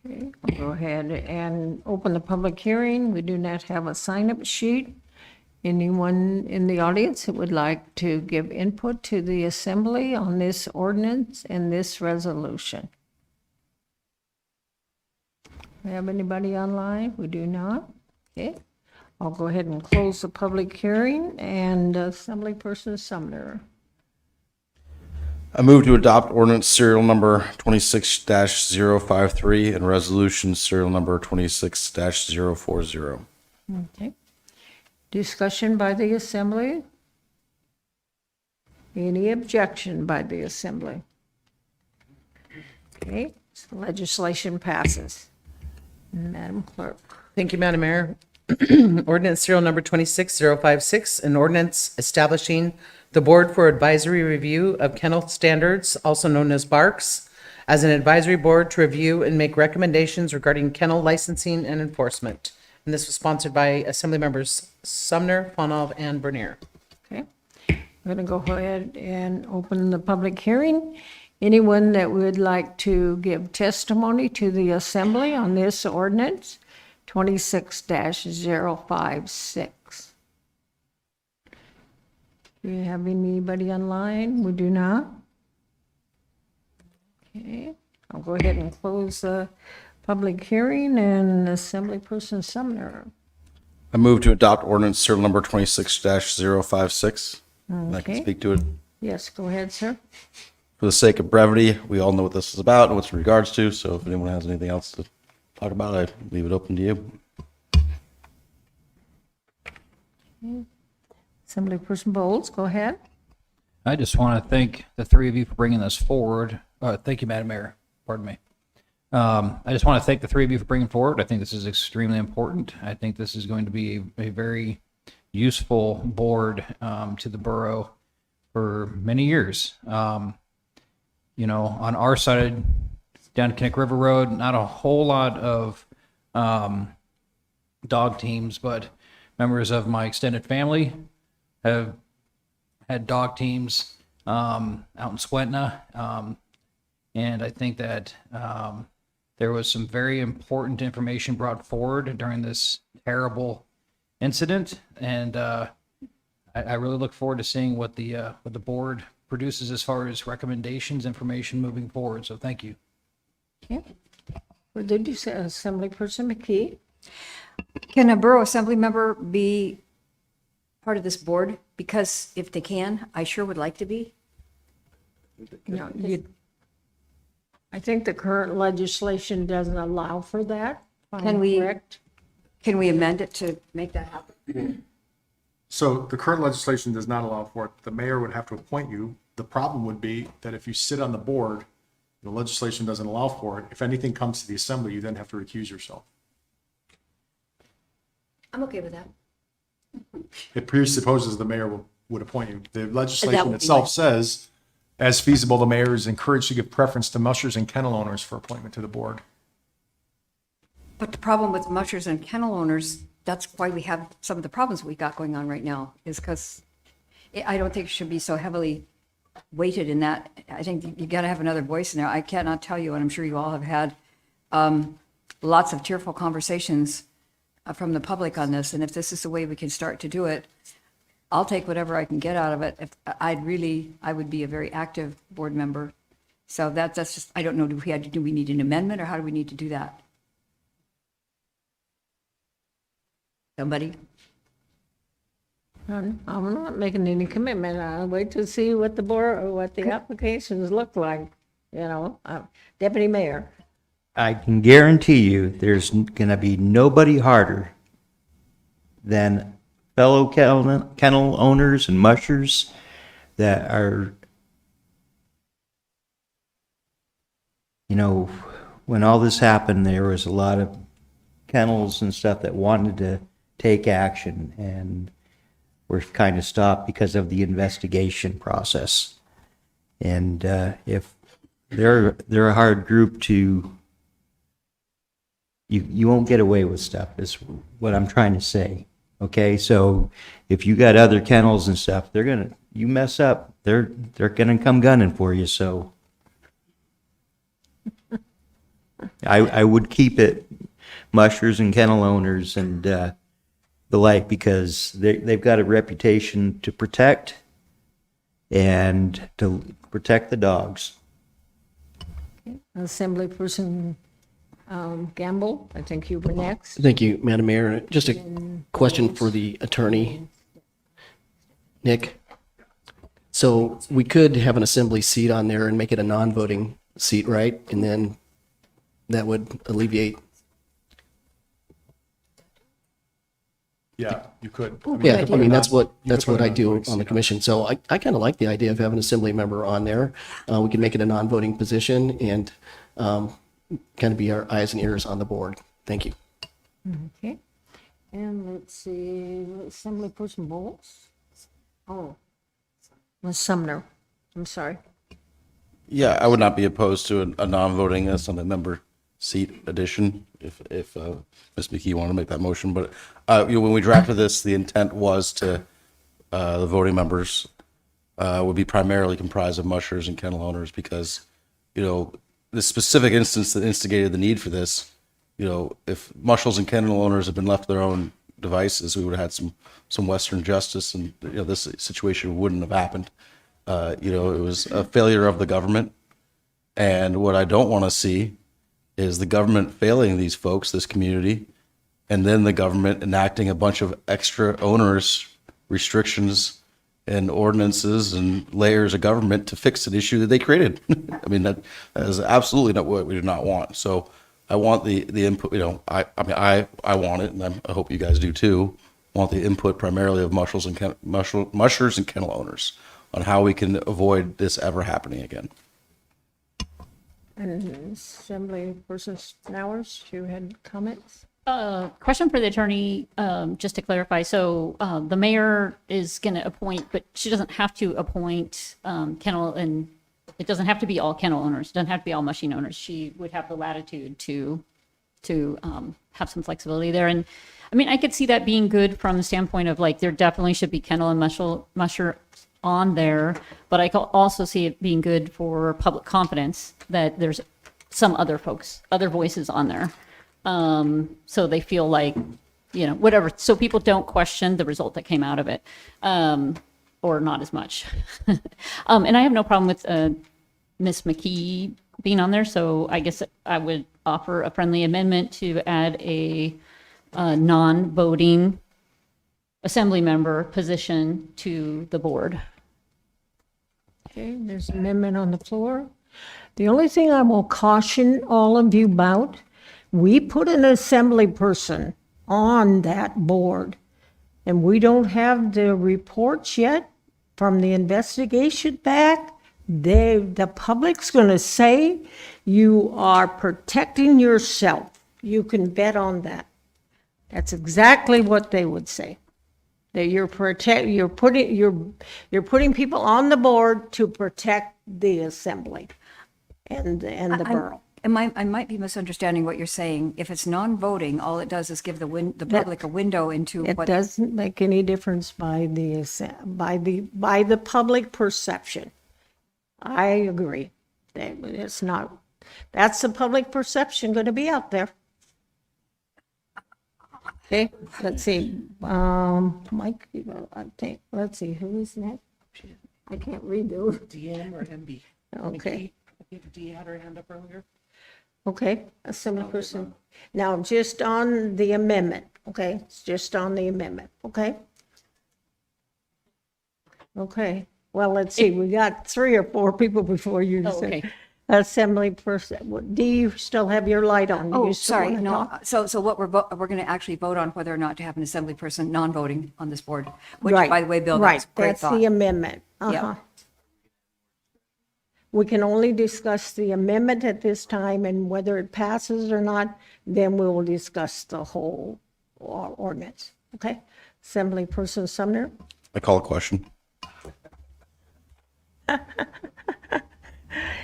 Okay, I'll go ahead and open the public hearing. We do not have a sign-up sheet. Anyone in the audience that would like to give input to the assembly on this ordinance and this resolution? We have anybody online? We do not. Okay. I'll go ahead and close the public hearing, and Assemblyperson Sumner. I move to adopt ordinance serial number 26-053 and resolution serial number 26-040. Okay. Discussion by the assembly? Any objection by the assembly? Okay, so legislation passes. Madam Clerk. Thank you, Madam Mayor. Ordinance serial number 26056, an ordinance establishing the Board for Advisory Review of Kennel Standards, also known as BARKS, as an advisory board to review and make recommendations regarding kennel licensing and enforcement. And this was sponsored by Assembly Members Sumner, Fonov, and Bernier. Okay, I'm going to go ahead and open the public hearing. Anyone that would like to give testimony to the assembly on this ordinance, 26-056. Do we have anybody online? We do not. Okay, I'll go ahead and close the public hearing, and Assemblyperson Sumner. I move to adopt ordinance serial number 26-056. And I can Okay. speak to it. Yes, go ahead, sir. For the sake of brevity, we all know what this is about and what's in regards to, so if anyone has anything else to talk about, I leave it open to you. Assemblyperson Bowles, go ahead. I just want to thank the three of you for bringing this forward. Thank you, Madam Mayor. Pardon me. I just want to thank the three of you for bringing forward. I think this is extremely important. I think this is going to be a very useful board to the borough for many years. You know, on our side, down Kinnick River Road, not a whole lot of dog teams, but members of my extended family have had dog teams out in Swetna. And I think that there was some very important information brought forward during this terrible incident. And I really look forward to seeing what the board produces as far as recommendations, information moving forward. So thank you. Okay. What did you say, Assemblyperson McKee? Can a borough assembly member be part of this board? Because if they can, I sure would like to be. No, I think the current legislation doesn't allow for that. if I'm Can we, correct. can we amend it to make that happen? So the current legislation does not allow for it. The mayor would have to appoint you. The problem would be that if you sit on the board, the legislation doesn't allow for it. If anything comes to the assembly, you then have to recuse yourself. I'm okay with that. It presupposes the mayor would appoint you. The That legislation would be itself nice. says, as feasible, the mayor is encouraged to give preference to mushers and kennel owners for appointment to the board. But the problem with mushers and kennel owners, that's why we have some of the problems we got going on right now, is because I don't think it should be so heavily weighted in that. I think you got to have another voice in there. I cannot tell you, and I'm sure you all have had lots of tearful conversations from the public on this, and if this is the way we can start to do it, I'll take whatever I can get out of it. If I would be a very active board member. So that's just, I don't know, do we need an amendment, or how do we need to do that? Somebody? I'm not making any commitment. I'll wait to see what the board, or what the applications look like, Deputy Mayor. I can guarantee you, there's gonna be nobody harder than fellow kennel owners and mushers that are, when all this happened, there was a lot of kennels and stuff that wanted to take action, and were kind of stopped because of the investigation process. And if they're a hard group to, you won't get away with stuff, is what I'm trying to say. Okay, so if you got other kennels and stuff, you mess up, they're gonna come gunning for you. So I would keep it mushers and kennel owners and the like, because they've got a reputation to protect and to protect the dogs. Assemblyperson Gamble, I think you were next. Thank you, Madam Mayor. Just a question for the attorney, Nick. So we could have an assembly seat on there and make it a non-voting seat, right? And then that would alleviate. Yeah, you could. Yeah, I mean, that's what put I it do on on the voting commission. So I kind of like the idea of having an assembly member on there. We can make it a non-voting position and kind of be our eyes and ears on the board. Thank you. Okay. And let's see, Assemblyperson Bowles? Oh, Ms. Sumner, I'm sorry. Yeah, I would not be opposed to a non-voting assembly member seat addition if Ms. McKee wanted to make that motion. But when we drafted this, the intent was to the voting members would be primarily comprised of mushers and kennel owners, because the specific instance that instigated the need for this, if mushers and kennel owners had been left to their own devices, we would have had some Western justice, and this situation wouldn't have happened. It was a failure of the government, and what I don't want to see is the government failing these folks, this community, and then the government enacting a bunch of extra onerous restrictions and ordinances and layers of government to fix an issue that they created. I mean, that is absolutely not what we do not want. So I want the input, I want it, and I hope you guys do too, want the input primarily of mushers and kennel owners on how we can avoid this ever happening again. And Assemblyperson Snowers, you had comments? Question for the attorney, just to clarify. So the mayor is going to appoint, but she doesn't have to appoint kennel, and it doesn't have to be all kennel owners. It doesn't have to be all mushing owners. She would have the latitude to have some flexibility there. And I mean, I could see that being good from the standpoint of there definitely should be kennel and musher on there, but I can also see it being good for public confidence that there's some other voices on there. So they feel whatever, so people don't question the result that came out of it, or not as much. And I have no problem with Ms. McKee being on there, so I guess I would offer a friendly amendment to add a non-voting assembly member position to the board. Okay, there's an amendment on the floor. The only thing I will caution all of you about, we put an assembly person on that board, and we don't have the reports yet from the investigation back. The public's going to say you are protecting yourself. You can bet on that. That's exactly what they would say. That you're putting people on the board to protect the assembly and the borough. I might be misunderstanding what you're saying. If it's non-voting, all it does is give the public a window into It what. doesn't make any difference by the public perception. I agree. It's not. That's the public perception going to be out there. Okay, let's see, Mike, I think, let's see, who is next? I can't read those. DM or MB? Okay. I think Dee had her hand up earlier. Okay, assembly person. Now, just on the amendment, okay? It's just on the amendment, okay? Okay, well, let's see, we got 3 or 4 people before you. Oh, said- okay. Assembly person, do you still have your light on? Do Oh, you still sorry, wanna no, talk? so what we're going to actually vote on whether or not to have an assembly person non-voting on this board, which, Right, by the way, Bill, right, that's a great that's thought. the amendment. Yep. Uh-huh. We can only discuss the amendment at this time, and whether it passes or not, then we will discuss the whole ordinance, okay? Assembly person Sumner? I call a question.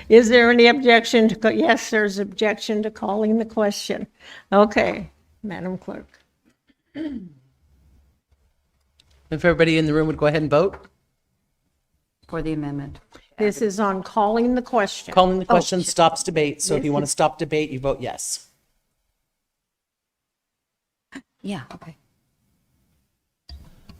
Is there any objection to, yes, there's objection to calling the question. Okay, Madam Clerk. If everybody in the room would go ahead and vote. For the amendment. This is on calling the question. Calling the Oh, question stops debate, so if This you want to is- stop debate, you vote yes. Yeah, okay.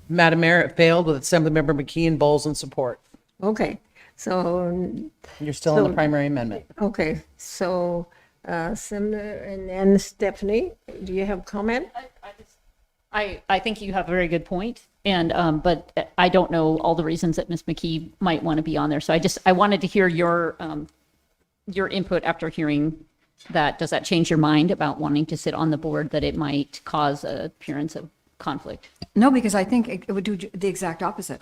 Madam Mayor, it failed with Assemblymember McKee and Bowles in support. Okay, so, You're still on the So- primary amendment. okay, so, Sumner and then Stephanie, do you have comment? I think you have a very good point, and but I don't know all the reasons that Ms. McKee might want to be on there. So I wanted to hear your input after hearing that. Does that change your mind about wanting to sit on the board, that it might cause an appearance of conflict? No, because I think it would do the exact opposite.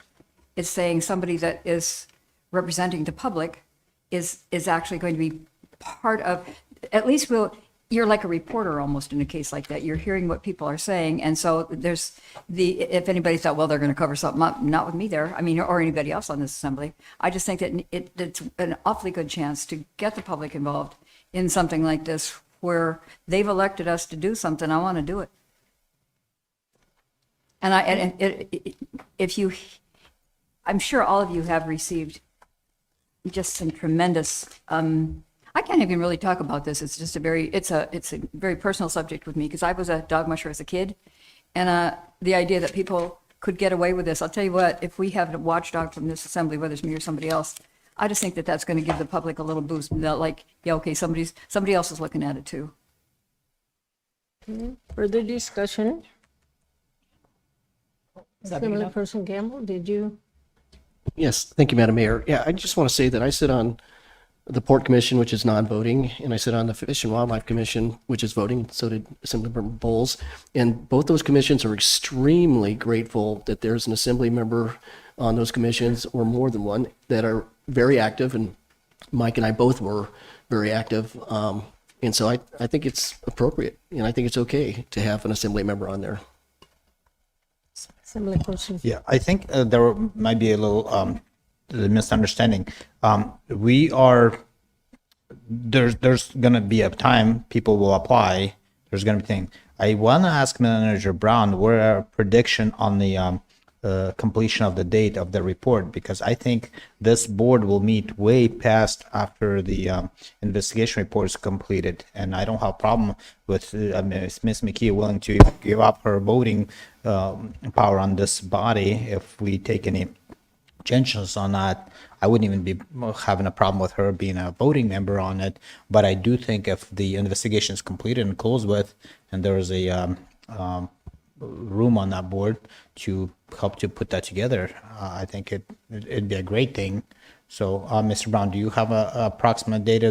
It's saying somebody that is representing the public is actually going to be part of, at least you're like a reporter almost in a case like that. You're hearing what people are saying. And so there's if anybody thought, well, they're going to cover something up, not with me there, I mean, or anybody else on this assembly. I just think that it's an awfully good chance to get the public involved in something like this where they've elected us to do something. I want to do it. I'm sure all of you have received just some tremendous, I can't even really talk about this. It's just it's a very personal subject with me because I was a dog musher as a kid. And the idea that people could get away with this, I'll tell you what, if we have a watchdog from this assembly, whether it's me or somebody else, I just think that that's going to give the public a little boost. Like, yeah, okay, somebody else is looking at it too. Further discussion? Is that big enough? Assemblyperson Gamble, did you? Yes, thank you, Madam Mayor. Yeah, I just want to say that I sit on the Port Commission, which is non-voting, and I sit on the Fish and Wildlife Commission, which is voting. So did Assemblymember Bowles. And both those commissions are extremely grateful that there's an assembly member on those commissions, or more than one, that are very active. And Mike and I both were very active. And so I think it's appropriate, and I think it's okay to have an assembly member on there. Assemblyperson. Yeah, I think there might be a little misunderstanding. There's going to be a time people will apply. There's going to be thing. I want to ask Manager Brown what our prediction on the completion of the date of the report, because I think this board will meet way past after the investigation report is completed, and I don't have a problem with Ms. McKee willing to give up her voting power on this body if we take any changes on that. I wouldn't even be having a problem with her being a voting member on it, but I do think if the investigation is completed and closed with, and there is a room on that board to help to put that together, I think it'd be a great thing. So, Mr. Brown, do you have a approximate data?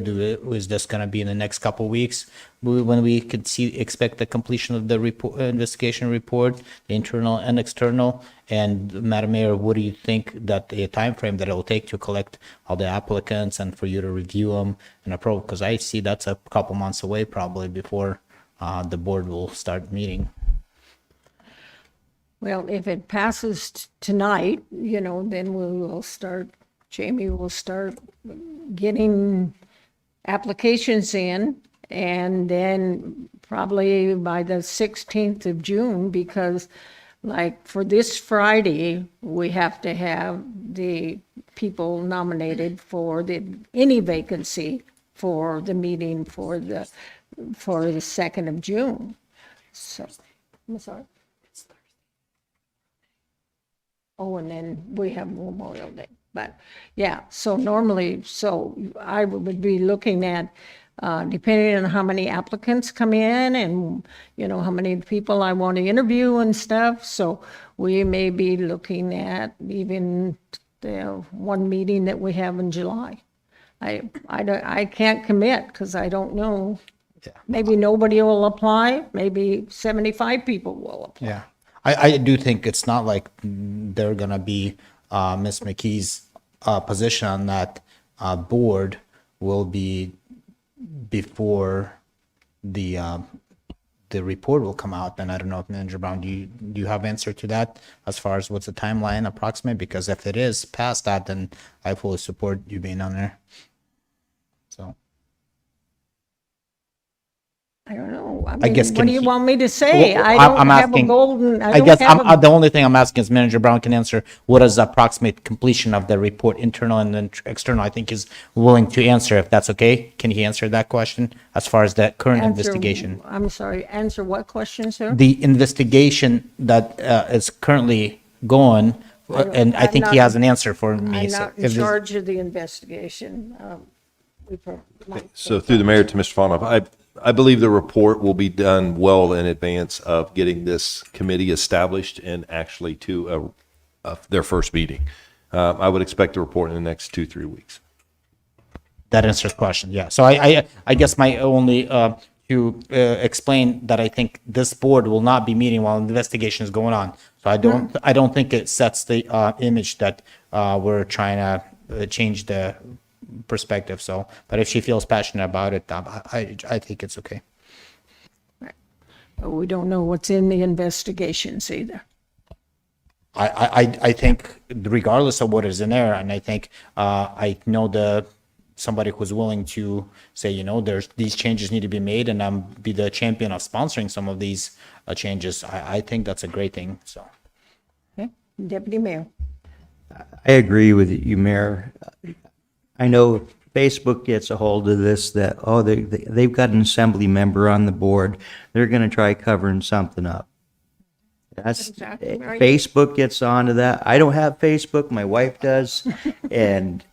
Is this going to be in the next couple of weeks when we could expect the completion of the investigation report, the internal and external? And Madam Mayor, what do you think that the time frame that it will take to collect all the applicants and for you to review them and approve? Because I see that's a couple months away probably before the board will start meeting. Well, if it passes tonight, then Jamie will start getting applications in, and then probably by the 16th of June, because like for this Friday, we have to have the people nominated for any vacancy for the meeting for the 2nd of June. So, I'm sorry. Oh, and then we have Memorial Day. But yeah, so normally, so I would be looking at, depending on how many applicants come in and, how many people I want to interview and stuff. So we may be looking at even the one meeting that we have in July. I can't commit because I don't know. Maybe nobody will apply, maybe 75 people will apply. Yeah. I do think it's not like they're gonna be Ms. McKee's position on that board will be before the report will come out. And I don't know if Manager Brown, do you have answer to that as far as what's the timeline approximate? Because if it is past that, then I fully support you being on there. So. I don't know. I I mean, guess what can do you he- want me to say? Well, I don't I'm have a asking- golden, I I don't guess have a, the only thing I'm asking is Manager Brown can answer, what is the approximate completion of the report, internal and then external? I think is willing to answer, if that's okay. Can he answer that question as far as that current investigation? I'm sorry, answer what question, sir? The investigation that is currently going, and I I'm think he not- has an answer for me. I'm so not if in this- charge of the investigation. So through the mayor to Mr. Fanoff, I believe the report will be done well in advance of getting this committee established and actually to their first meeting. I would expect a report in the next 2-3 weeks. That answers the question, yeah. So I guess my only, to explain that I think this board will not be meeting while the investigation is going on. So I don't think it sets the image that we're trying to change the perspective. So, but if she feels passionate about it, I think it's okay. But we don't know what's in the investigations either. I think regardless of what is in there, and I think I know somebody who's willing to say, there's these changes need to be made, and be the champion of sponsoring some of these changes. I think that's a great thing. So, Okay, Deputy Mayor. I agree with you, Mayor. I know if Facebook gets a hold of this, that, they've got an assembly member on the board, they're going to try covering something up. That's, exactly right. Facebook gets onto that. I don't have Facebook, my wife does, and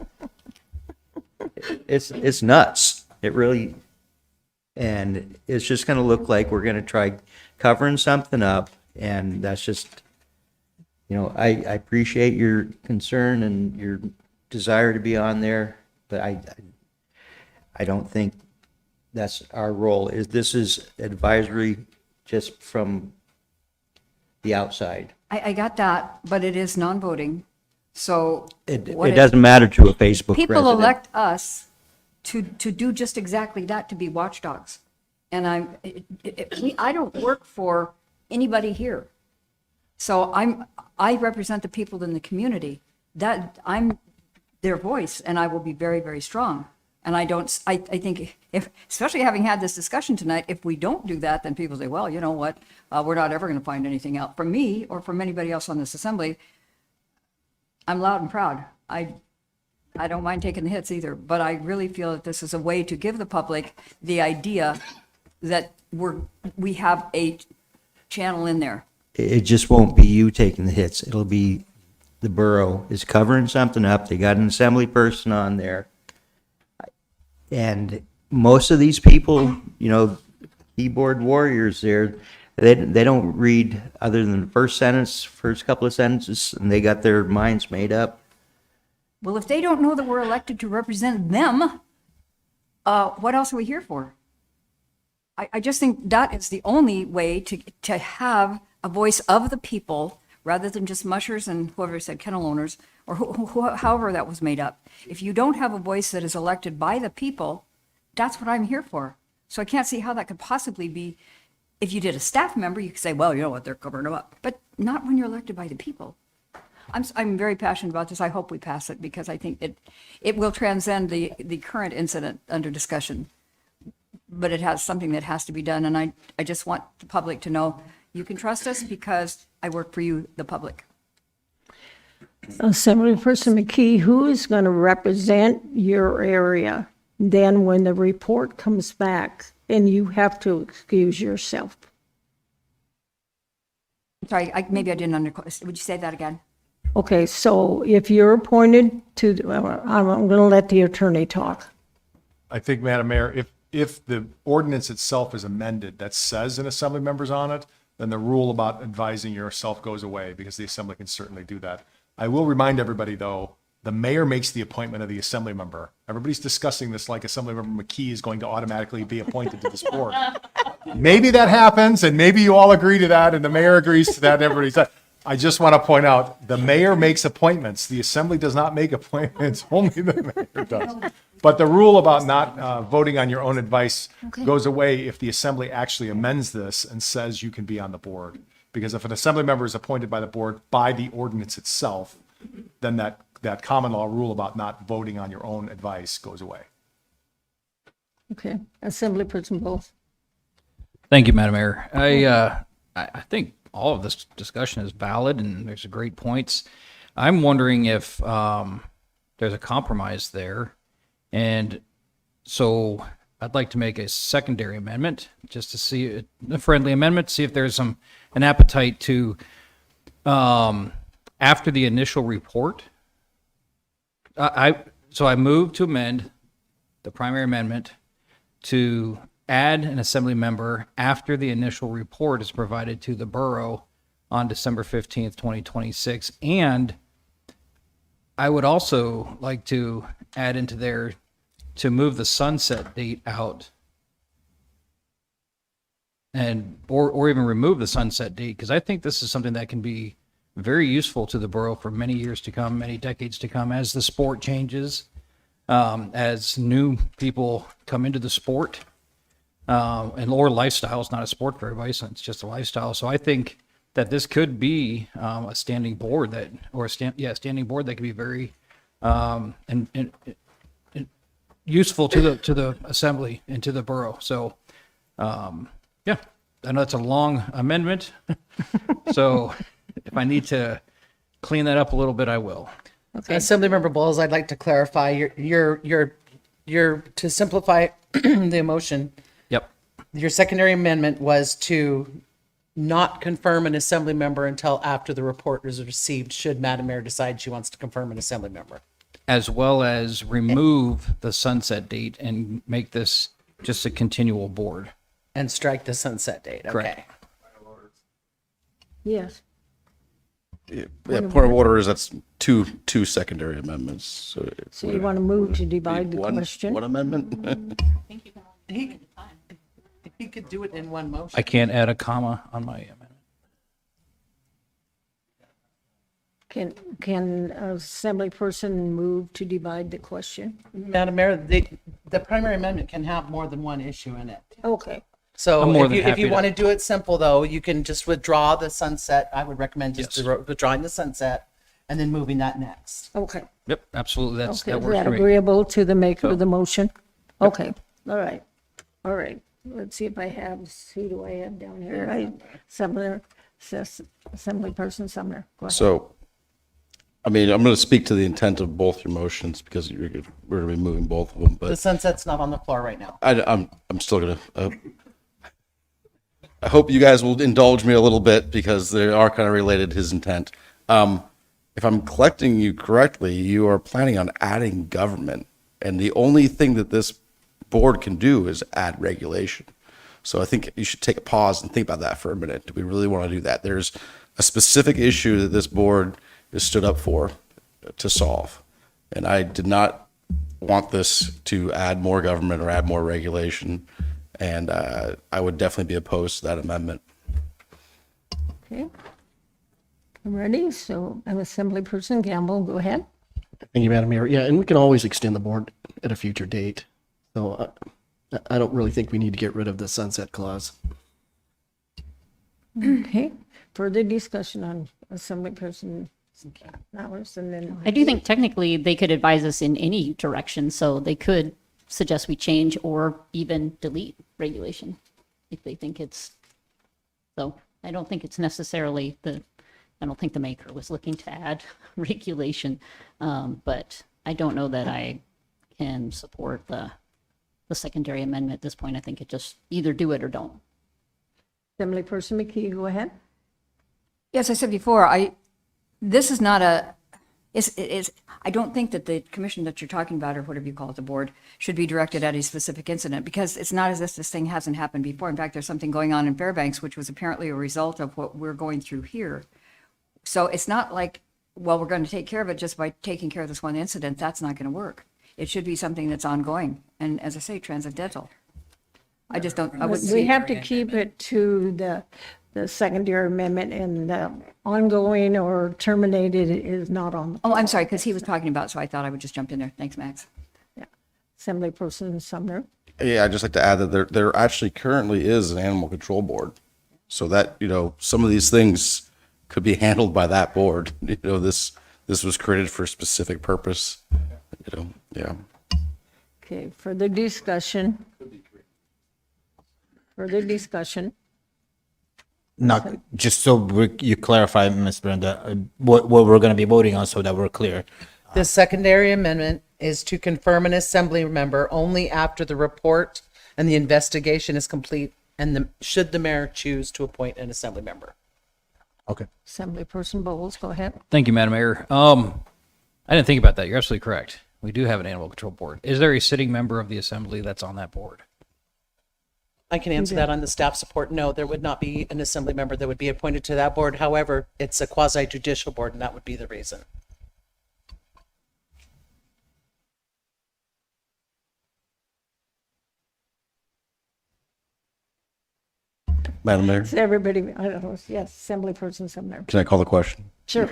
it's nuts. It really, and it's just going to look like we're going to try covering something up, and that's just, I appreciate your concern and your desire to be on there, but I don't think that's our role. This is advisory just from the outside. I got that, but it is non-voting. So It what if- doesn't matter to a Facebook People resident. elect us to do just exactly that, to be watchdogs. And I don't work for anybody here. So I represent the people in the community. That I'm their voice, and I will be very, very strong. And I think especially having had this discussion tonight, if we don't do that, then people say, well, you know what, we're not ever going to find anything out from me or from anybody else on this assembly. I'm loud and proud. I don't mind taking the hits either, but I really feel that this is a way to give the public the idea that we have a channel in there. It just won't be you taking the hits. It'll be the borough is covering something up. They got an assembly person on there. And most of these people, keyboard warriors there, they don't read other than the first couple of sentences, and they got their minds made up. Well, if they don't know that we're elected to represent them, what else are we here for? I just think that is the only way to have a voice of the people, rather than just mushers and whoever said kennel owners, or however that was made up. If you don't have a voice that is elected by the people, that's what I'm here for. So I can't see how that could possibly be. If you did a staff member, you could say, well, you know what, they're covering them up. But not when you're elected by the people. I'm very passionate about this. I hope we pass it, because I think it will transcend the current incident under discussion. But it has something that has to be done, and I just want the public to know you can trust us because I work for you, the public. Assemblyperson McKee, who is going to represent your area then when the report comes back and you have to excuse yourself? Sorry, maybe I didn't would you say that again? Okay, so if you're appointed to, I'm going to let the attorney talk. I think, Madam Mayor, if the ordinance itself is amended that says an assembly member's on it, then the rule about advising yourself goes away because the assembly can certainly do that. I will remind everybody, though, the mayor makes the appointment of the assembly member. Everybody's discussing this like Assemblymember McKee is going to automatically be appointed to this board. Maybe that happens, and maybe you all agree to that, and the mayor agrees to that, and everybody's like, I just want to point out, the mayor makes appointments. The assembly does not make appointments, only the mayor does. But the rule about not voting on your own advice goes away if the assembly actually amends this and says you can be on the board. Because if an assembly member is appointed by the board by the ordinance itself, then that common law rule about not voting on your own advice goes away. Okay, Assemblyperson Bowles. Thank you, Madam Mayor. I think all of this discussion is valid and there's great points. I'm wondering if there's a compromise there. And so I'd like to make a secondary amendment just to see a friendly amendment, see if there's an appetite to, after the initial report. So I move to amend the primary amendment to add an assembly member after the initial report is provided to the borough on December 15th, 2026. And I would also like to add into there to move the sunset date out and or even remove the sunset date, because I think this is something that can be very useful to the borough for many years to come, many decades to come, as the sport changes, as new people come into the sport. And or lifestyle is not a sport for everybody, so it's just a lifestyle. So I think that this could be a standing board standing board that could be very and useful to the assembly and to the borough. So yeah, I know it's a long amendment, so if I need to clean that up a little bit, I will. Okay. Assemblymember Bowles, I'd like to clarify your to simplify the motion. Yep. Your secondary amendment was to not confirm an assembly member until after the report is received, should Madam Mayor decide she wants to confirm an assembly member. As well as remove the sunset date and make this just a continual board. And strike the sunset date. Okay. Correct. Yes. Yeah, point of order is that's two secondary amendments. So you want to move to divide the question? One amendment? He could do it in one motion. I can't add a comma on my amendment. Can assembly person move to divide the question? Madam Mayor, the primary amendment can have more than one issue in it. Okay. So if you want to do it simple, though, you can just withdraw the sunset. I would recommend just withdrawing the sunset and then moving that next. Okay. Yep, absolutely. That Okay, works is that for me. agreeable to the maker of the motion? Okay, all right. Let's see if I have, who do I have down here? Assembly person Sumner. Go ahead. So, I mean, I'm going to speak to the intent of both your motions because we're going to be moving both of them. But The sunset's not on the floor right now. I'm still going to. I hope you guys will indulge me a little bit because they are kind of related to his intent. If I'm collecting you correctly, you are planning on adding government, and the only thing that this board can do is add regulation. So I think you should take a pause and think about that for a minute. Do we really want to do that? There's a specific issue that this board is stood up for to solve, and I did not want this to add more government or add more regulation, and I would definitely be opposed to that amendment. Okay. I'm ready, so I'm assembly person Gamble, go ahead. Thank you, Madam Mayor. Yeah, and we can always extend the board at a future date. So I don't really think we need to get rid of the sunset clause. Okay, further discussion on assembly person Flowers and then. I do think technically they could advise us in any direction, so they could suggest we change or even delete regulation if they think it's, so I don't think it's necessarily I don't think the maker was looking to add regulation, but I don't know that I can support the secondary amendment at this point. I think it just either do it or don't. Assembly person McKee, go ahead. As I said before, this is not I don't think that the commission that you're talking about, or whatever you call it, the board, should be directed at a specific incident, because it's not as if this thing hasn't happened before. In fact, there's something going on in Fairbanks, which was apparently a result of what we're going through here. So it's not like, well, we're going to take care of it just by taking care of this one incident. That's not going to work. It should be something that's ongoing, and as I say, transcendental. I just don't, I wouldn't see. We have to keep it to the secondary amendment, and the ongoing or terminated is not on. Oh, I'm sorry, because he was talking about, so I thought I would just jump in there. Thanks, Max. Yeah. Assemblyperson Sumner. Yeah, I'd just like to add that there actually currently is an animal control board. So that, some of these things could be handled by that board. This was created for a specific purpose, yeah. Okay, further discussion? Further discussion? Not, just so you clarify, Ms. Brenda, what we're going to be voting on so that we're clear. The secondary amendment is to confirm an assembly member only after the report and the investigation is complete, and should the mayor choose to appoint an assembly member. Okay. Assemblyperson Bowles, go ahead. Thank you, Madam Mayor. I didn't think about that. You're absolutely correct. We do have an animal control board. Is there a sitting member of the assembly that's on that board? I can answer that on the staff support. No, there would not be an assembly member that would be appointed to that board. However, it's a quasi judicial board, and that would be the reason. Madam Mayor, Is everybody, I don't know, yes, Assemblyperson Sumner. can I call the question? Sure.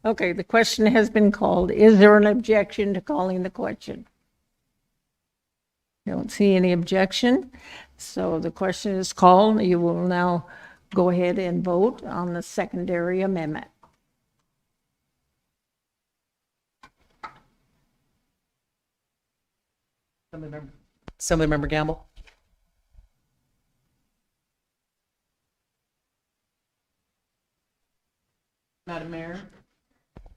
Okay, the question has been called. Is there an objection to calling the question? Don't see any objection. So the question is called. You will now go ahead and vote on the secondary amendment. Assemblymember Gamble.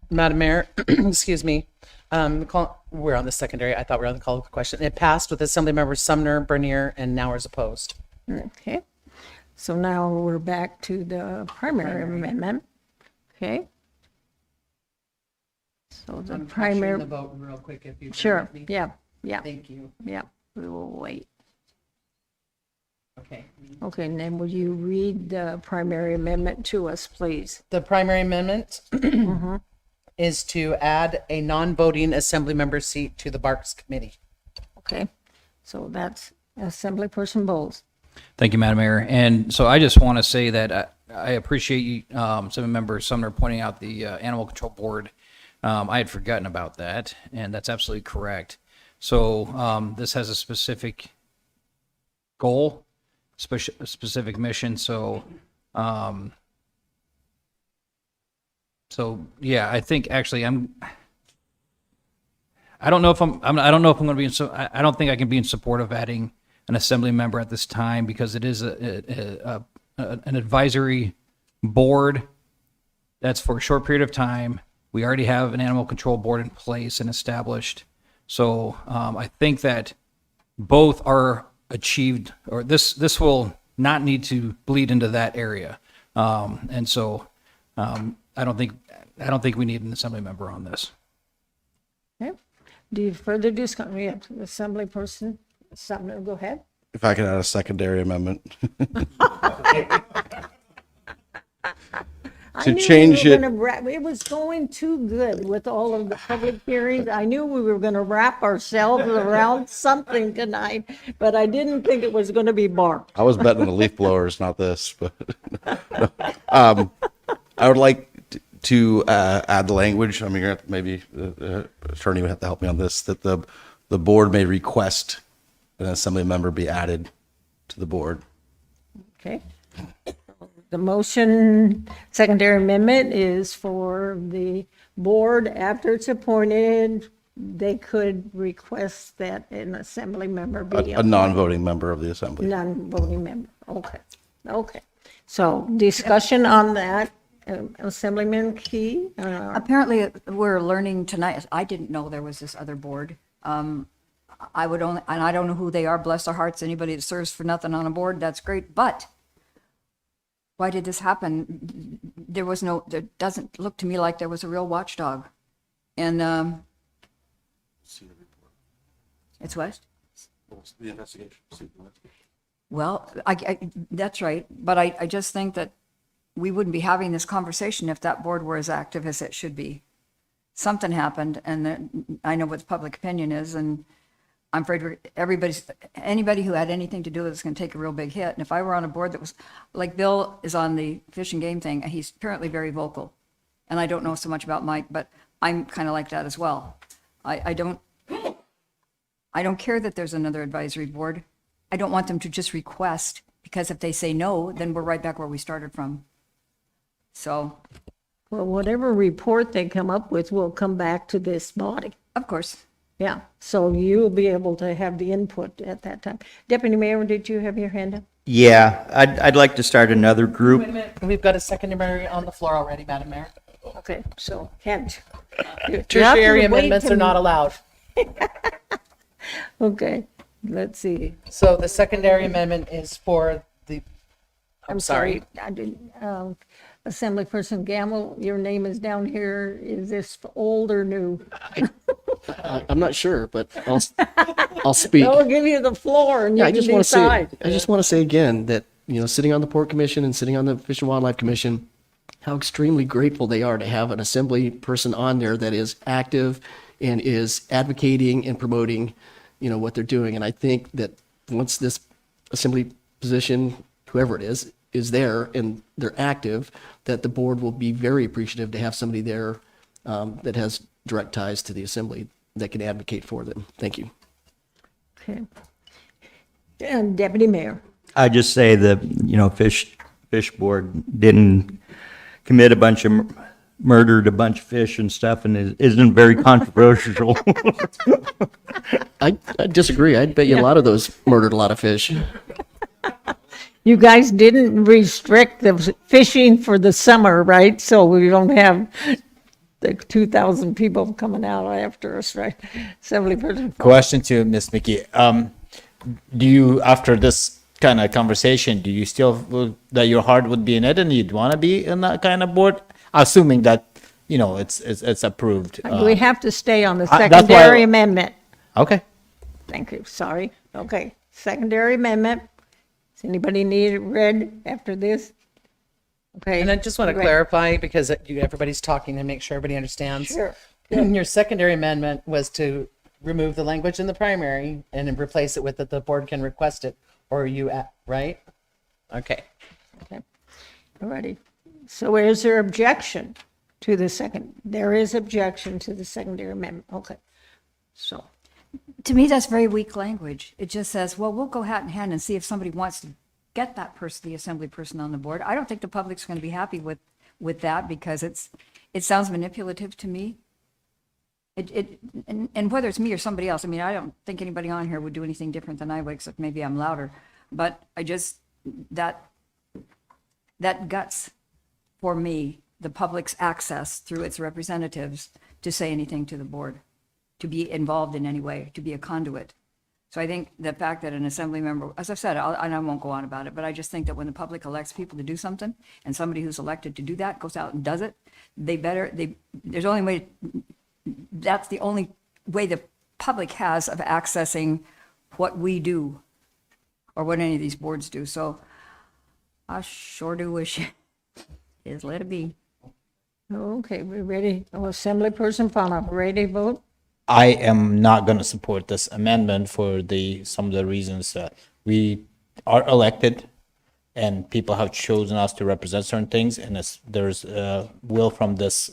Madam Mayor, excuse me. We're on the secondary. I thought we were on the call question. It passed with Assembly Members Sumner, Bernier, and Nowers opposed. Okay. So now we're back to the primary amendment. Okay. So the primary. The vote real quick if you Sure. permit me. Yeah. Yeah. Thank you. Yeah. We will wait. Okay. Okay, and then will you read the primary amendment to us, please? The primary amendment is to add a non-voting assembly member seat to the Barks Committee. Okay, so that's Assemblyperson Bowles. Thank you, Madam Mayor. And so I just want to say that I appreciate you, Member Sumner, pointing out the Animal Control Board. I had forgotten about that, and that's absolutely correct. So this has a specific goal, specific mission. So, yeah, I think actually I don't know if I'm going to be I don't think I can be in support of adding an assembly member at this time, because it is an advisory board that's for a short period of time. We already have an animal control board in place and established. So I think that both are achieved, or this will not need to bleed into that area. And so I don't think we need an assembly member on this. Okay. Do you further discuss? We have Assemblyperson Sumner, go ahead. If I could add a secondary amendment. I knew change we were it. gonna it was going too good with all of the public hearings. I knew we were going to wrap ourselves around something tonight, but I didn't think it was going to be bark. I was betting on the leaf blowers, not this, but I would like to add the language. I mean, maybe the attorney would have to help me on this, that the board may request an assembly member be added to the board. Okay. The motion, secondary amendment, is for the board, after it's appointed, they could request that an assembly member be A non-voting member of the assembly. non-voting member. Okay. Okay. So discussion on that, Assemblyman Key. Apparently, we're learning tonight. I didn't know there was this other board. I would only, and I don't know who they are, bless their hearts, anybody that serves for nothing on a board, that's great. But why did this happen? There doesn't look to me like there was a real watchdog. And, it's what? The investigation. Well, that's right, but I just think that we wouldn't be having this conversation if that board were as active as it should be. Something happened, and I know what the public opinion is, and I'm afraid anybody who had anything to do with it is going to take a real big hit. And if I were on a board that was, like Bill is on the Fish and Game thing, he's apparently very vocal. And I don't know so much about Mike, but I'm kind of like that as well. I don't care that there's another advisory board. I don't want them to just request, because if they say no, then we're right back where we started from. So, Well, whatever report they come up with will come back to this body. of course. Yeah, so you'll be able to have the input at that time. Deputy Mayor, did you have your hand up? Yeah, I'd like to start another group. Wait a minute, we've got a secondary on the floor already, Madam Mayor. Okay, so can't. Tertiary amendments are not allowed. Okay, let's see. So the secondary amendment is for the, I'm sorry, I didn't, Assemblyperson Gamble, your name is down here. Is this old or new? I'm not sure, but I'll speak. I'll give you the floor and you Yeah, I can just want to say, decide. I just want to say again that, sitting on the Port Commission and sitting on the Fish and Wildlife Commission, how extremely grateful they are to have an assembly person on there that is active and is advocating and promoting, what they're doing. And I think that once this assembly position, whoever it is there and they're active, that the board will be very appreciative to have somebody there that has direct ties to the assembly that can advocate for them. Thank you. Okay. And Deputy Mayor. I just say the, fish board didn't commit a bunch of, murdered a bunch of fish and stuff, and it isn't very controversial. I disagree. I bet you a lot of those murdered a lot of fish. You guys didn't restrict the fishing for the summer, right? So we don't have the 2,000 people coming out after us, right? Assemblyperson. Question to Ms. Mickey. Do you, after this kind of conversation, do you still feel that your heart would be in it and you'd want to be in that kind of board? Assuming that, it's approved. We have to stay on the that's why- secondary amendment. Okay. Thank you, sorry. Okay, secondary amendment. Does anybody need it read after this? Okay. and I just want to read. clarify because everybody's talking and make sure everybody understands. Sure. Your secondary amendment was to remove the language in the primary and then replace it with that the board can request it, or right? Okay. Okay, all righty. So is there objection to the second? There is objection to the secondary amendment. Okay, so. To me, that's very weak language. It just says, well, we'll go hat in hand and see if somebody wants to get that person, the assembly person on the board. I don't think the public's going to be happy with that because it sounds manipulative to me. And whether it's me or somebody else, I mean, I don't think anybody on here would do anything different than I would, except maybe I'm louder. But I just, that guts for me, the public's access through its representatives to say anything to the board, to be involved in any way, to be a conduit. So I think the fact that an assembly member, as I've said, and I won't go on about it, but I just think that when the public elects people to do something and somebody who's elected to do that goes out and does it, that's the only way the public has of accessing what we do or what any of these boards do. So I sure do wish is let it be. Okay, we're ready. Assemblyperson Fana, ready to vote? I am not going to support this amendment for some of the reasons that we are elected and people have chosen us to represent certain things, and there's a will from this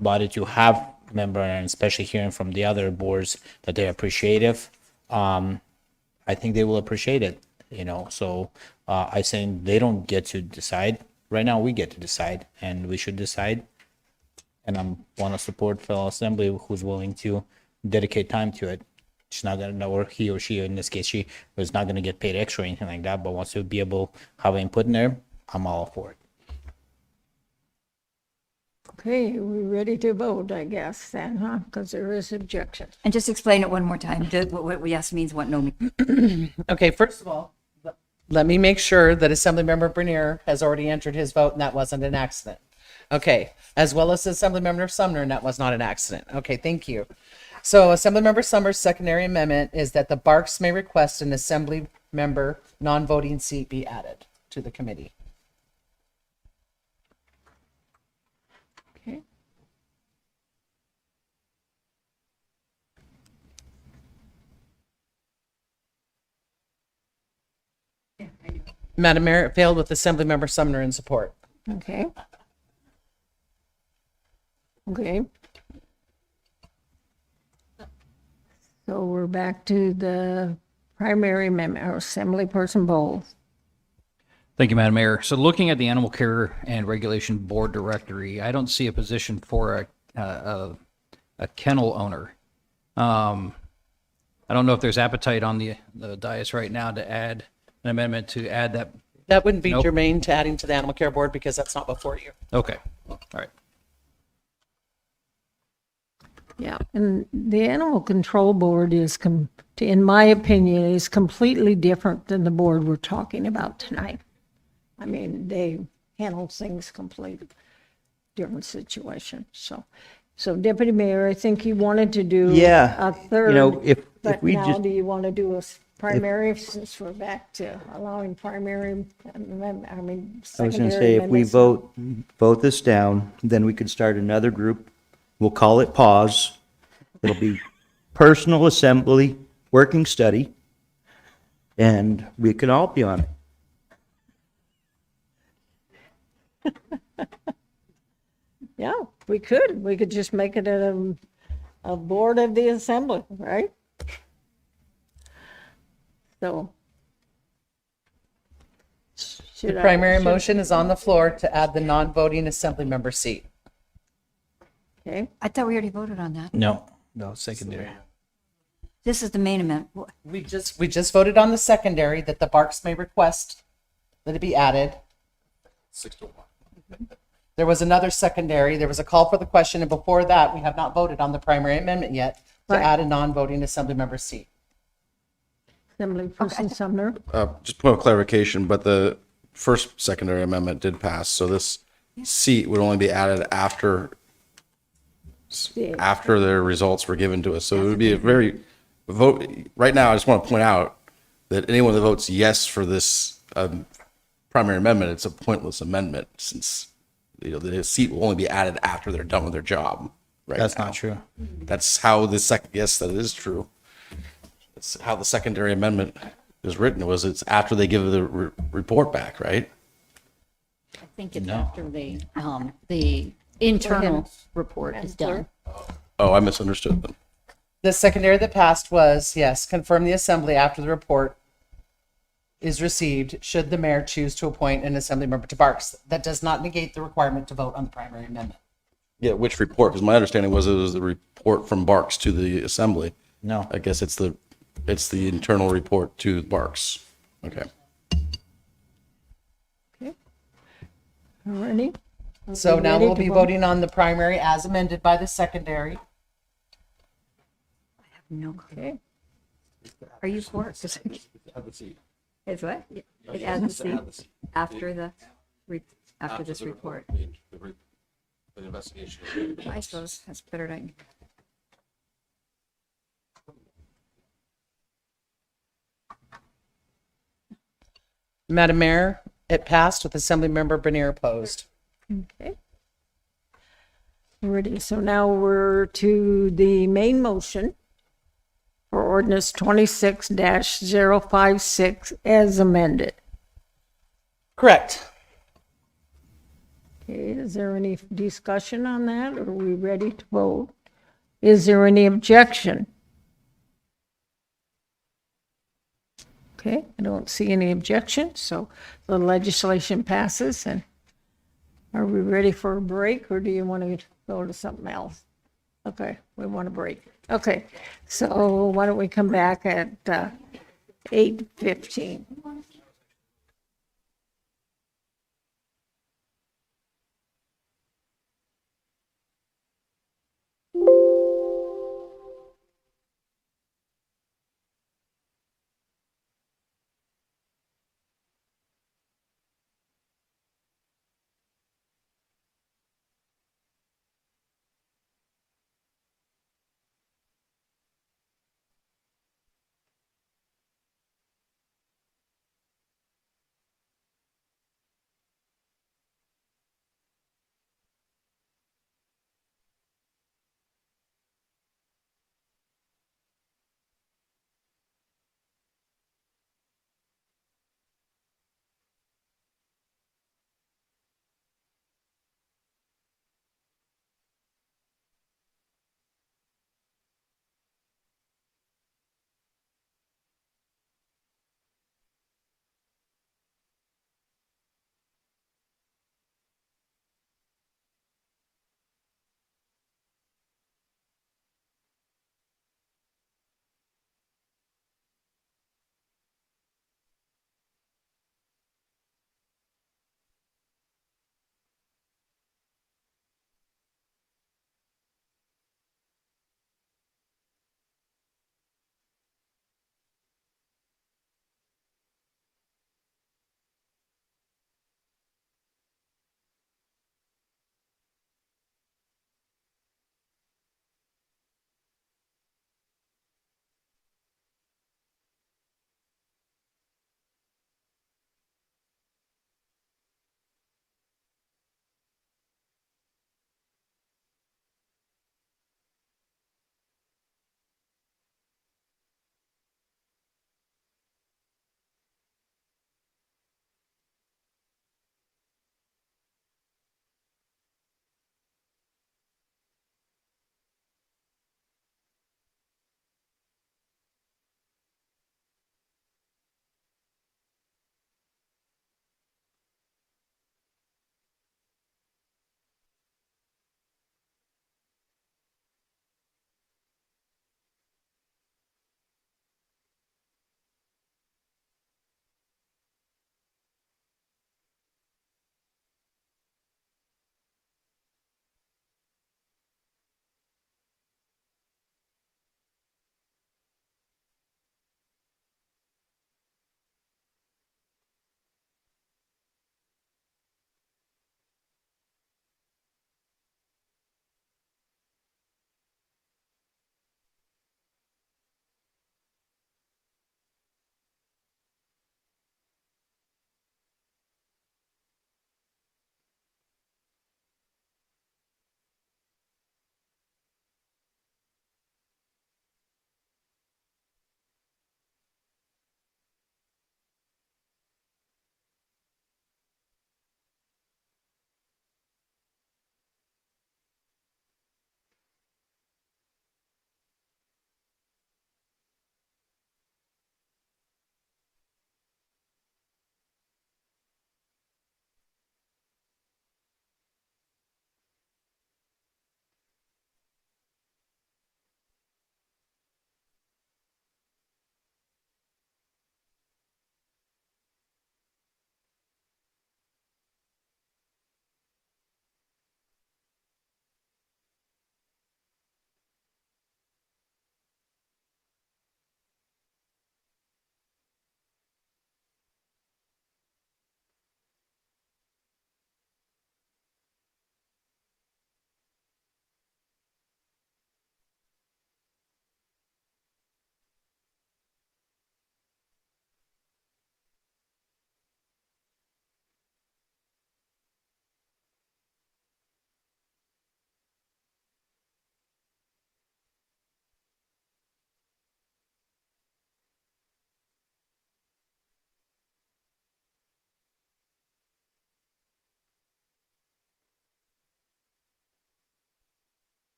body to have member, and especially hearing from the other boards that they're appreciative. I think they will appreciate it, so I think they don't get to decide. Right now we get to decide, and we should decide. And I want to support fellow assembly who's willing to dedicate time to it. She's not going to, or he or she, in this case, she was not going to get paid extra or anything like that, but wants to be able to have input in there. I'm all for it. Okay, we're ready to vote, I guess, then, huh? Because there is objection. And just explain it one more time, what yes means, what no means. Okay, first of all, Let me make sure that Assemblymember Bernier has already entered his vote and that wasn't an accident. Okay, as well as Assemblymember Sumner, and that was not an accident. Okay, thank you. So Assemblymember Summer's secondary amendment is that the Barks may request an Assembly member non-voting seat be added to the committee. Okay. Madam Mayor, it failed with Assemblymember Sumner in support. Okay. Okay. So we're back to the primary amendment, or Assemblyperson Bowles. Thank you, Madam Mayor. So looking at the Animal Care and Regulation Board Directory, I don't see a position for a kennel owner. I don't know if there's appetite on the dais right now to add an amendment to add that. That wouldn't be Nope. germane to adding to the Animal Care Board because that's not before you. Okay, all right. Yeah, and the Animal Control Board is, in my opinion, is completely different than the board we're talking about tonight. I mean, they handle things completely different situation, so. So Deputy Mayor, I think you wanted to do Yeah, a third. you know, if But we now just- do you want to do a primary, since we're back to allowing primary, I was secondary gonna say, if we amendments? vote this down, then we could start another group. We'll call it pause. It'll be personal assembly, working study, and we can all be on it. Yeah, we could just make it a board of the assembly, right? So. The primary motion is on the floor to add the non-voting Assembly member seat. Okay, I thought we already voted on that. No, no, secondary. This is the main amendment. We just voted on the secondary that the Barks may request that it be added. 6-1. There was another secondary, there was a call for the question, and before that, we have not voted on the primary amendment yet to Right. add a non-voting Assembly member seat. Assemblyperson Sumner. Just point of clarification, but the first secondary amendment did pass, so this seat would only be added after their results were given to us. So it would be a very vote. Right now, I just want to point out that anyone that votes yes for this primary amendment, it's a pointless amendment since the seat will only be added after they're done with their job. Right? That's now. not true. That's how yes, that is true. It's how the secondary amendment is written. It's after they give the report back, right? I think it's after the internal report is done. Oh, I misunderstood them. The secondary that passed was, yes, confirm the Assembly after the report is received, should the mayor choose to appoint an Assembly member to Barks. That does not negate the requirement to vote on the primary amendment. Yeah, which report? Because my understanding was it was the report from Barks to the Assembly. No. I guess it's the internal report to Barks. Okay. Alrighty. So now ready we'll to be vote? voting on the primary as amended by the secondary. No clue. Okay. Are you for it? It's what? It adds the seat after this report. The investigation. I suppose that's better than. Madam Mayor, it passed with Assemblymember Bernier opposed. Okay. Ready, so now we're to the main motion for ordinance 26-056 as amended. Correct. Okay, is there any discussion on that? Are we ready to vote? Is there any objection? Okay, I don't see any objection, so the legislation passes. And are we ready for a break, or do you want to go to something else? Okay, we want a break. Okay, so why don't we come back at 8:15?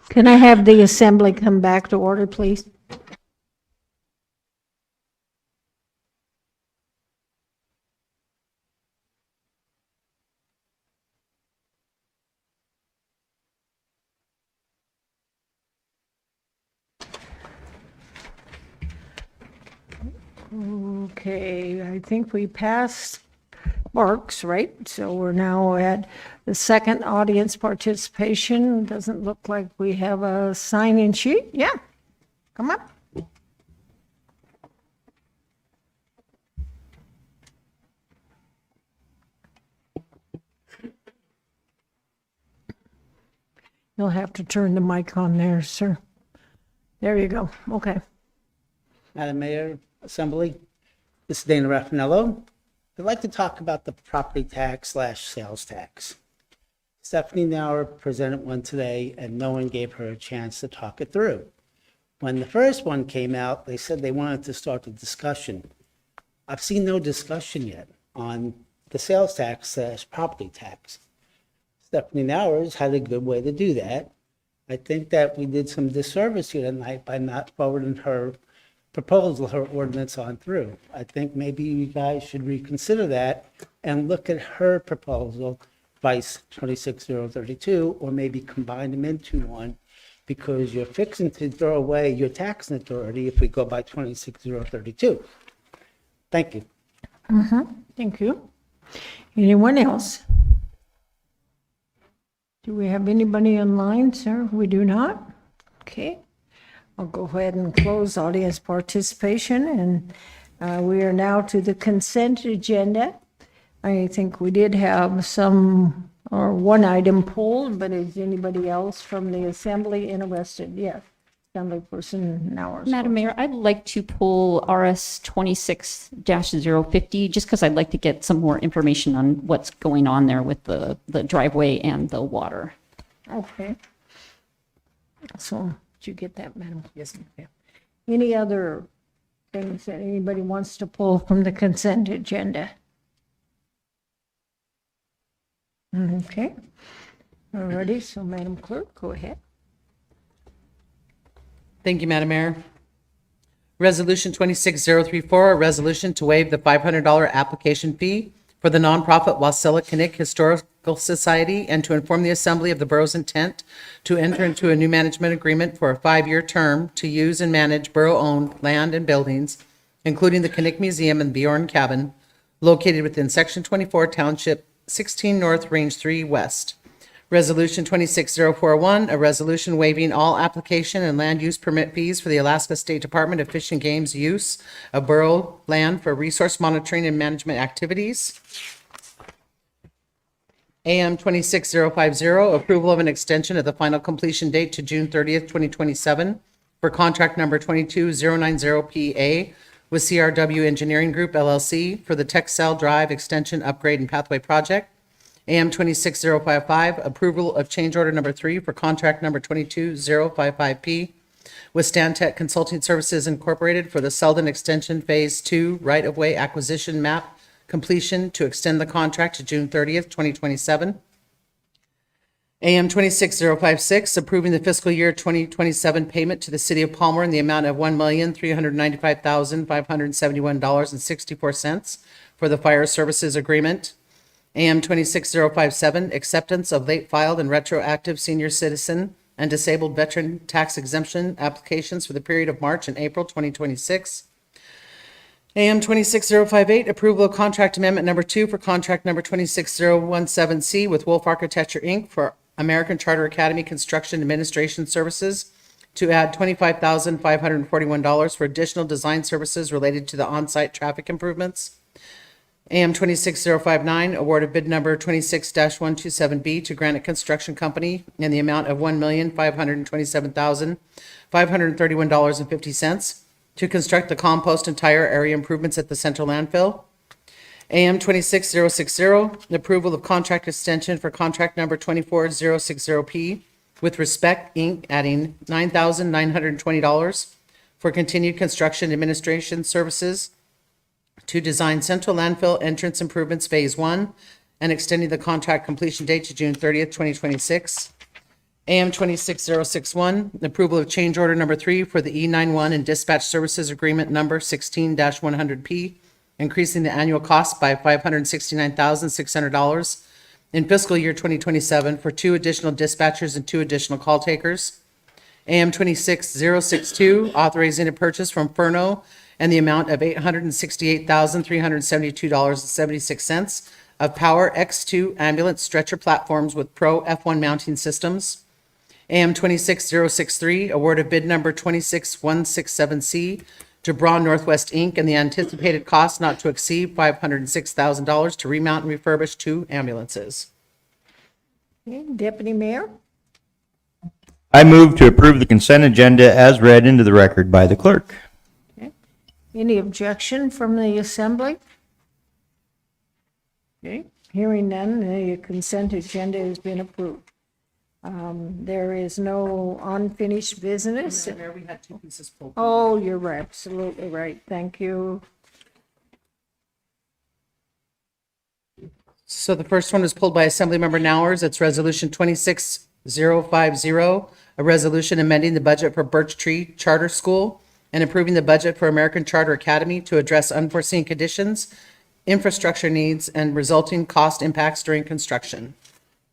Can I have the assembly come back to order, please? Okay, I think we passed Marks, right? So we're now at the second audience participation. Doesn't look like we have a sign-in sheet. Yeah, come up. You'll have to turn the mic on there, sir. There you go. Okay. Madam Mayor, Assembly, this is Dana Raffanello. I'd like to talk about the property tax / sales tax. Stephanie Nauer presented one today and no one gave her a chance to talk it through. When the first one came out, they said they wanted to start a discussion. I've seen no discussion yet on the sales tax / property tax. Stephanie Nauer's had a good way to do that. I think that we did some disservice here tonight by not forwarding her proposal, her ordinance on through. I think maybe you guys should reconsider that and look at her proposal, Vice 26032, or maybe combine them into one, because you're fixing to throw away your tax authority if we go by 26032. Thank you. Thank you. Anyone else? Do we have anybody online, sir? We do not? Okay. I'll go ahead and close audience participation, and we are now to the consent agenda. I think we did have some, or one item pulled, but is anybody else from the assembly interested? Yes, Assembly Person Nauer. Madam Mayor, I'd like to pull RS 26-050, just because I'd like to get some more information on what's going on there with the driveway and the water. Okay. So, did you get that, madam? Yes. Okay. Any other things that anybody wants to pull from the consent agenda? Okay. Alrighty, so Madam Clerk, go ahead. Thank you, Madam Mayor. Resolution 26034, a resolution to waive the $500 application fee for the nonprofit Wassilikinnick Historical Society and to inform the Assembly of the borough's intent to enter into a new management agreement for a 5-year term to use and manage borough-owned land and buildings, including the Kinnick Museum and Bjorn Cabin, located within Section 24, Township 16 North, Range 3 West. Resolution 26041, a resolution waiving all application and land use permit fees for the Alaska State Department of Fish and Game's use of borough land for resource monitoring and management activities. AM 26050, approval of an extension of the final completion date to June 30th, 2027 for contract number 22090PA with CRW Engineering Group LLC for the Texel Drive Extension Upgrade and Pathway Project. AM 26055, approval of change order number 3 for contract number 22055P with Stantec Consulting Services Incorporated for the Selden Extension Phase 2 right-of-way acquisition map completion to extend the contract to June 30th, 2027. AM 26056, approving the fiscal year 2027 payment to the City of Palmer in the amount of $1,395,571.64 for the fire services agreement. AM 26057, acceptance of late filed and retroactive senior citizen and disabled veteran tax exemption applications for the period of March and April 2026. AM 26058, approval of contract amendment number 2 for contract number 26017C with Wolf Architecture, Inc. for American Charter Academy Construction Administration Services to add $25,541 for additional design services related to the on-site traffic improvements. AM 26059, award of bid number 26-127B to Granite Construction Company in the amount of $1,527,531.50 to construct the compost and tire area improvements at the central landfill. AM 26060, approval of contract extension for contract number 24060P with Respect, Inc., adding $9,920 for continued construction administration services to design central landfill entrance improvements Phase 1 and extending the contract completion date to June 30th, 2026. AM 26061, approval of change order number 3 for the E91 and dispatch services agreement number 16-100P, increasing the annual cost by $569,600 in fiscal year 2027 for 2 additional dispatchers and 2 additional call takers. AM 26062, authorizing a purchase from Furno and the amount of $868,372.76 of Power X2 ambulance stretcher platforms with Pro F1 mounting systems. AM 26063, award of bid number 26167C to Braun Northwest Inc. and the anticipated cost not to exceed $506,000 to remount and refurbish 2 ambulances. Okay, Deputy Mayor? I move to approve the consent agenda as read into the record by the clerk. Any objection from the assembly? Okay, hearing none, the consent agenda has been approved. There is no unfinished business. Mayor, we had 2 pieces pulled. Oh, you're absolutely right. Thank you. So the first one was pulled by Assemblymember Nowers. It's Resolution 26050, a resolution amending the budget for Birch Tree Charter School and approving the budget for American Charter Academy to address unforeseen conditions, infrastructure needs, and resulting cost impacts during construction.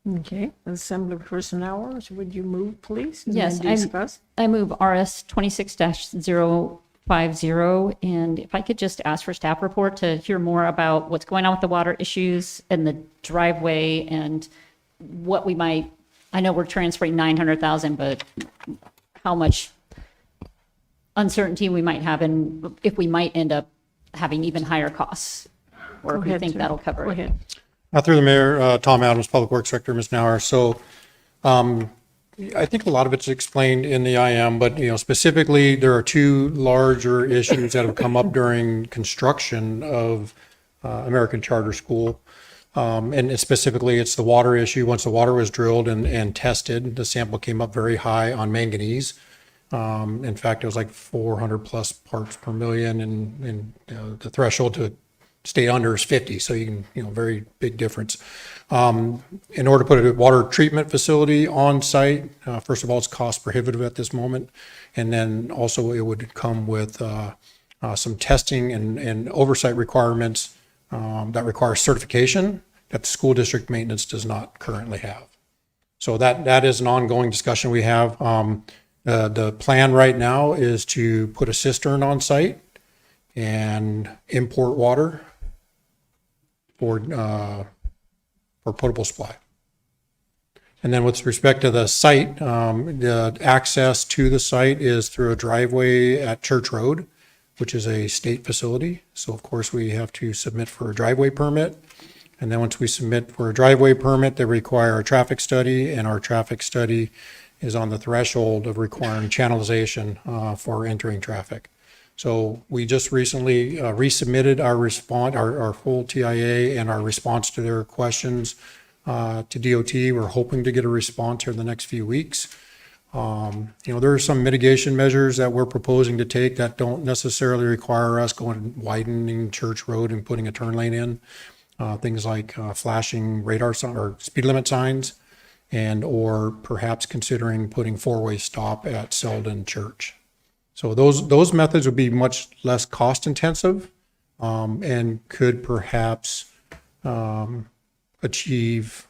Okay, Assemblyperson Hours, would you move, please? and Yes, then discuss? I move RS 26-050, and if I could just ask for staff report to hear more about what's going on with the water issues and the driveway and what we might, I know we're transferring 900,000, but how much uncertainty we might have and if we might end up having even higher costs, or Go if we ahead, think sir. that'll cover Go it. ahead. Through the mayor, Tom Adams, Public Works Director, Ms. Nauer. So I think a lot of it's explained in the IM, but specifically there are 2 larger issues that have come up during construction of American Charter School. And specifically, it's the water issue. Once the water was drilled and tested, the sample came up very high on manganese. In fact, it was like 400 plus parts per million, and the threshold to stay under is 50. So you can, very big difference. In order to put a water treatment facility on site, first of all, it's cost prohibitive at this moment. And then also it would come with some testing and oversight requirements that require certification that the school district maintenance does not currently have. So that is an ongoing discussion we have. The plan right now is to put a cistern on site and import water for potable supply. And then with respect to the site, the access to the site is through a driveway at Church Road, which is a state facility. So of course we have to submit for a driveway permit. And then once we submit for a driveway permit, they require a traffic study, and our traffic study is on the threshold of requiring channelization for entering traffic. So we just recently resubmitted our response, our full TIA and our response to their questions to DOT. We're hoping to get a response here in the next few weeks. There are some mitigation measures that we're proposing to take that don't necessarily require us widening Church Road and putting a turn lane in. Things like flashing radar sign or speed limit signs, and or perhaps considering putting 4-way stop at Selden Church. So those methods would be much less cost intensive and could perhaps achieve,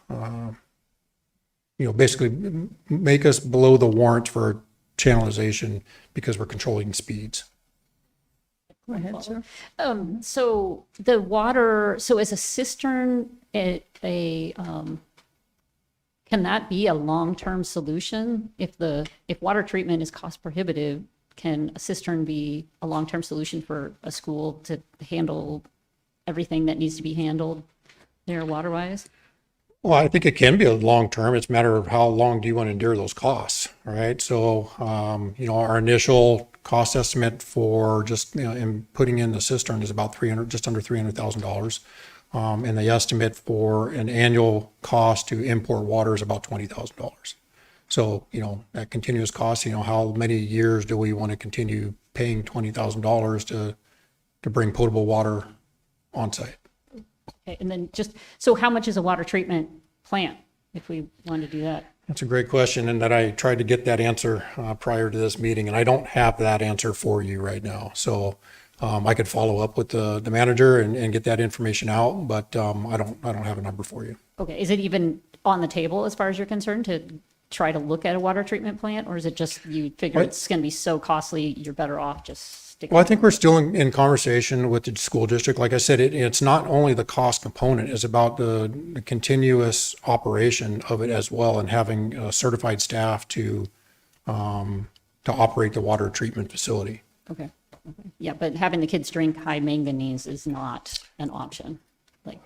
basically make us below the warrant for channelization because we're controlling speeds. Go ahead, sir. So the water, so is a cistern can that be a long-term solution? If water treatment is cost prohibitive, can a cistern be a long-term solution for a school to handle everything that needs to be handled there water-wise? Well, I think it can be a long-term. It's a matter of how long do you want to endure those costs, all right? So, our initial cost estimate for just, in putting in the cistern is about just under $300,000. And the estimate for an annual cost to import water is about $20,000. So, that continuous cost, how many years do we want to continue paying $20,000 to bring potable water on site? Okay, and then so how much is a water treatment plant if we want to do that? That's a great question, and that I tried to get that answer prior to this meeting, and I don't have that answer for you right now. So I could follow up with the manager and get that information out, but I don't have a number for you. Okay, is it even on the table as far as you're concerned to try to look at a water treatment plant? Or is it just you figure Right. it's going to be so costly, you're better off just sticking? Well, I think we're still in conversation with the school district. Like I said, it's not only the cost component, it's about the continuous operation of it as well, and having certified staff to operate the water treatment facility. Okay. Okay. Yeah, but having the kids drink high manganese is not an option. Like,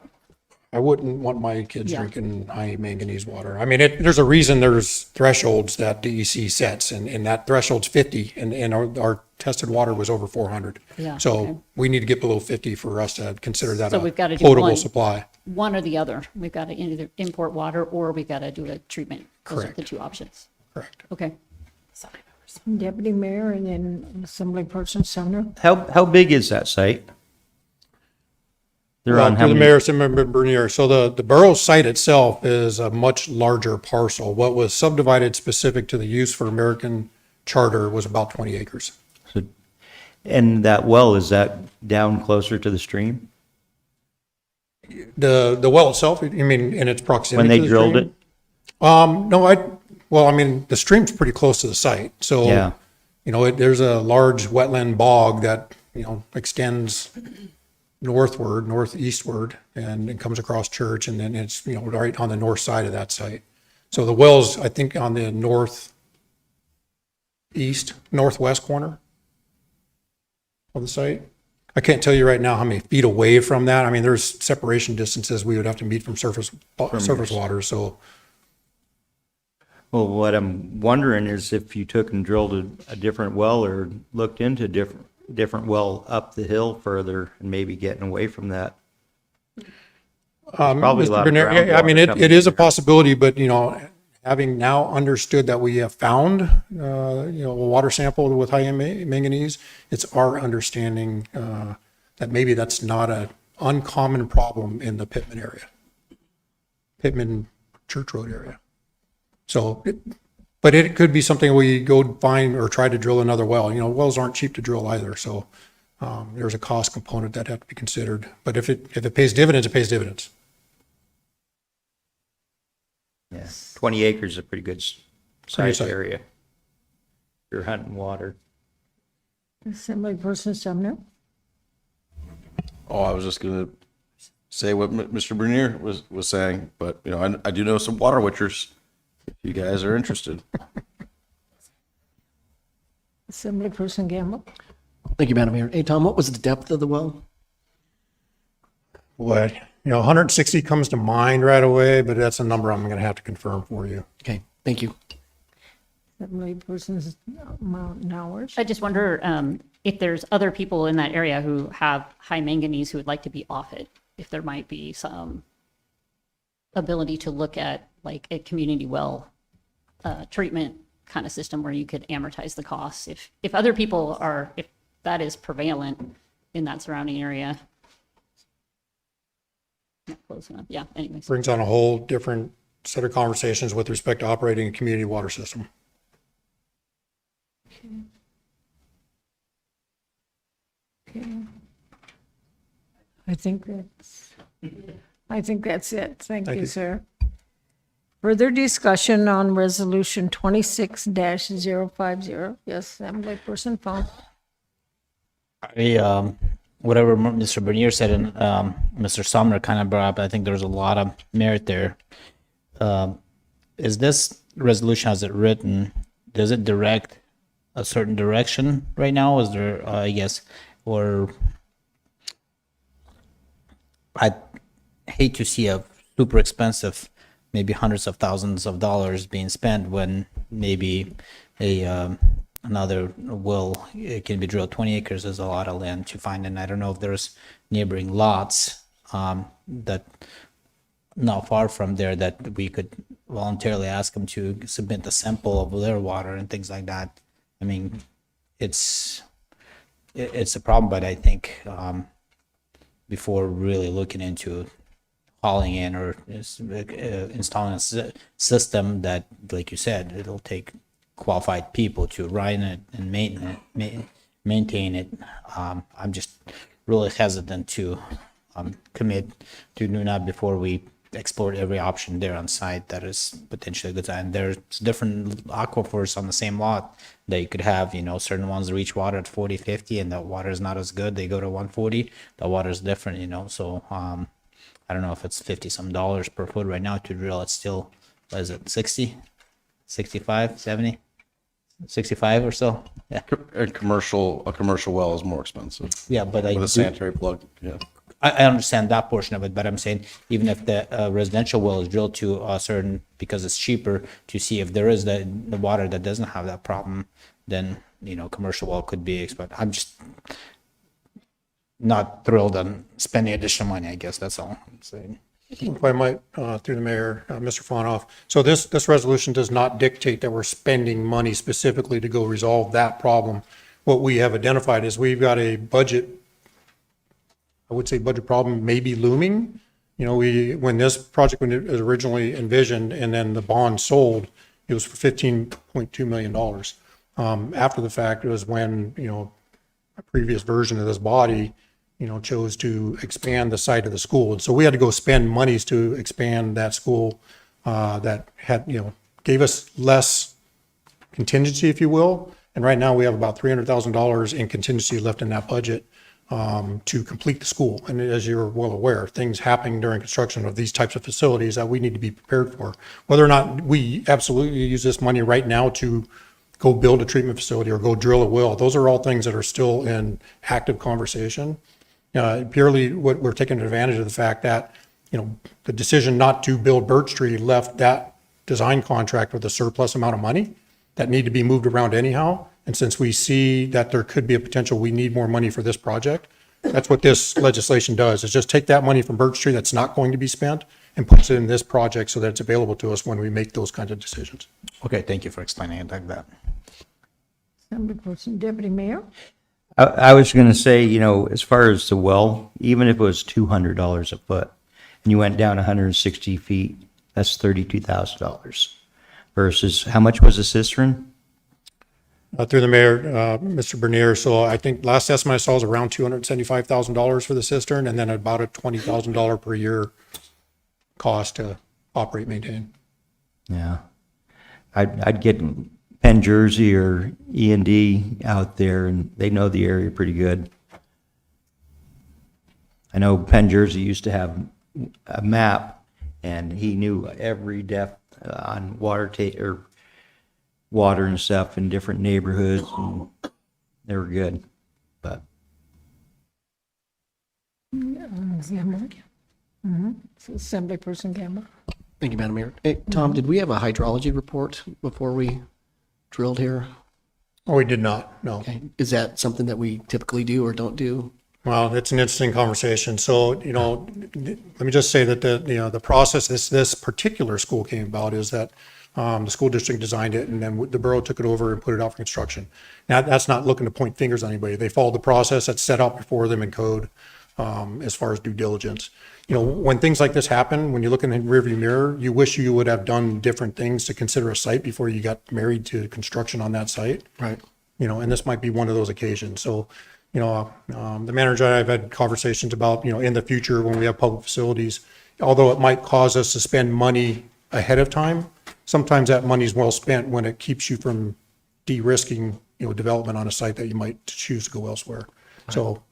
I wouldn't want my kids Yeah. drinking high manganese water. I mean, there's a reason there's thresholds that DEC sets, and that threshold's 50, and our tested water was over 400. Yeah, So okay. we need to get below 50 for us to consider that So a we've got to do potable one. supply. One or the other. We've got to either import water or we've got to do a treatment. Those are Correct. the two options. Correct. Okay. Deputy Mayor and then Assemblyperson Sumner. How big is that site? They're on how To the many? mayor, Assemblyman Bernier. So the borough site itself is a much larger parcel. What was subdivided specific to the use for American Charter was about 20 acres. And that well, is that down closer to the stream? The well itself, you mean in its proximity When they to the drilled stream? it? No, well, I mean, the stream's pretty close to the site. So, Yeah. there's a large wetland bog that, extends northeastward, and it comes across Church, and then it's, right on the north side of that site. So the well's, I think, on the northwest corner of the site. I can't tell you right now how many feet away from that. I mean, there's separation distances we would have to meet from surface water, so. Well, what I'm wondering is if you took and drilled a different well or looked into different well up the hill further and maybe getting away from that. Probably a Mr. lot of Bernier, I mean, groundwater it is a coming possibility, but, having now understood that we have found, a water sample with high manganese, it's our understanding that maybe that's not an uncommon problem in the Pittman area, Pittman Church Road area. So, but it could be something we go find or try to drill another well. Wells aren't cheap to drill either, so there's a cost component that have to be considered. But if it pays dividends, it pays dividends. Yeah, 20 acres is a pretty good Pretty size site. area. You're hunting water. Assemblyperson Sumner. Oh, I was just gonna say what Mr. Bernier was saying, but I do know some water witchers. If you guys are interested. Assemblyperson Gamble. Thank you, Madam Mayor. Hey, Tom, what was the depth of the well? What, 160 comes to mind right away, but that's a number I'm going to have to confirm for you. Okay, thank you. Assemblyperson Mountain Hours. I just wonder if there's other people in that area who have high manganese who would like to be off it, if there might be some ability to look at like a community well treatment kind of system where you could amortize the costs. If other people are, if that is prevalent in that surrounding area. Not close enough. Yeah, anyways. Brings on a whole different set of conversations with respect to operating a community water system. Okay. I think that's it. Thank you, sir. Further discussion on resolution 26-050. Yes, Assemblyperson Fong. Whatever Mr. Bernier said and Mr. Sumner kind of brought up, I think there's a lot of merit there. Is this resolution, as it written, does it direct a certain direction right now? Is there, I guess, or I hate to see a super expensive, maybe hundreds of thousands of dollars being spent when maybe another well, it can be drilled. 20 acres is a lot of land to find, and I don't know if there's neighboring lots that not far from there that we could voluntarily ask them to submit a sample of their water and things like that. I mean, it's a problem, but I think before really looking into hauling in or installing a system that, like you said, it'll take qualified people to run it and maintain it. I'm just really hesitant to commit to doing that before we explore every option there on site that is potentially good. And there's different aquifers on the same lot that you could have, certain ones reach water at 40, 50, and the water is not as good. They go to 140, the water is different, so I don't know if it's 50 some dollars per foot right now to drill. It's still, what is it, 60, 65, 70, 65 or so? Yeah. A commercial well is more expensive. Yeah, but with a sanitary plug, yeah. I understand that portion of it, but I'm saying even if the residential well is drilled to a certain, because it's cheaper to see if there is the water that doesn't have that problem, then, commercial well could be expensive. I'm just not thrilled on spending additional money, I guess that's all I'm saying. If I might, through the mayor, Mr. Fonoff. So this resolution does not dictate that we're spending money specifically to go resolve that problem. What we have identified is we've got a budget, I would say budget problem maybe looming. When this project, when it was originally envisioned and then the bond sold, it was for $15.2 million. After the fact, it was when, a previous version of this body, chose to expand the site of the school. And so we had to go spend monies to expand that school that had, gave us less contingency, if you will. And right now we have about $300,000 in contingency left in that budget to complete the school. And as you're well aware, things happening during construction of these types of facilities that we need to be prepared for. Whether or not we absolutely use this money right now to go build a treatment facility or go drill a well, those are all things that are still in active conversation. Purely what we're taking advantage of the fact that, the decision not to build Birch Tree left that design contract with a surplus amount of money that need to be moved around anyhow. And since we see that there could be a potential, we need more money for this project. That's what this legislation does, is just take that money from Birch Tree that's not going to be spent and puts it in this project so that it's available to us when we make those kinds of decisions. Okay, thank you for explaining it like that. Assemblyperson Deputy Mayor? I was going to say, as far as the well, even if it was $200 a foot and you went down 160 feet, that's $32,000 versus how much was a cistern? Through the mayor, Mr. Bernier, so I think last estimate I saw was around $275,000 for the cistern and then about a $20,000 per year cost to operate, maintain. Yeah. I'd get Penn Jersey or E&D out there, and they know the area pretty good. I know Penn Jersey used to have a map, and he knew every depth on water and stuff in different neighborhoods, and they were good. But Gamble. Assemblyperson Gamble. Thank you, Madam Mayor. Hey, Tom, did we have a hydrology report before we drilled here? Oh, we did not, no. Okay. Is that something that we typically do or don't do? Well, it's an interesting conversation. So, let me just say that the process this particular school came about is that the school district designed it and then the borough took it over and put it out for construction. Now, that's not looking to point fingers on anybody. They followed the process that's set out before them in code as far as due diligence. When things like this happen, when you look in the rearview mirror, you wish you would have done different things to consider a site before you got married to construction on that site. Right. And this might be one of those occasions. So, the manager and I have had conversations about, in the future when we have public facilities, although it might cause us to spend money ahead of time, sometimes that money is well spent when it keeps you from de-risking, development on a site that you might choose to go elsewhere. Right. So,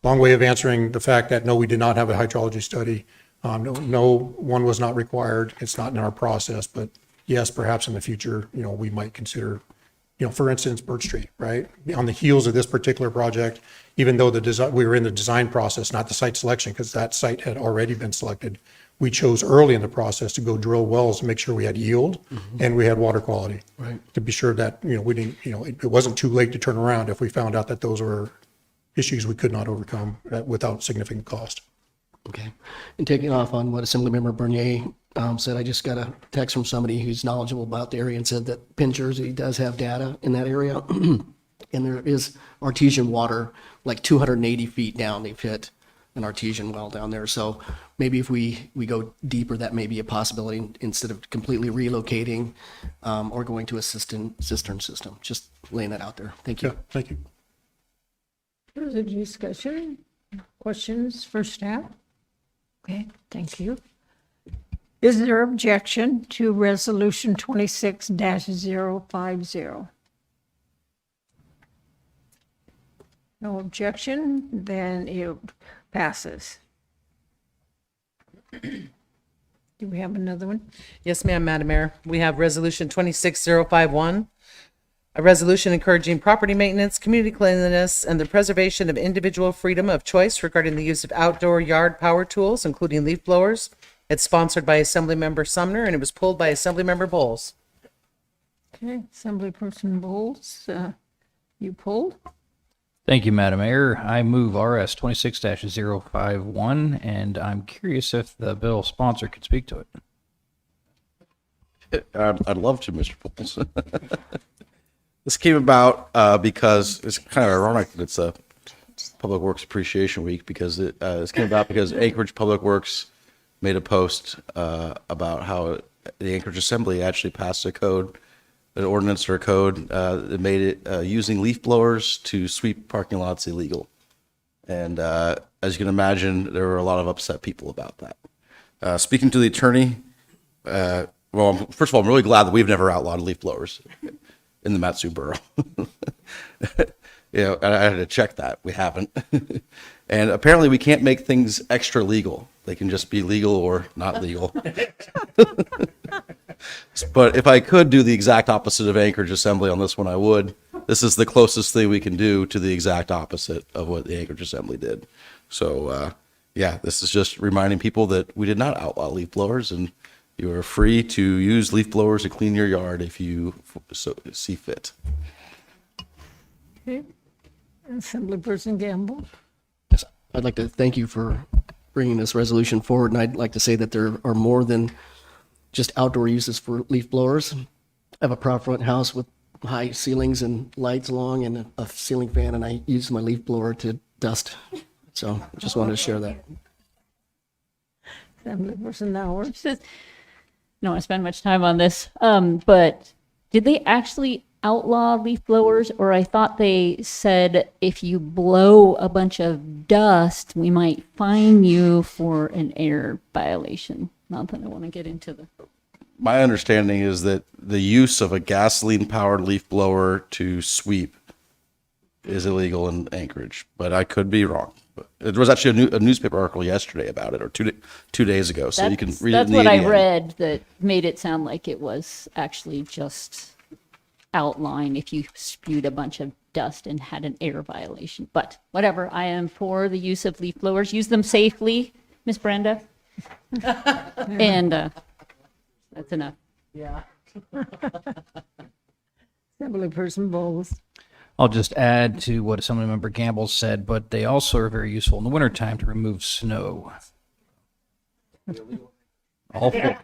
long way of answering the fact that no, we did not have a hydrology study. No, one was not required. It's not in our process, but yes, perhaps in the future, we might consider, for instance, Birch Tree, right? On the heels of this particular project, even though we were in the design process, not the site selection, because that site had already been selected. We chose early in the process to go drill wells to make sure we had yield and we had water quality. Right. To be sure that, we didn't, it wasn't too late to turn around if we found out that those were issues we could not overcome without significant cost. Okay. And taking off on what Assemblymember Bernier said, I just got a text from somebody who's knowledgeable about the area and said that Penn Jersey does have data in that area. And there is artesian water like 280 feet down they've hit an artesian well down there. So maybe if we go deeper, that may be a possibility instead of completely relocating or going to a cistern system. Just laying that out there. Thank you. Yeah, thank you. Further discussion? Questions for staff? Okay, thank you. Is there objection to Resolution 26-050? No objection, then it passes. Do we have another one? Yes, ma'am, Madam Mayor. We have Resolution 26051, a resolution encouraging property maintenance, community cleanliness, and the preservation of individual freedom of choice regarding the use of outdoor yard power tools, including leaf blowers. It's sponsored by Assemblymember Sumner, and it was pulled by Assemblymember Bowles. Okay, Assemblyperson Bowles, you pulled? Thank you, Madam Mayor. I move RS 26-051, and I'm curious if the bill sponsor could speak to it. I'd love to, Mr. Bowles. This came about because it's kind of ironic that it's a Public Works Appreciation Week, because this came about because Anchorage Public Works made a post about how the Anchorage Assembly actually passed a code, an ordinance or a code that made it using leaf blowers to sweep parking lots illegal. And as you can imagine, there were a lot of upset people about that. Speaking to the attorney, well, first of all, I'm really glad that we've never outlawed leaf blowers in the Matsu Borough. You know, I had to check that. We haven't. And apparently we can't make things extra legal. They can just be legal or not legal. But if I could do the exact opposite of Anchorage Assembly on this one, I would. This is the closest thing we can do to the exact opposite of what the Anchorage Assembly did. So, yeah, this is just reminding people that we did not outlaw leaf blowers, and you are free to use leaf blowers to clean your yard if you so see fit. Okay. Assemblyperson Gamble? I'd like to thank you for bringing this resolution forward, and I'd like to say that there are more than just outdoor uses for leaf blowers. I have a proud front house with high ceilings and lights along and a ceiling fan, and I use my leaf blower to dust. So just wanted to share that. Assemblyperson Howard? Don't want to spend much time on this, but did they actually outlaw leaf blowers? Or I thought they said if you blow a bunch of dust, we might fine you for an air violation. Not that I want to get into the... My understanding is that the use of a gasoline-powered leaf blower to sweep is illegal in Anchorage, but I could be wrong. But there was actually a newspaper article yesterday about it, or two days ago, so you can read it That's in the what I ADN. read that made it sound like it was actually just outline if you spewed a bunch of dust and had an air violation. But whatever, I am for the use of leaf blowers. Use them safely, Miss Brenda. And that's enough. Yeah. Assemblyperson Bowles? I'll just add to what Assemblymember Gamble said, but they also are very useful in the wintertime to remove snow. All for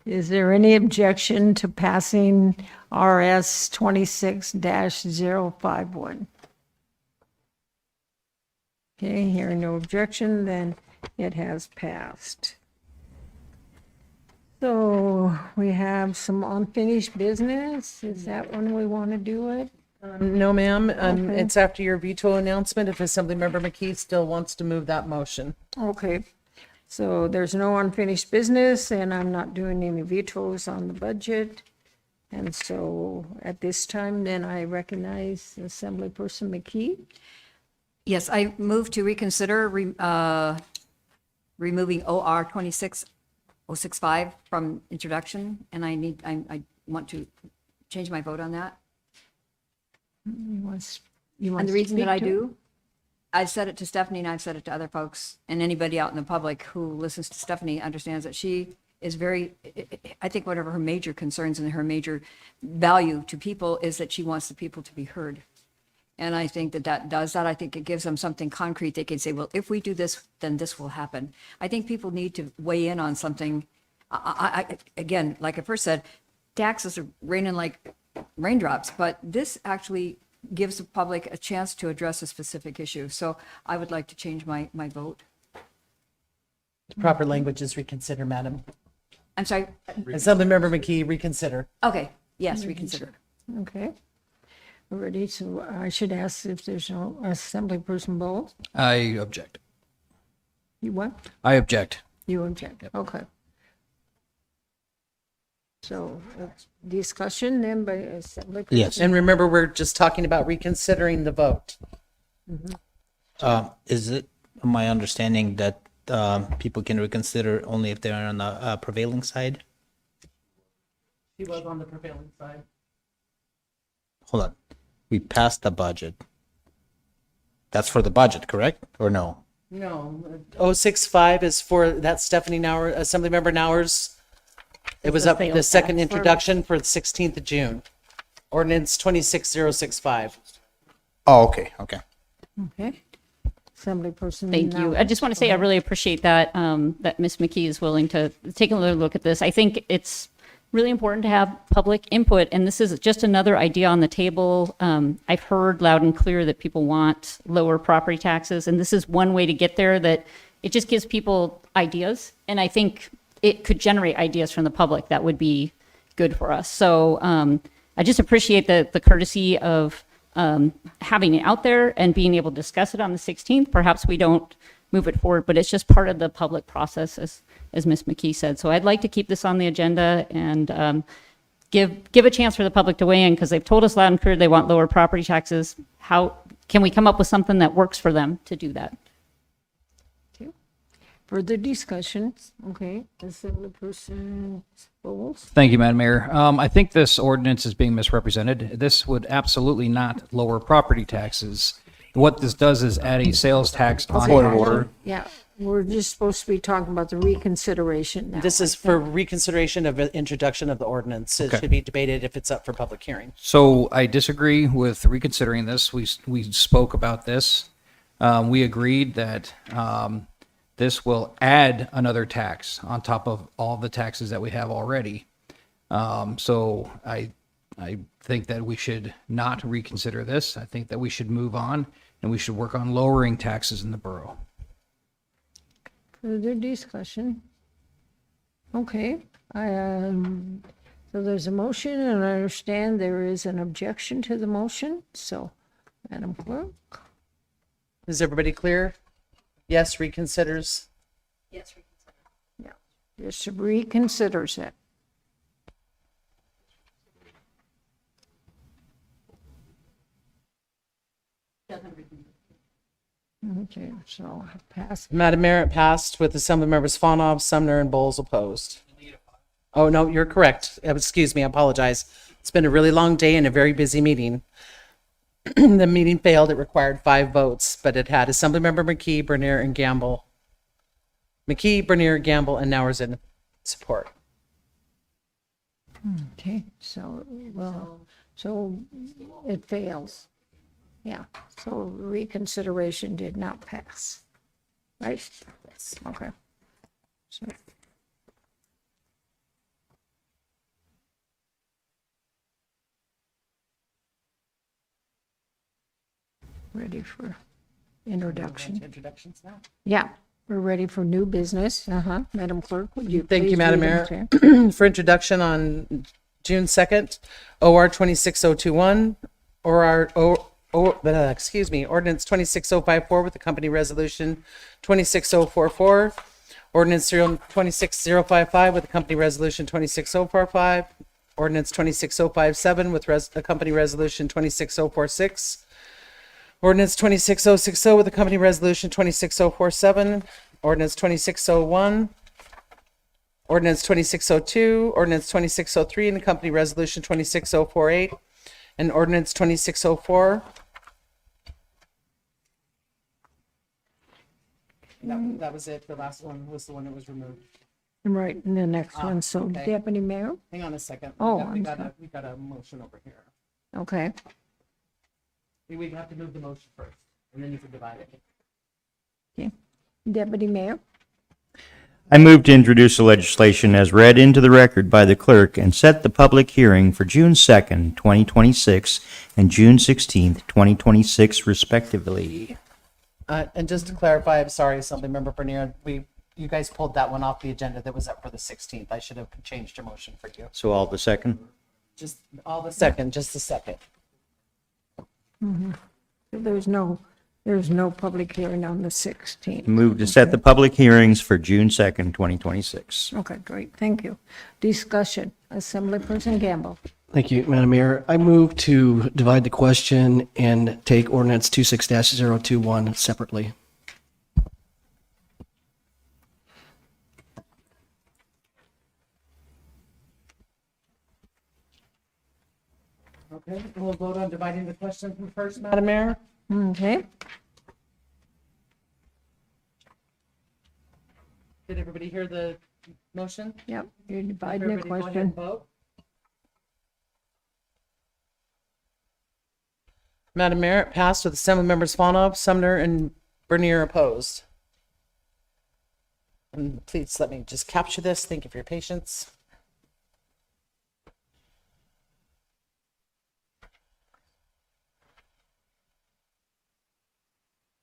Is there any objection to passing RS 26-051? Okay, hearing no objection, then it has passed. So we have some unfinished business. Is that when we want to do it? No, ma'am. Okay. It's after your veto announcement if Assemblymember McKee still wants to move that motion. Okay, so there's no unfinished business, and I'm not doing any vetoes on the budget. And so at this time, then I recognize Assemblyperson McKee. Yes, I move to reconsider removing OR 26065 from introduction, and I want to change my vote on that. You want And the to reason that speak I to do, I've said it to Stephanie and I've said it to other folks, and anybody out in the public who listens to Stephanie understands that she is very, I think whatever her major concerns and her major value to people is that she wants the people to be heard. And I think that does that. I think it gives them something concrete. They can say, well, if we do this, then this will happen. I think people need to weigh in on something. Again, like I first said, taxes are raining like raindrops, but this actually gives the public a chance to address a specific issue. So I would like to change my vote. The proper language is reconsider, madam. I'm sorry. Assemblymember McKee, reconsider. Okay, yes, reconsider. Okay. Ready, so I should ask if there's no Assemblyperson Bowles? I object. You what? I object. You object, okay. So, discussion then by Assemblyperson? Yes. And remember, we're just talking about reconsidering the vote. Is it my understanding that people can reconsider only if they're on the prevailing side? He was on the prevailing side. Hold on. We passed the budget. That's for the budget, correct? Or no? No, 065 is for that Stephanie Nauer, Assemblymember Nauer's. It was the up, the sales second tax. introduction for the 16th of June. Ordinance 26065. Oh, okay, okay. Okay. Assemblyperson. Thank you. now. I just want to say I really appreciate that, that Ms. McKee is willing to take another look at this. I think it's really important to have public input, and this is just another idea on the table. I've heard loud and clear that people want lower property taxes, and this is one way to get there, that it just gives people ideas, and I think it could generate ideas from the public that would be good for us. So I just appreciate the courtesy of having it out there and being able to discuss it on the 16th. Perhaps we don't move it forward, but it's just part of the public process, as Ms. McKee said. So I'd like to keep this on the agenda and give a chance for the public to weigh in, because they've told us loud and clear they want lower property taxes. How can we come up with something that works for them to do that? Further discussions, okay, Assemblyperson Bowles? Thank you, Madam Mayor. I think this ordinance is being misrepresented. This would absolutely not lower property taxes. What this does is add a sales tax on Okay, order. Yeah, we're just supposed to be talking about the reconsideration now. This is for reconsideration of the introduction of the ordinance. It Okay. should be debated if it's up for public hearing. So I disagree with reconsidering this. We spoke about this. We agreed that this will add another tax on top of all the taxes that we have already. So I think that we should not reconsider this. I think that we should move on, and we should work on lowering taxes in the borough. Further discussion? Okay, so there's a motion, and I understand there is an objection to the motion, so, Madam Clerk? Is everybody clear? Yes, reconsiders. Yes, Yeah, just reconsiders it. Okay, so pass. Madam Mayor, it passed with Assemblymembers Fawnov, Sumner, and Bowles opposed. Oh, no, you're correct. Excuse me, I apologize. It's been a really long day and a very busy meeting. The meeting failed. It required 5 votes, but it had Assemblymember McKee, Bernier, and Gamble. McKee, Bernier, Gamble, and Nauer's in support. Okay, so, well, so it fails. Yeah, so reconsideration did not pass, right? Yes. Okay. So. Ready for introduction? Introductions now. Yeah, we're ready for new business. Madam Clerk, would you Thank please you, Madam read them Mayor. to- For introduction on June 2nd, OR 26021, Ordinance 26054 with the company resolution 26044, Ordinance 26055 with the company resolution 26045, Ordinance 26057 with the company resolution 26046, Ordinance 26060 with the company resolution 26047, Ordinance 2601, Ordinance 2602, Ordinance 2603, and the company resolution 26048, and Ordinance 2604. That was it. The last one was the one that was removed. Right, and the next one, so okay. Deputy Mayor? Hang on a second. Oh, We I'm got sorry. a motion over here. Okay, We have to move the motion first, and then you can divide it. okay. Deputy Mayor? I move to introduce the legislation as read into the record by the clerk and set the public hearing for June 2nd, 2026 and June 16th, 2026 respectively. And just to clarify, I'm sorry, Assemblymember Bernier, you guys pulled that one off the agenda that was up for the 16th. I should have changed your motion for you. So all the second? Just a second. There's no public hearing on the 16th. Move to set the public hearings for June 2nd, 2026. Okay, great, thank you. Discussion, Assemblyperson Gamble. Thank you, Madam Mayor. I move to divide the question and take ordinance 26-021 separately. Okay, we'll vote on dividing the question from first, Madam Mayor. Okay, Did everybody hear the motion? yep, you're dividing the Everybody go ahead question. and vote. Madam Mayor, it passed with Assembly members Faunov, Sumner, and Bernier opposed. And please let me just capture this. Thank you for your patience.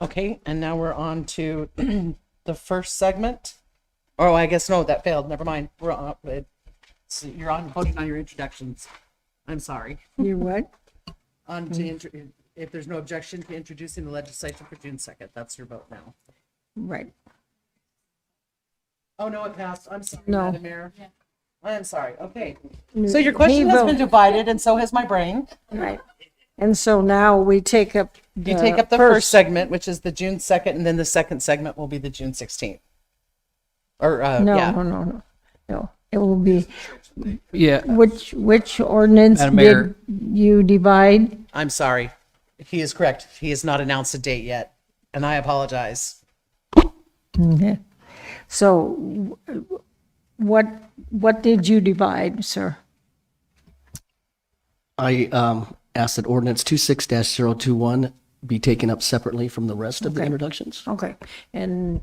Okay, and now we're on to the first segment. Oh, I guess no, that failed. Never mind. We're on. You're on voting on your introductions. I'm sorry. You what? On to if there's no objection to introducing the legislation for June 2nd, that's your vote now. Right, Oh, no, it passed. I'm sorry, No. Madam Mayor. I am sorry. Okay. No, So your question he has been vote- divided and so has my brain. right. And so now we take up You take up the first segment, which is the June 2nd, and then the second segment will be the June 16th. Or, No, yeah. no, it will be, Yeah. which ordinance Madam Mayor. did you divide? I'm sorry. He is correct. He has not announced a date yet, and I apologize. Okay. So what did you divide, sir? I ask that ordinance 26-021 be taken up separately from the rest of the Okay. introductions. Okay, and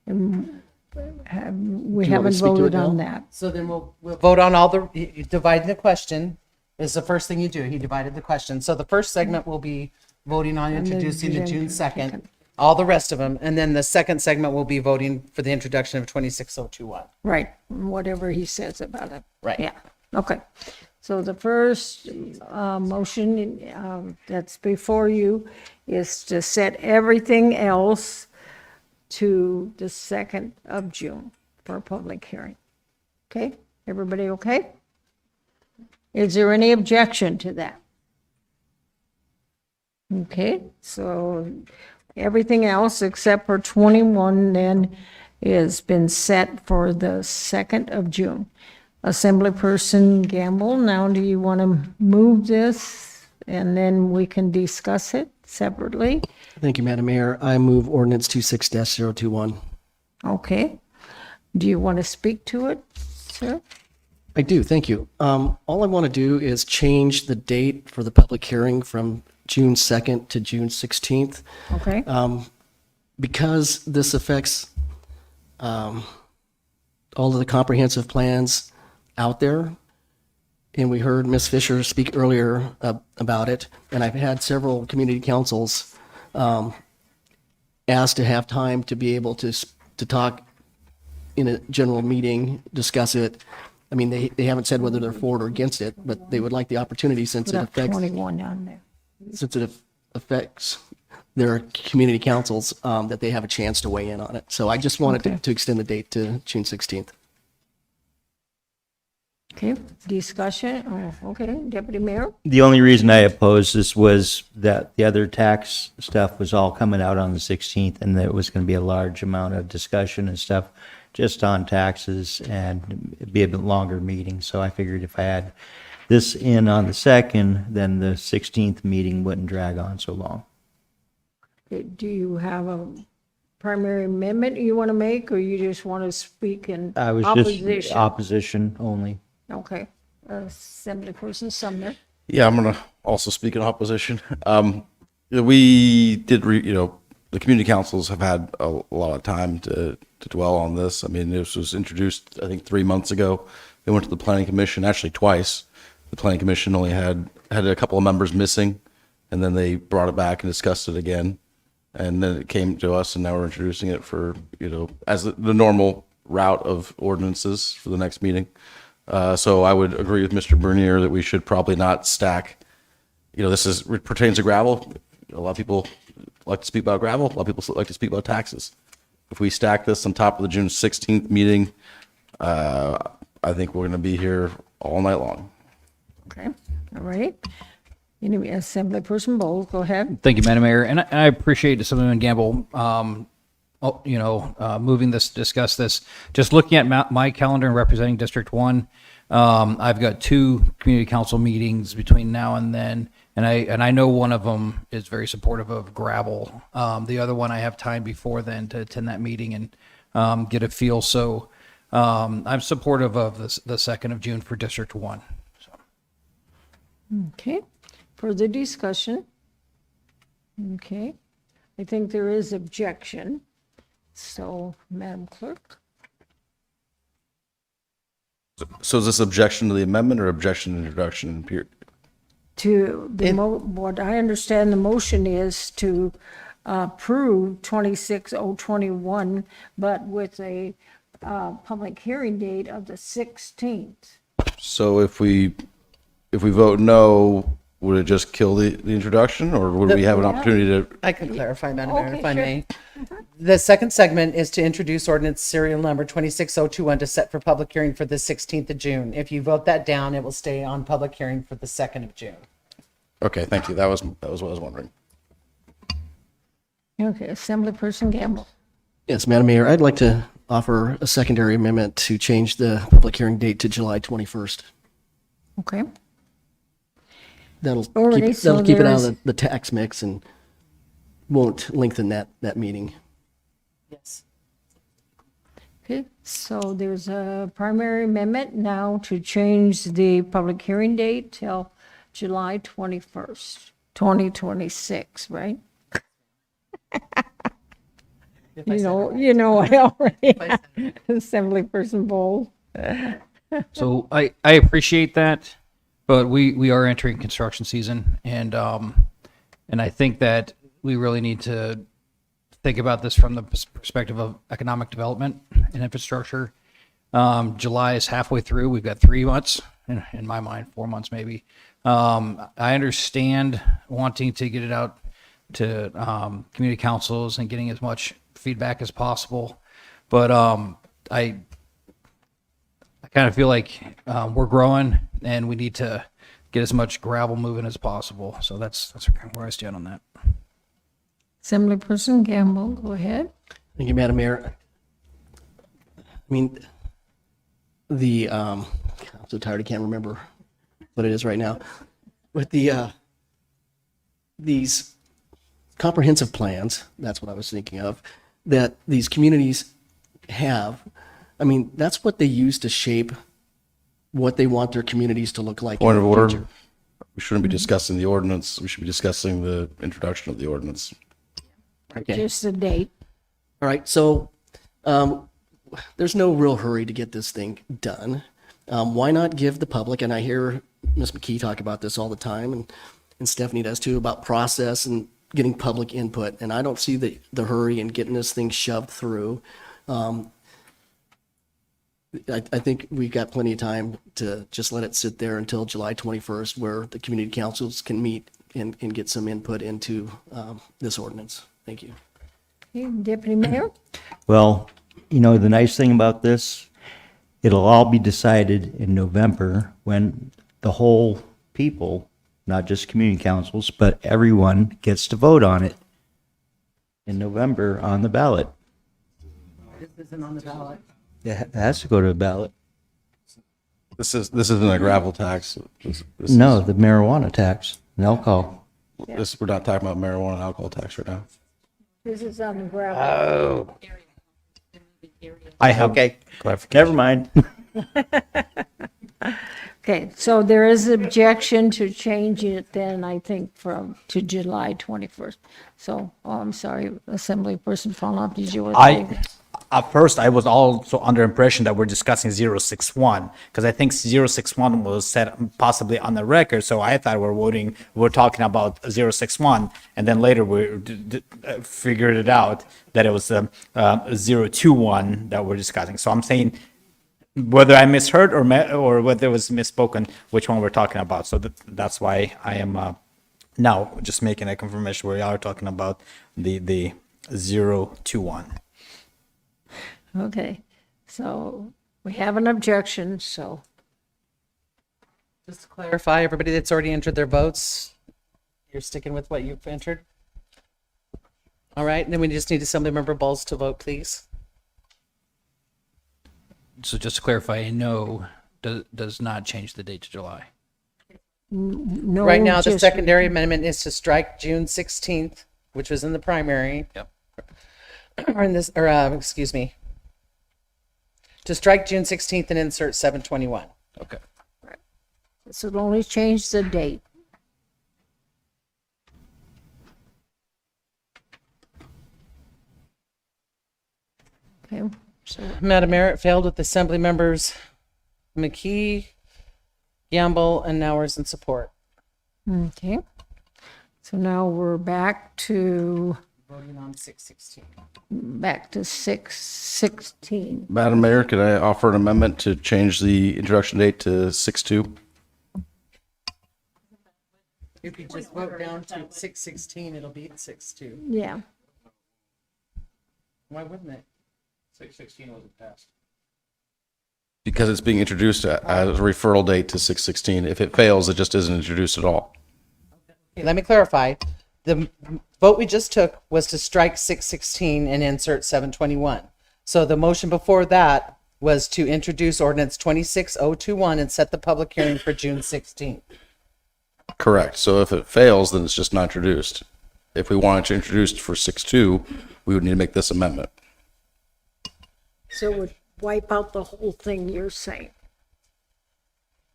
we Do you want me to haven't speak to voted it on now? that. So then we'll vote on all the, you divide the question is the first thing you do. He divided the question. So the first segment will be voting on And then introducing the June June 2nd, all the rest of them. And then the second segment will be voting for the introduction of 26021. Right, whatever he says about it. Right. Yeah, okay. So the first motion that's before you is to set everything else to the 2nd of June for a public hearing. Okay, everybody okay? Is there any objection to that? Okay, so everything else except for 21 then has been set for the 2nd of June. Assemblyperson Gamble, now do you want to move this and then we can discuss it separately? Thank you, Madam Mayor. I move ordinance 26-021. Okay. Do you want to speak to it, sir? I do, thank you. All I want to do is change the date for the public hearing from June 2nd to June 16th. Okay, Because this affects all of the comprehensive plans out there, and we heard Ms. Fisher speak earlier about it, and I've had several community councils ask to have time to be able to talk in a general meeting, discuss it. I mean, they haven't said whether they're for it or against it, but they would like the opportunity since put it up affects 21 on there. their community councils, that they have a chance to weigh in on it. So I just wanted Okay. to extend the date to June 16th. Okay, discussion, oh, okay, Deputy Mayor? The only reason I opposed this was that the other tax stuff was all coming out on the 16th, and there was going to be a large amount of discussion and stuff just on taxes, and it'd be a bit longer meeting. So I figured if I had this in on the 2nd, then the 16th meeting wouldn't drag on so long. Okay, do you have a primary amendment you want to make, or you just want to speak in I was opposition? just opposition only. Okay, Assemblyperson Sumner. Yeah, I'm gonna also speak in opposition. We did, the community councils have had a lot of time to dwell on this. I mean, this was introduced, I think, 3 months ago. They went to the planning commission, actually twice. The planning commission only had a couple of members missing, and then they brought it back and discussed it again. And then it came to us, and now we're introducing it for, as the normal route of ordinances for the next meeting. So I would agree with Mr. Bernier that we should probably not stack. This pertains to gravel. A lot of people like to speak about gravel. A lot of people like to speak about taxes. If we stack this on top of the June 16th meeting, I think we're going to be here all night long. Okay, all right. Anyway, Assemblyperson Bowles, go ahead. Thank you, Madam Mayor, and I appreciate Assemblyman Gamble, moving this, discuss this. Just looking at my calendar and representing District 1, I've got 2 community council meetings between now and then, and I know one of them is very supportive of gravel. The other one I have time before then to attend that meeting and get a feel. So I'm supportive of the 2nd of June for District 1. So. Okay, further discussion? Okay, I think there is objection. So, Madam Clerk? So is this objection to the amendment or objection to introduction? To the what I understand the motion is to approve 26021, but with a public hearing date of the 16th. So if we vote no, would it just kill the introduction, or would we have an opportunity to? I can clarify, Madam Mayor, Okay, if I sure. may. The second segment is to introduce ordinance serial number 26021 to set for public hearing for the 16th of June. If you vote that down, it will stay on public hearing for the 2nd of June. Okay, thank you. That was what I was wondering. Okay, Assemblyperson Gamble. Yes, Madam Mayor, I'd like to offer a secondary amendment to change the public hearing date to July 21st. Okay. That'll Alrighty, keep, so that'll keep it out there's- of the tax mix and won't lengthen that meeting. Yes. Okay, so there's a primary amendment now to change the public hearing date till July 21st, 2026, right? You know, I already, Assemblyperson Bowles. So I appreciate that, but we are entering construction season, and I think that we really need to think about this from the perspective of economic development and infrastructure. July is halfway through. We've got 3 months, in my mind, 4 months maybe. I understand wanting to get it out to community councils and getting as much feedback as possible, but I kind of feel like we're growing and we need to get as much gravel moving as possible. So that's kind of where I stand on that. Assemblyperson Gamble, go ahead. Thank you, Madam Mayor. I mean, I'm so tired, I can't remember what it is right now. With these comprehensive plans, that's what I was thinking of, that these communities have. I mean, that's what they use to shape what they want their communities to look like. Point in of the order. future. We shouldn't be discussing the ordinance. We should be discussing the introduction of the ordinance. Okay. Just the date. All right, so there's no real hurry to get this thing done. Why not give the public, and I hear Ms. McKee talk about this all the time, and Stephanie does too, about process and getting public input, and I don't see the hurry in getting this thing shoved through. I think we've got plenty of time to just let it sit there until July 21st, where the community councils can meet and get some input into this ordinance. Thank you. Okay, Deputy Mayor? Well, the nice thing about this, it'll all be decided in November when the whole people, not just community councils, but everyone gets to vote on it in November on the ballot. This isn't on the ballot. It has to go to the ballot. This isn't a gravel tax. No, the marijuana tax, and alcohol. We're not talking about marijuana and alcohol tax right now. This is on the gravel. I have. Okay. Never mind. Okay, so there is objection to changing it then, I think, to July 21st. So, I'm sorry, Assemblyperson Fanoff, did you want to say? At first, I was also under impression that we're discussing 061, because I think 061 was set possibly on the record, so I thought we're talking about 061, and then later we figured it out that it was 021 that we're discussing. So I'm saying whether I misheard or whether it was misspoken, which one we're talking about. So that's why I am now just making a confirmation we are talking about the 021. Okay, so we have an objection, so. Just to clarify, everybody that's already entered their votes, you're sticking with what you've entered? All right, and then we just need Assemblymember Bowles to vote, please. So just to clarify, a no does not change the date to July. No. Right now, the just- secondary amendment is to strike June 16th, which was in the primary. Yep. Excuse me. To strike June 16th and insert 7/21. Okay. So it'll only change the date. Okay, so, Madam Mayor, it failed with Assembly members McKee, Gamble, and Nowers in support. okay. So now we're back to Voting on 616. 616. Madam Mayor, could I offer an amendment to change the introduction date to 6/2? If you just vote down to 616, it'll be at 6/2. Yeah. Why wouldn't it? 616 wasn't passed. Because it's being introduced as a referral date to 6/16. If it fails, it just isn't introduced at all. Okay, let me clarify. The vote we just took was to strike 616 and insert 721. So the motion before that was to introduce ordinance 26021 and set the public hearing for June 16th. Correct. So if it fails, then it's just not introduced. If we wanted to introduce it for 6/2, we would need to make this amendment. So it would wipe out the whole thing you're saying.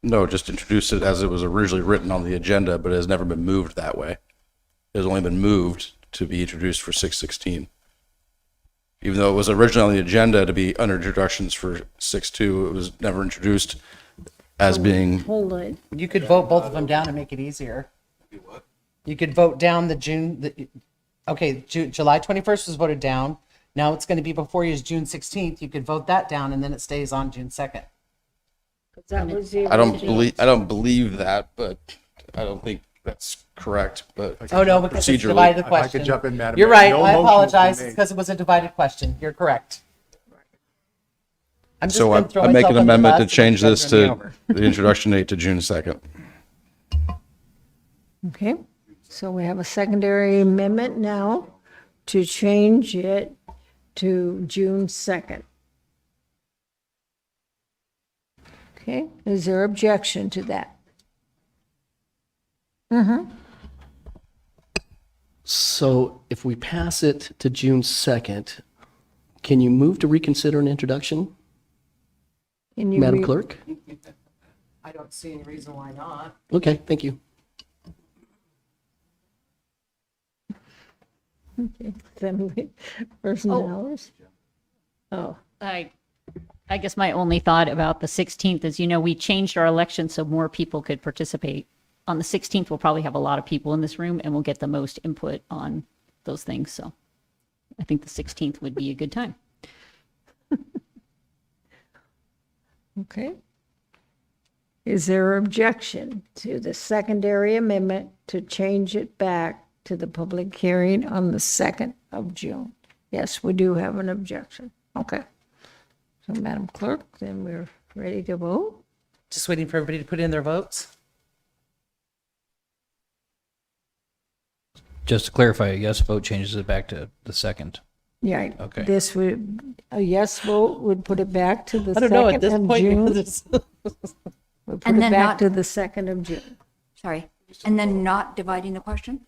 No, just introduce it as it was originally written on the agenda, but it has never been moved that way. It has only been moved to be introduced for 6/16. Even though it was originally on the agenda to be under introductions for 6/2, it was never introduced as being. Hold it. You could vote both of them down and make it easier. You could vote down July 21st was voted down. Now it's going to be before you is June 16th. You could vote that down and then it stays on June 2nd. That was the I don't original. believe that, but I don't think that's correct. But Oh, no, because it's procedurally, divided If I question. could jump in, Madam You're Mayor, right. no I motion apologize. was made. It's because it was a divided question. You're correct. I'm just So going to throw I make myself an under the amendment to bus change and this you guys run me to over. the introduction date to June 2nd. Okay, so we have a secondary amendment now to change it to June 2nd. Okay, is there objection to that? So if we pass it to June 2nd, can you move to reconsider an introduction, Can you Madam read- Clerk? I don't see any reason why not. Okay, thank you. Okay, Assembly Person Hours? Oh, I guess my only thought about the 16th is, we changed our election so more people could participate. On the 16th, we'll probably have a lot of people in this room and we'll get the most input on those things. So I think the 16th would be a good time. okay. Is there objection to the secondary amendment to change it back to the public hearing on the 2nd of June? Yes, we do have an objection. Okay. So Madam Clerk, then we're ready to vote? Just waiting for everybody to put in their votes. Just to clarify, a yes vote changes it back to the 2nd. Yeah. Okay. This would, a yes vote would put it back to the I don't know 2nd at this of point. June. because it's- Would put And it then back not- to the 2nd of June. Sorry. And then not dividing the question?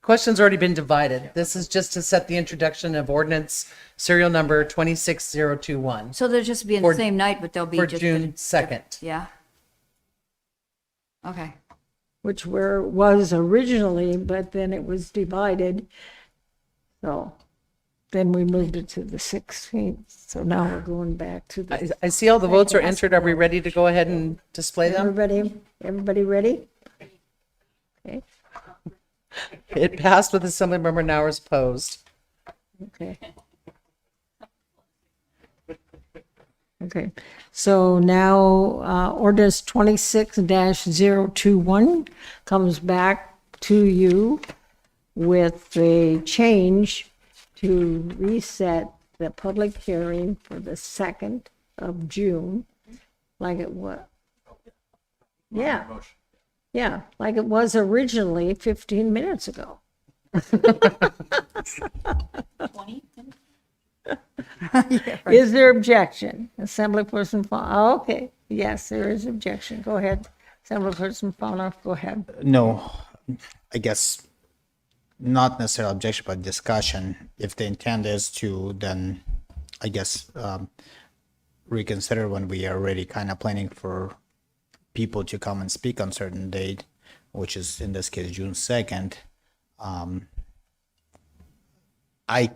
Question's already been divided. This is just to set the introduction of ordinance serial number 26021 So they'll just be in For- the same night, but they'll be for just. June 2nd. Yeah. Okay. which was originally, but then it was divided. So then we moved it to the 16th. So now we're going back to the. I see all the votes are entered. Are we ready to go ahead and display them? Everybody ready? Okay. It passed with Assemblymember Nauer's opposed. Okay. Okay, so now ordinance 26-021 comes back to you with a change to reset the public hearing for the 2nd of June, like it was. Yeah. Yeah, like it was originally 15 minutes ago. 20? Is there objection? Assemblyperson Fawn, okay, yes, there is objection. Go ahead. Assemblyperson Fawn, go ahead. No, I guess not necessarily objection, but discussion. If the intent is to, then I guess reconsider when we are already kind of planning for people to come and speak on certain date, which is in this case June 2nd. I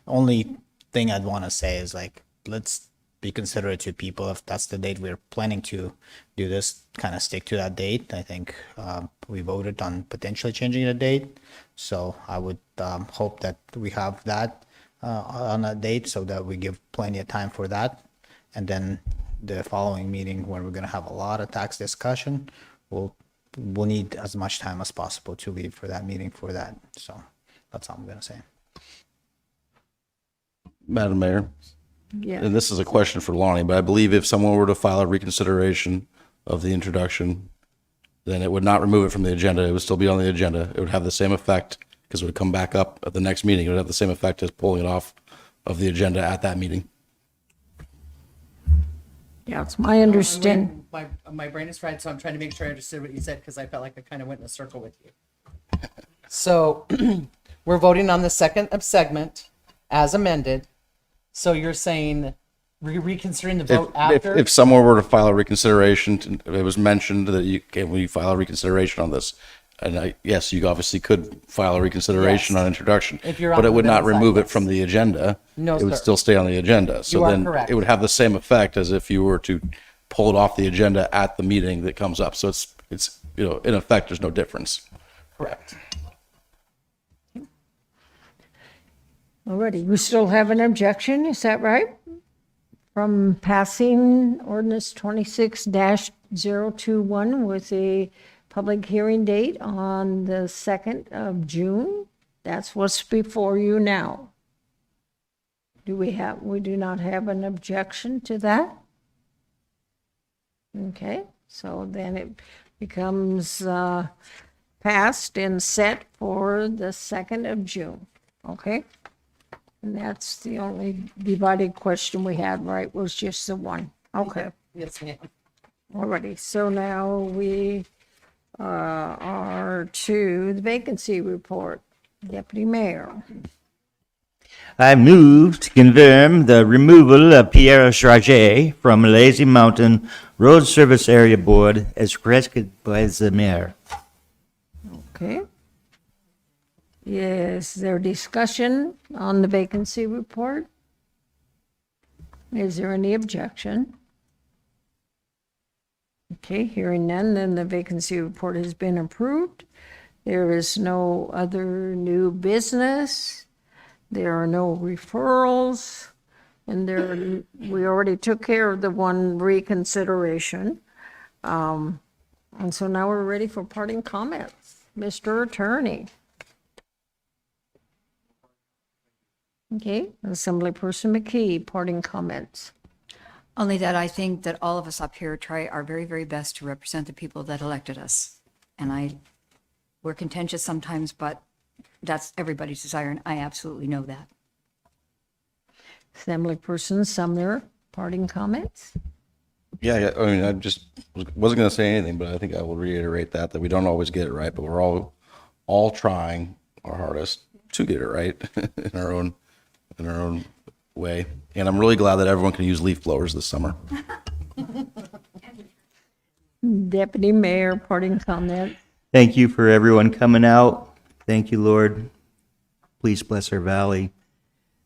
only thing I'd want to say is like, let's be considerate to people. If that's the date we're planning to do this, kind of stick to that date. I think we voted on potentially changing the date. So I would hope that we have that on that date so that we give plenty of time for that. And then the following meeting, when we're going to have a lot of tax discussion, we'll need as much time as possible to leave for that meeting for that. So that's all I'm going to say. Madam Mayor, Yeah. and this is a question for Lonnie, but I believe if someone were to file a reconsideration of the introduction, then it would not remove it from the agenda. It would still be on the agenda. It would have the same effect because it would come back up at the next meeting. It would have the same effect as pulling it off of the agenda at that meeting. Yeah, it's my understanding. My brain is fried, so I'm trying to make sure I understood what you said because I felt like I kind of went in a circle with you. So we're voting on the second of segment as amended. So you're saying reconsidering the vote after? If someone were to file a reconsideration, it was mentioned that you can, when you file a reconsideration on this, and yes, you obviously could file a reconsideration Yes. on introduction, If you're but on it would within not the remove it cycles. from the agenda. No, It would sir. still stay on the agenda. So You are then correct. it would have the same effect as if you were to pull it off the agenda at the meeting that comes up. So it's in effect, there's no difference. Correct. Alrighty, we still have an objection, is that right? From passing ordinance 26-021 with a public hearing date on the 2nd of June. That's what's before you now. We do not have an objection to that? Okay, so then it becomes passed and set for the 2nd of June, okay? And that's the only divided question we had, right, was just the one. Okay, Yes, ma'am. alrighty, so now we are to the vacancy report. Deputy Mayor. I move to confirm the removal of Pierre Charget from Lazy Mountain Road Service Area Board as requested by the mayor. Okay. Is there discussion on the vacancy report? Is there any objection? Okay, hearing none, then the vacancy report has been approved. There is no other new business. There are no referrals. And we already took care of the one reconsideration. And so now we're ready for parting comments. Mr. Attorney. Okay, Assemblyperson McKee, parting comments. Only that I think that all of us up here try our very, very best to represent the people that elected us. And we're contentious sometimes, but that's everybody's desire, and I absolutely know that. Assemblyperson Sumner, parting comments. Yeah, I mean, I just wasn't going to say anything, but I think I will reiterate that we don't always get it right, but we're all trying our hardest to get it right in our own way. And I'm really glad that everyone can use leaf blowers this summer. Deputy Mayor, parting comment. Thank you for everyone coming out. Thank you, Lord. Please bless our valley.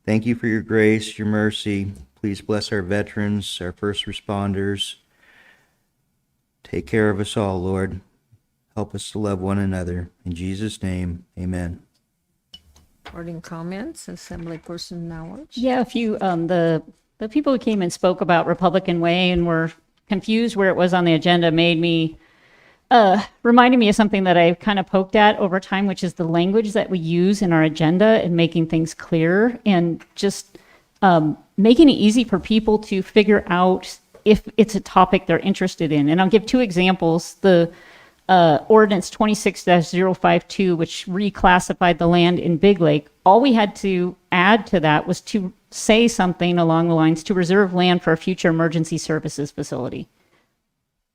Thank you for your grace, your mercy. Please bless our veterans, our first responders. Take care of us all, Lord. Help us to love one another. In Jesus' name, amen. Parting comments, Assemblyperson Nowers. Yeah, a few, the people who came and spoke about Republican Way and were confused where it was on the agenda reminded me of something that I kind of poked at over time, which is the language that we use in our agenda and making things clear and just making it easy for people to figure out if it's a topic they're interested in. And I'll give two examples. The ordinance 26-052, which reclassified the land in Big Lake, all we had to add to that was to say something along the lines to reserve land for a future emergency services facility.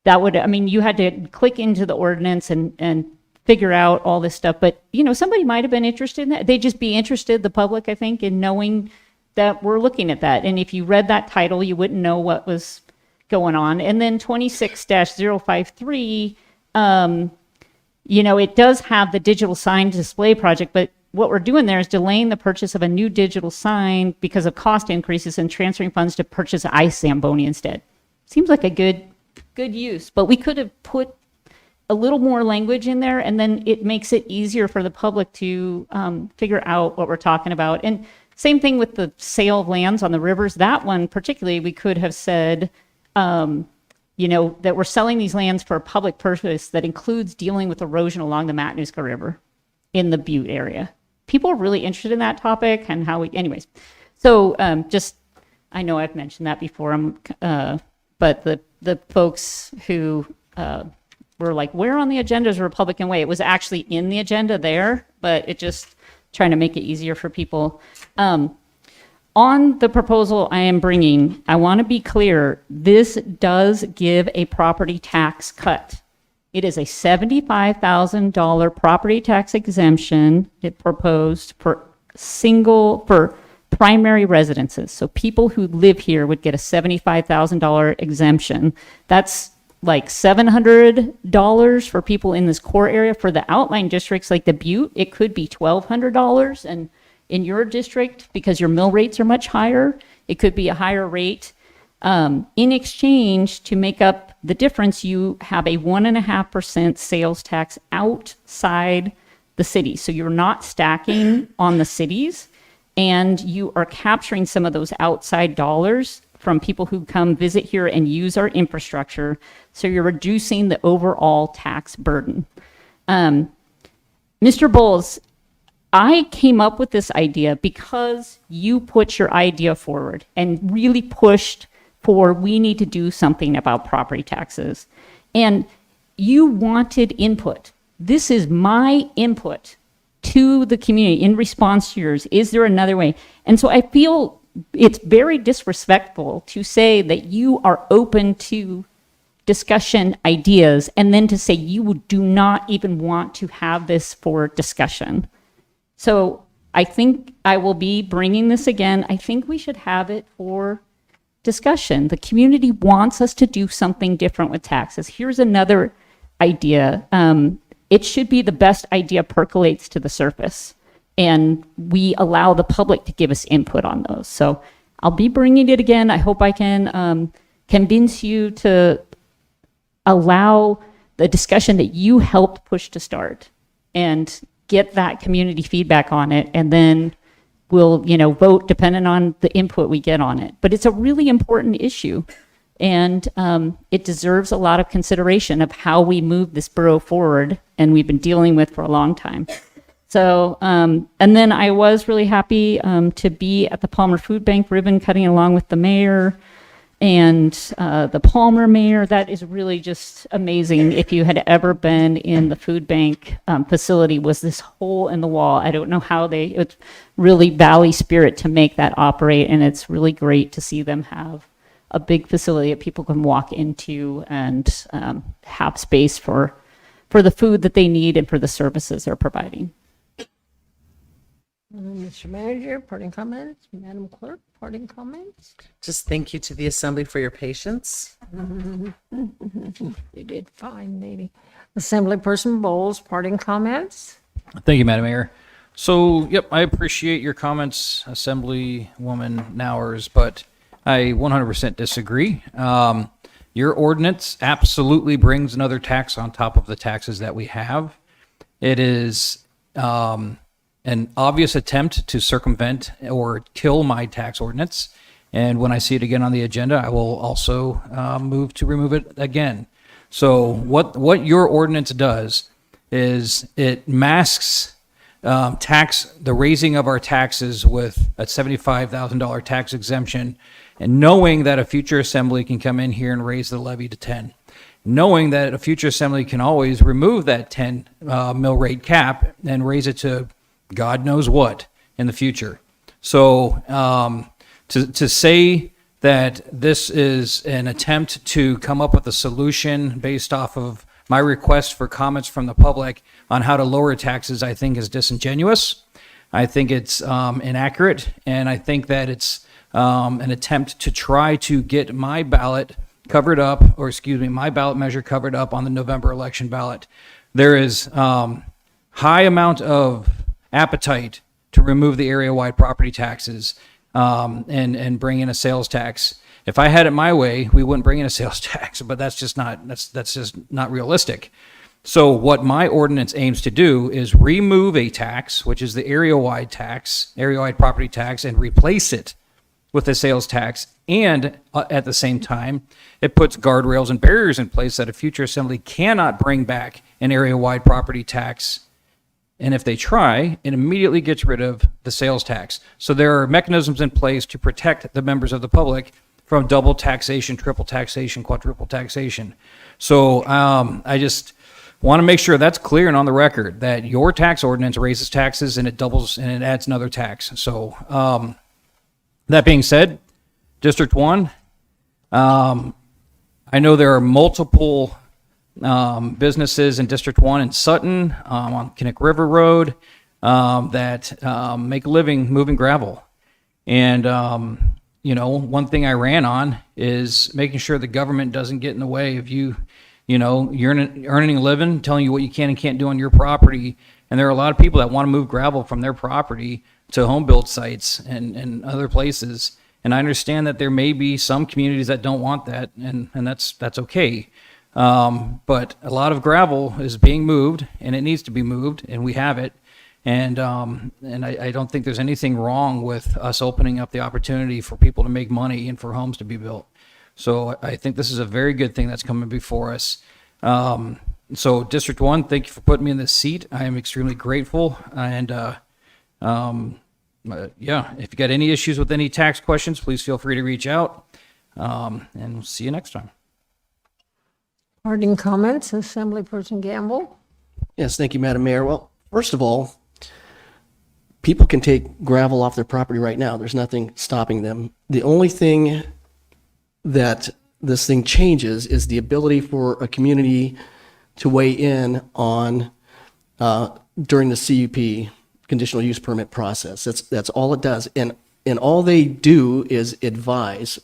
That would, I mean, you had to click into the ordinance and figure out all this stuff. But, you know, somebody might have been interested in that. They'd just be interested, the public, I think, in knowing that we're looking at that. And if you read that title, you wouldn't know what was going on. And then 26-053, you know, it does have the digital sign display project, but what we're doing there is delaying the purchase of a new digital sign because of cost increases and transferring funds to purchase ice Zamboni instead. Seems like a good use, but we could have put a little more language in there, and then it makes it easier for the public to figure out what we're talking about. And same thing with the sale of lands on the rivers. That one particularly, we could have said, you know, that we're selling these lands for a public purpose that includes dealing with erosion along the Matanuska River in the Butte area. People are really interested in that topic and how we, anyways. So just, I know I've mentioned that before, but the folks who were like, where on the agenda is Republican Way? It was actually in the agenda there, but it just trying to make it easier for people. On the proposal I am bringing, I want to be clear, this does give a property tax cut. It is a $75,000 property tax exemption it proposed for primary residences. So people who live here would get a $75,000 exemption. That's like $700 for people in this core area. For the outlying districts like the Butte, it could be $1,200. And in your district, because your mill rates are much higher, it could be a higher rate. In exchange, to make up the difference, you have a 1.5% sales tax outside the city. So you're not stacking on the cities, and you are capturing some of those outside dollars from people who come visit here and use our infrastructure. So you're reducing the overall tax burden. Mr. Bowles, I came up with this idea because you put your idea forward and really pushed for we need to do something about property taxes. And you wanted input. This is my input to the community in response to yours. Is there another way? And so I feel it's very disrespectful to say that you are open to discussion ideas and then to say you do not even want to have this for discussion. So I think I will be bringing this again. I think we should have it for discussion. The community wants us to do something different with taxes. Here's another idea. It should be the best idea percolates to the surface, and we allow the public to give us input on those. So I'll be bringing it again. I hope I can convince you to allow the discussion that you helped push to start and get that community feedback on it, and then we'll, vote depending on the input we get on it. But it's a really important issue, and it deserves a lot of consideration of how we move this borough forward, and we've been dealing with for a long time. So, and then I was really happy to be at the Palmer Food Bank ribbon cutting along with the mayor and the Palmer mayor. That is really just amazing. If you had ever been in the food bank facility, was this hole in the wall. I don't know how it's really Valley spirit to make that operate, and it's really great to see them have a big facility that people can walk into and have space for the food that they need and for the services they're providing. Mr. Manager, parting comments? Madam Clerk, parting comments? Just thank you to the assembly for your patience. You did fine, lady. Assemblyperson Bowles, parting comments? Thank you, Madam Mayor. So, yep, I appreciate your comments, Assemblywoman Nowers, but I 100% disagree. Your ordinance absolutely brings another tax on top of the taxes that we have. It is an obvious attempt to circumvent or kill my tax ordinance. And when I see it again on the agenda, I will also move to remove it again. So what your ordinance does is it masks the raising of our taxes with a $75,000 tax exemption, and knowing that a future assembly can come in here and raise the levy to 10. Knowing that a future assembly can always remove that 10 mill rate cap and raise it to God knows what in the future. So to say that this is an attempt to come up with a solution based off of my request for comments from the public on how to lower taxes, I think is disingenuous. I think it's inaccurate, and I think that it's an attempt to try to get my ballot covered up, or excuse me, my ballot measure covered up on the November election ballot. There is high amount of appetite to remove the area-wide property taxes and bring in a sales tax. If I had it my way, we wouldn't bring in a sales tax, but that's just not realistic. So what my ordinance aims to do is remove a tax, which is the area-wide property tax, and replace it with a sales tax. And at the same time, it puts guardrails and barriers in place that a future assembly cannot bring back an area-wide property tax. And if they try, it immediately gets rid of the sales tax. So there are mechanisms in place to protect the members of the public from double taxation, triple taxation, quadruple taxation. So I just want to make sure that's clear and on the record that your tax ordinance raises taxes and it doubles and it adds another tax. So that being said, District 1, I know there are multiple businesses in District 1 in Sutton, on Kinnick River Road, that make a living moving gravel. And, one thing I ran on is making sure the government doesn't get in the way of you're earning a living, telling you what you can and can't do on your property. And there are a lot of people that want to move gravel from their property to home build sites and other places. And I understand that there may be some communities that don't want that, and that's okay. But a lot of gravel is being moved, and it needs to be moved, and we have it. And I don't think there's anything wrong with us opening up the opportunity for people to make money and for homes to be built. So I think this is a very good thing that's coming before us. So District 1, thank you for putting me in this seat. I am extremely grateful. And if you got any issues with any tax questions, please feel free to reach out. And we'll see you next time. Parting comments, Assemblyperson Gamble? Yes, thank you, Madam Mayor. Well, first of all, people can take gravel off their property right now. There's nothing stopping them. The only thing that this thing changes is the ability for a community to weigh in on during the CUP, conditional use permit process. That's all it does. And all they do is advise.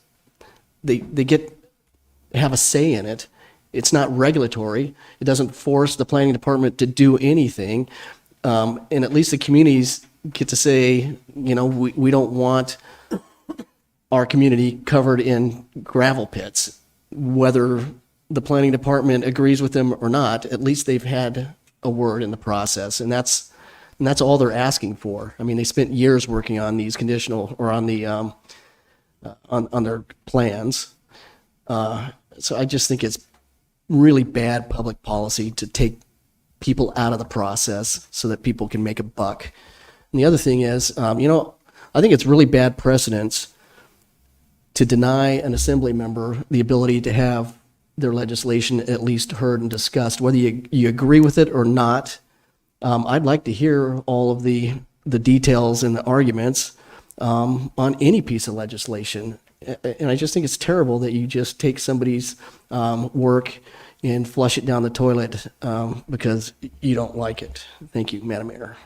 They have a say in it. It's not regulatory. It doesn't force the planning department to do anything. And at least the communities get to say, we don't want our community covered in gravel pits. Whether the planning department agrees with them or not, at least they've had a word in the process. And that's all they're asking for. I mean, they spent years working on these conditional, or on the on their plans. So I just think it's really bad public policy to take people out of the process so that people can make a buck. And the other thing is, I think it's really bad precedence to deny an assembly member the ability to have their legislation at least heard and discussed, whether you agree with it or not. I'd like to hear all of the details and the arguments on any piece of legislation. And I just think it's terrible that you just take somebody's work and flush it down the toilet because you don't like it. Thank you, Madam Mayor.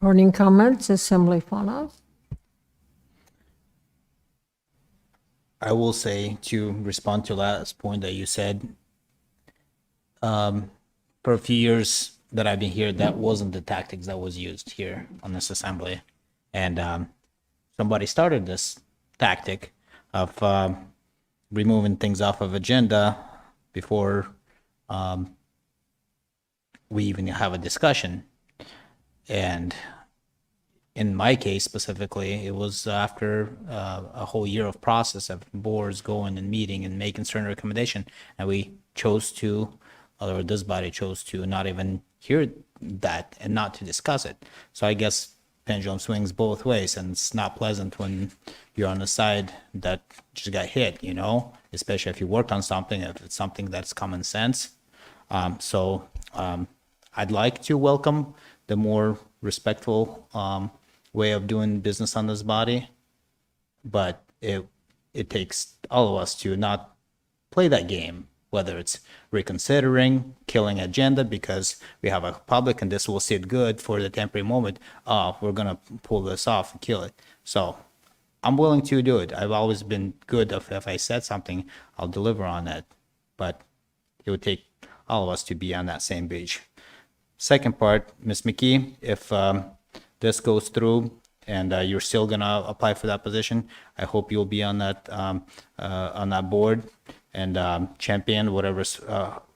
Boarding comments, Assembly Phonos. I will say to respond to last point that you said, for a few years that I've been here, that wasn't the tactics that was used here on this assembly. And somebody started this tactic of removing things off of agenda before we even have a discussion. And in my case specifically, it was after a whole year of process of boards going and meeting and making certain recommendation, and we chose to, or this body chose to not even hear that and not to discuss it. So I guess pendulum swings both ways, and it's not pleasant when you're on the side that just got hit, you know, especially if you worked on something, if it's something that's common sense. I'd like to welcome the more respectful way of doing business on this body, but it takes all of us to not play that game, whether it's reconsidering, killing agenda because we have a public and this will sit good for the temporary moment. We're gonna pull this off and kill it. So I'm willing to do it. I've always been good if I said something, I'll deliver on it. But it would take all of us to be on that same page. Second part, Ms. McKee, if this goes through and you're still gonna apply for that position, I hope you'll be on that board and champion whatever's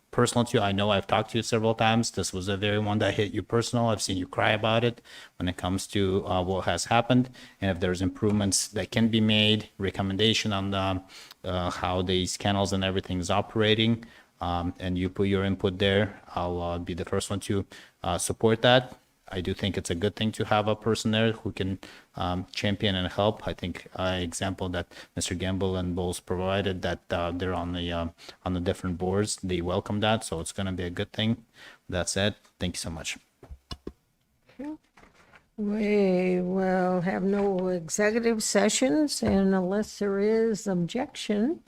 personal to you. I know I've talked to you several times. This was the very one that hit you personal. I've seen you cry about it when it comes to what has happened. And if there's improvements that can be made, recommendation on how these kennels and everything is operating, and you put your input there, I'll be the first one to support that. I do think it's a good thing to have a person there who can champion and help. I think example that Mr. Gamble and Bowles provided, that they're on the different boards, they welcome that, so it's going to be a good thing. That said, thank you so much. We will have no executive sessions, and unless there is objection,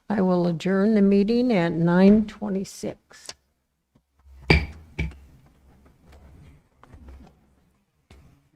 I will adjourn the meeting at 9:26.